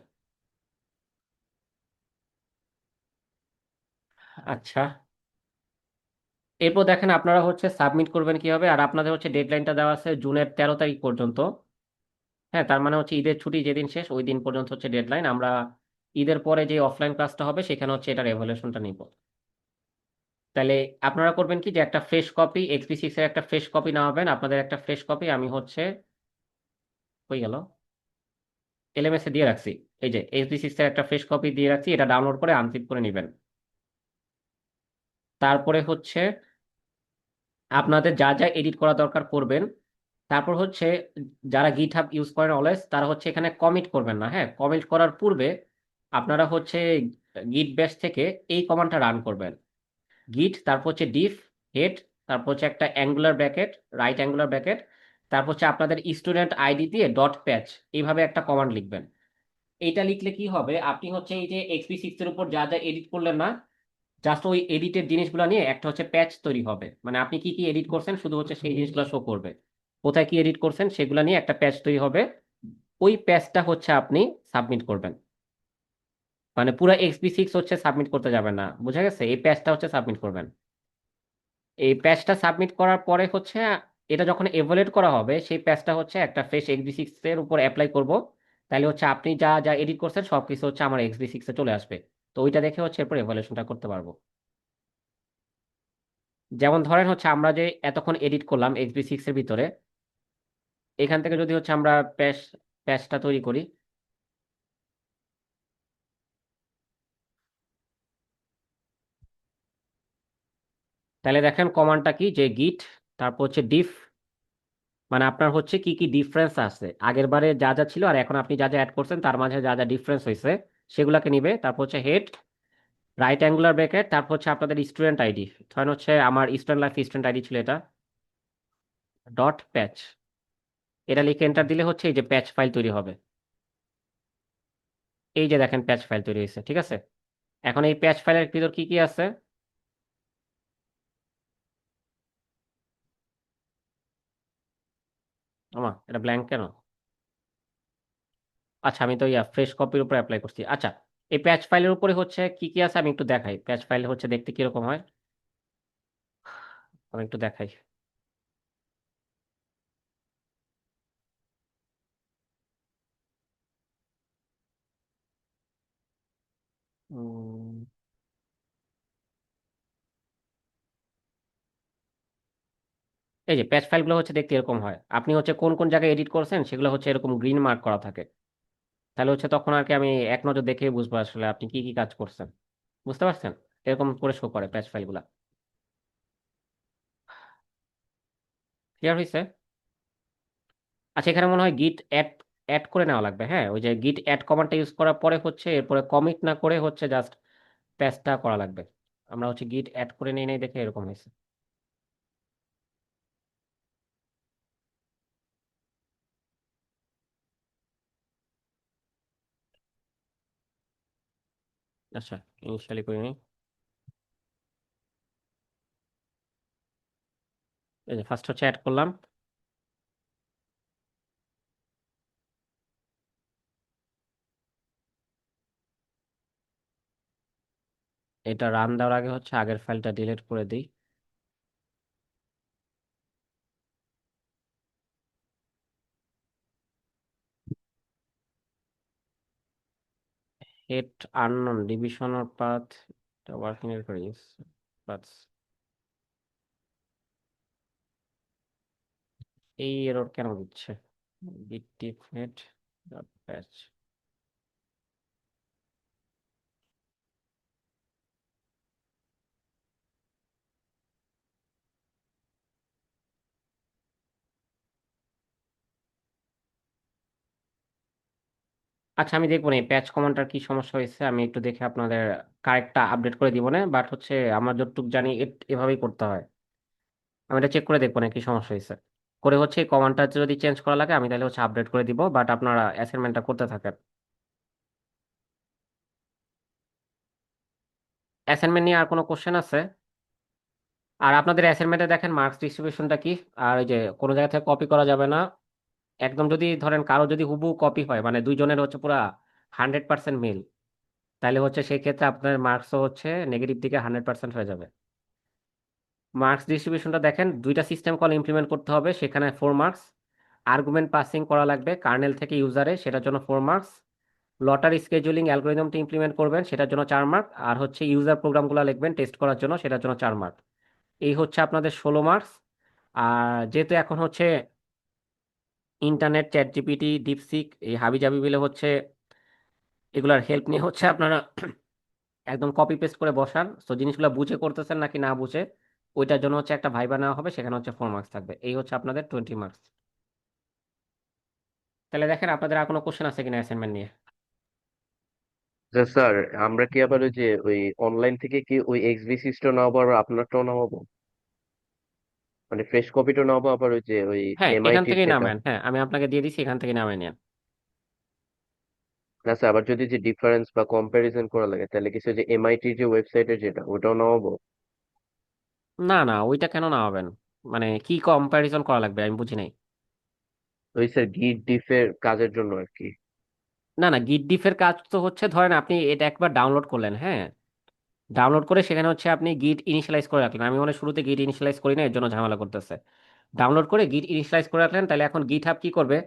আচ্ছা, এরপর দেখেন আপনারা হচ্ছে সাবমিট করবেন কিভাবে। আর আপনাদের হচ্ছে ডেডলাইনটা দেওয়া আছে জুনের 13 তারিখ পর্যন্ত। হ্যাঁ, তার মানে হচ্ছে ঈদের ছুটি যেদিন শেষ ওই দিন পর্যন্ত হচ্ছে ডেডলাইন। আমরা ঈদের পরে যে অফলাইন ক্লাসটা হবে সেখানে হচ্ছে এটার এভালুয়েশনটা নিব। তাহলে আপনারা করবেন কি, যে একটা ফ্রেশ কপি XP6 এর একটা ফ্রেশ কপি নেওয়াবেন, আপনাদের একটা ফ্রেশ কপি আমি হচ্ছে হয়ে গেল এলএমএস এ দিয়ে রাখছি। এই যে XP6 এর একটা ফ্রেশ কপি দিয়ে রাখছি, এটা ডাউনলোড করে আনজিপ করে নেবেন। তারপরে হচ্ছে আপনাদের যা যা এডিট করা দরকার করবেন। তারপর হচ্ছে যারা গিট হাব ইউজ করেন অলওয়েজ, তারা হচ্ছে এখানে কমিট করবেন না। হ্যাঁ, কমিট করার পূর্বে আপনারা হচ্ছে গিট ব্যাশ থেকে এই কমান্ডটা রান করবেন। গিট, তারপর হচ্ছে ডিফ হেড, তারপর হচ্ছে একটা angular bracket, right angular bracket, তারপর হচ্ছে আপনাদের স্টুডেন্ট আইডি দিয়ে ডট প্যাচ, এইভাবে একটা কমান্ড লিখবেন। এইটা লিখলে কি হবে, আপনি হচ্ছে এই যে XP6 এর উপর যা যা এডিট করলেন না, জাস্ট ওই এডিটের জিনিসগুলো নিয়ে একটা হচ্ছে প্যাচ তৈরি হবে। মানে আপনি কি কি এডিট করছেন শুধু হচ্ছে সেই জিনিসগুলো শো করবে, কোথায় কি এডিট করছেন সেগুলো নিয়ে একটা প্যাচ তৈরি হবে। ওই প্যাচটা হচ্ছে আপনি সাবমিট করবেন। মানে পুরো XP6 হচ্ছে সাবমিট করতে যাবেন না, বুঝা গেছে? এই প্যাচটা হচ্ছে সাবমিট করবেন। এই প্যাচটা সাবমিট করার পরে হচ্ছে এটা যখন এভালুয়েট করা হবে সেই প্যাচটা হচ্ছে একটা ফ্রেশ XP6 এর উপর অ্যাপ্লাই করব। তাহলে হচ্ছে আপনি যা যা এডিট করছেন সবকিছু হচ্ছে আমার XP6 এ চলে আসবে। তো ওইটা দেখে হচ্ছে এরপর এভালুয়েশনটা করতে পারবো। যেমন ধরেন হচ্ছে আমরা যে এতক্ষণ এডিট করলাম XP6 এর ভিতরে, এখান থেকে যদি হচ্ছে আমরা প্যাচটা তৈরি করি, তাহলে দেখেন কমান্ডটা কি, যে গিট তারপর হচ্ছে ডিফ, মানে আপনার হচ্ছে কি কি ডিফারেন্স আছে আগের বারে যা যা ছিল আর এখন আপনি যা যা অ্যাড করছেন তার মাঝে যা যা ডিফারেন্স হয়েছে সেগুলোকে নিবে। তারপর হচ্ছে হেড, রাইট অ্যাঙ্গুলার ব্র্যাকেট, তারপর হচ্ছে আপনাদের স্টুডেন্ট আইডি, ধরেন হচ্ছে আমার স্টুডেন্ট লাইফ স্টুডেন্ট আইডি ছিল এটা, ডট প্যাচ। এটা লিখে এন্টার দিলে হচ্ছে এই যে প্যাচ ফাইল তৈরি হবে। এই যে দেখেন প্যাচ ফাইল তৈরি হয়েছে। ঠিক আছে, এখন এই প্যাচ ফাইলের ভিতর কি কি আছে, এটা ব্ল্যাঙ্ক কেন? আচ্ছা, আমি তো ফ্রেশ কপির উপর অ্যাপ্লাই করছি। আচ্ছা, এই প্যাচ ফাইলের উপরে হচ্ছে কি কি আছে আমি একটু দেখাই। প্যাচ ফাইল হচ্ছে দেখতে কিরকম হয় আমি একটু দেখাই। উম, এই যে প্যাচ ফাইলগুলো হচ্ছে দেখতে এরকম হয়। আপনি হচ্ছে কোন কোন জায়গায় এডিট করছেন সেগুলো হচ্ছে এরকম গ্রিন মার্ক করা থাকে। তাহলে হচ্ছে তখন আর কি আমি এক নজর দেখেই বুঝবো আসলে আপনি কি কি কাজ করছেন। বুঝতে পারছেন? এরকম করে শো করে প্যাচ ফাইলগুলা। ক্লিয়ার হয়েছে? আচ্ছা, এখানে মনে হয় গিট অ্যাড অ্যাড করে নেওয়া লাগবে। হ্যাঁ, ওই যে গিট অ্যাড কমান্ডটা ইউজ করার পরে হচ্ছে এরপরে কমিট না করে হচ্ছে জাস্ট প্যাচটা করা লাগবে। আমরা হচ্ছে গিট অ্যাড করে নিয়ে নেই দেখে এরকম হয়েছে। আচ্ছা, ইনিশিয়ালি করে নিই। এই যে ফার্স্ট হচ্ছে অ্যাড করলাম। এটা রান দেওয়ার আগে হচ্ছে আগের ফাইলটা ডিলিট করে দিই। Head unknown division or path, এটা ওয়ার্কিং এর করে পাথ। এই এরর কেন দিচ্ছে? git diff head dot patch। আচ্ছা, আমি দেখবো না এই প্যাচ কমান্ডটার কি সমস্যা হয়েছে। আমি একটু দেখে আপনাদের কারেক্টটা আপডেট করে দিব না, বাট হচ্ছে আমার যতটুকু জানি এভাবেই করতে হয়। আমি এটা চেক করে দেখবো না কি সমস্যা হয়েছে। করে হচ্ছে এই কমান্ডটা যদি চেঞ্জ করা লাগে আমি তাহলে হচ্ছে আপডেট করে দিব, বাট আপনারা অ্যাসাইনমেন্টটা করতে থাকেন। অ্যাসাইনমেন্ট নিয়ে আর কোনো কোশ্চেন আছে? আর আপনাদের অ্যাসাইনমেন্টে দেখেন মার্কস ডিস্ট্রিবিউশনটা কি। আর ওই যে কোনো জায়গা থেকে কপি করা যাবে না। একদম যদি ধরেন কারো যদি হুবহু কপি হয়, মানে দুইজনের হচ্ছে পুরা 100% মিল, তাহলে হচ্ছে সেই ক্ষেত্রে আপনার মার্কসও হচ্ছে নেগেটিভ দিকে 100% হয়ে যাবে। মার্কস ডিস্ট্রিবিউশনটা দেখেন, দুইটা সিস্টেম কল ইমপ্লিমেন্ট করতে হবে, সেখানে 4 মার্কস। আর্গুমেন্ট পাসিং করা লাগবে কার্নেল থেকে ইউজারে, সেটার জন্য 4 মার্কস। লটারি স্কেজুলিং অ্যালগোরিদমটা ইমপ্লিমেন্ট করবেন, সেটার জন্য 4 মার্ক। আর হচ্ছে ইউজার প্রোগ্রামগুলো লিখবেন টেস্ট করার জন্য, সেটার জন্য 4 মার্ক। এই হচ্ছে আপনাদের 16 মার্কস। আর যেহেতু এখন হচ্ছে ইন্টারনেট, চ্যাট জিপিটি, ডিপসিক, এই হাবিজাবি মিলে হচ্ছে এগুলার হেল্প নিয়ে হচ্ছে আপনারা একদম কপি পেস্ট করে বসান। তো জিনিসগুলো বুঝে করতেছেন নাকি না বুঝে, ওইটার জন্য হচ্ছে একটা ভাইবা নেওয়া হবে, সেখানে হচ্ছে 4 মার্কস থাকবে। এই হচ্ছে আপনাদের 20 মার্কস। তাহলে দেখেন আপনাদের আর কোনো কোশ্চেন আছে কিনা অ্যাসাইনমেন্ট নিয়ে। স্যার, আমরা কি আবার ওই যে ওই অনলাইন থেকে কি ওই এক্সবিসিসটা নামাবো আর আপনারটাও নামাবো? মানে ফ্রেশ কপিটা নামাবো আবার ওই যে ওই হ্যাঁ, এখান এমআইটির থেকেই যেটা? নামেন। হ্যাঁ, আমি আপনাকে দিয়ে দিচ্ছি, এখান থেকে নামিয়ে নেন। না স্যার, আবার যদি যে ডিফারেন্স বা কম্পারিজন করা লাগে তাহলে কিছু যে এমআইটির যে ওয়েবসাইটের যেটা ওটাও নামাবো? না না, ওইটা কেন নামাবেন? মানে কি কম্প্যারিজন করা লাগবে আমি বুঝি নাই। ওই স্যার গিট ডিফের কাজের জন্য আর কি। না না, গিট ডিফের কাজ তো হচ্ছে ধরেন আপনি এটা একবার ডাউনলোড করলেন। হ্যাঁ, ডাউনলোড করে সেখানে হচ্ছে আপনি গিট ইনিশিয়ালাইজ করে রাখলেন। আমি মনে হয় শুরুতে গিট ইনিশিয়ালাইজ করি না, এর জন্য ঝামেলা করতেছে। ডাউনলোড করে গিট ইনিশিয়ালাইজ করে রাখলেন, তাহলে এখন গিট হাব কি করবে,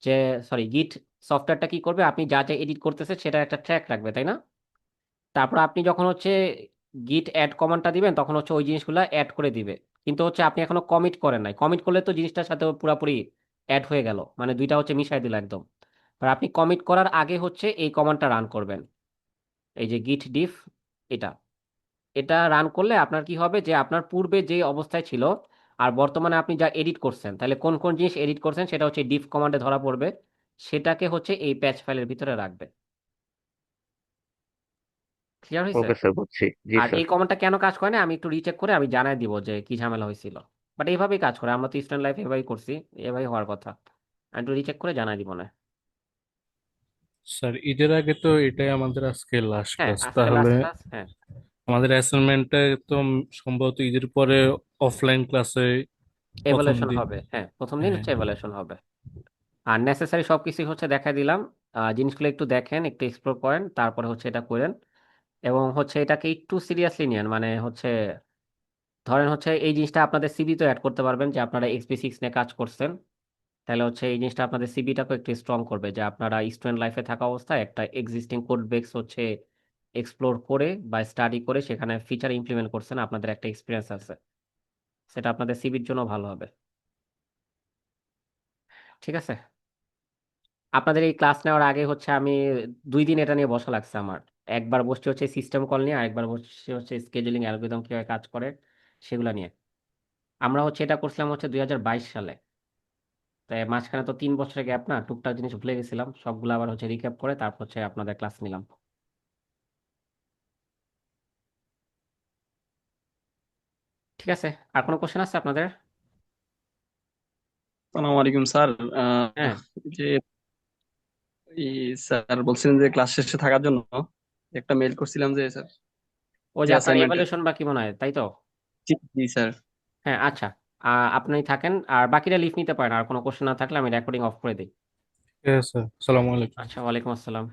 যে সরি গিট সফটওয়্যারটা কি করবে, আপনি যা যা এডিট করতেছে সেটা একটা ট্র্যাক রাখবে, তাই না? তারপর আপনি যখন হচ্ছে গিট অ্যাড কমান্ডটা দিবেন তখন হচ্ছে ওই জিনিসগুলো অ্যাড করে দিবে। কিন্তু হচ্ছে আপনি এখনো কমিট করেন নাই। কমিট করলে তো জিনিসটার সাথে পুরোপুরি অ্যাড হয়ে গেল, মানে দুইটা হচ্ছে মিশাই দিল একদম। আর আপনি কমিট করার আগে হচ্ছে এই কমান্ডটা রান করবেন, এই যে গিট ডিফ। এটা এটা রান করলে আপনার কি হবে, যে আপনার পূর্বে যে অবস্থায় ছিল আর বর্তমানে আপনি যা এডিট করছেন, তাহলে কোন কোন জিনিস এডিট করছেন সেটা হচ্ছে ডিফ কমান্ডে ধরা পড়বে। সেটাকে হচ্ছে এই প্যাচ ফাইলের ভিতরে রাখবে। ক্লিয়ার হয়েছে? ওকে স্যার, বুঝছি। জি আর স্যার। এই কমান্ডটা কেন কাজ করে না আমি একটু রিচেক করে আমি জানাই দিব যে কি ঝামেলা হয়েছিল। বাট এইভাবেই কাজ করে, আমরা তো স্টুডেন্ট লাইফে এভাবেই করছি, এভাবেই হওয়ার কথা। আমি একটু রিচেক করে জানাই দিব না। স্যার, ঈদের আগে তো এটাই আমাদের আজকে লাস্ট হ্যাঁ, ক্লাস, আজকে তাহলে লাস্ট ক্লাস। হ্যাঁ, আমাদের অ্যাসাইনমেন্টটা তো সম্ভবত ঈদের পরে অফলাইন ক্লাসে প্রথম এভালুয়েশন দিন। হবে। হ্যাঁ, প্রথম দিন হ্যাঁ, হচ্ছে এভালুয়েশন হবে। আর নেসেসারি সবকিছু হচ্ছে দেখাই দিলাম। জিনিসগুলো একটু দেখেন, একটু এক্সপ্লোর করেন, তারপরে হচ্ছে এটা করেন। এবং হচ্ছে এটাকে একটু সিরিয়াসলি নেন, মানে হচ্ছে ধরেন হচ্ছে এই জিনিসটা আপনাদের সিভি তো অ্যাড করতে পারবেন যে আপনারা XP6 নিয়ে কাজ করছেন। তাহলে হচ্ছে এই জিনিসটা আপনাদের সিভিটাকে একটু স্ট্রং করবে যে আপনারা স্টুডেন্ট লাইফে থাকা অবস্থায় একটা এক্সিস্টিং কোড বেস হচ্ছে এক্সপ্লোর করে বা স্টাডি করে সেখানে ফিচার ইমপ্লিমেন্ট করছেন, আপনাদের একটা এক্সপিরিয়েন্স আছে, সেটা আপনাদের সিভির জন্য ভালো হবে। ঠিক আছে। আপনাদের এই ক্লাস নেওয়ার আগে হচ্ছে আমি 2 দিন এটা নিয়ে বসা লাগছে আমার। একবার বসছি হচ্ছে সিস্টেম কল নিয়ে, আরেকবার বসছি হচ্ছে স্কেজুলিং অ্যালগরিদম কিভাবে কাজ করে সেগুলো নিয়ে। আমরা হচ্ছে এটা করছিলাম হচ্ছে 2022 সালে। তাই মাঝখানে তো 3 বছরের গ্যাপ না, টুকটাক জিনিস ভুলে গেছিলাম, সবগুলো আবার হচ্ছে রিক্যাপ করে তারপর হচ্ছে আপনাদের ক্লাস নিলাম। ঠিক আছে। আর কোনো কোশ্চেন আছে আপনাদের? আসসালামু আলাইকুম স্যার। হ্যাঁ, যে স্যার বলছিলেন যে ক্লাস শেষে থাকার জন্য একটা মেইল করছিলাম যে স্যার, ওই যে যে আপনার অ্যাসাইনমেন্টের। এভালুয়েশন বাকি মনে হয়, তাই তো? জি জি স্যার। হ্যাঁ, আচ্ছা। আপনি থাকেন আর বাকিরা লিভ নিতে পারেন, আর কোনো কোশ্চেন না থাকলে আমি রেকর্ডিং অফ করে দিই। ঠিক আছে, আসসালামু আলাইকুম। আচ্ছা, ওয়ালাইকুম আসসালাম।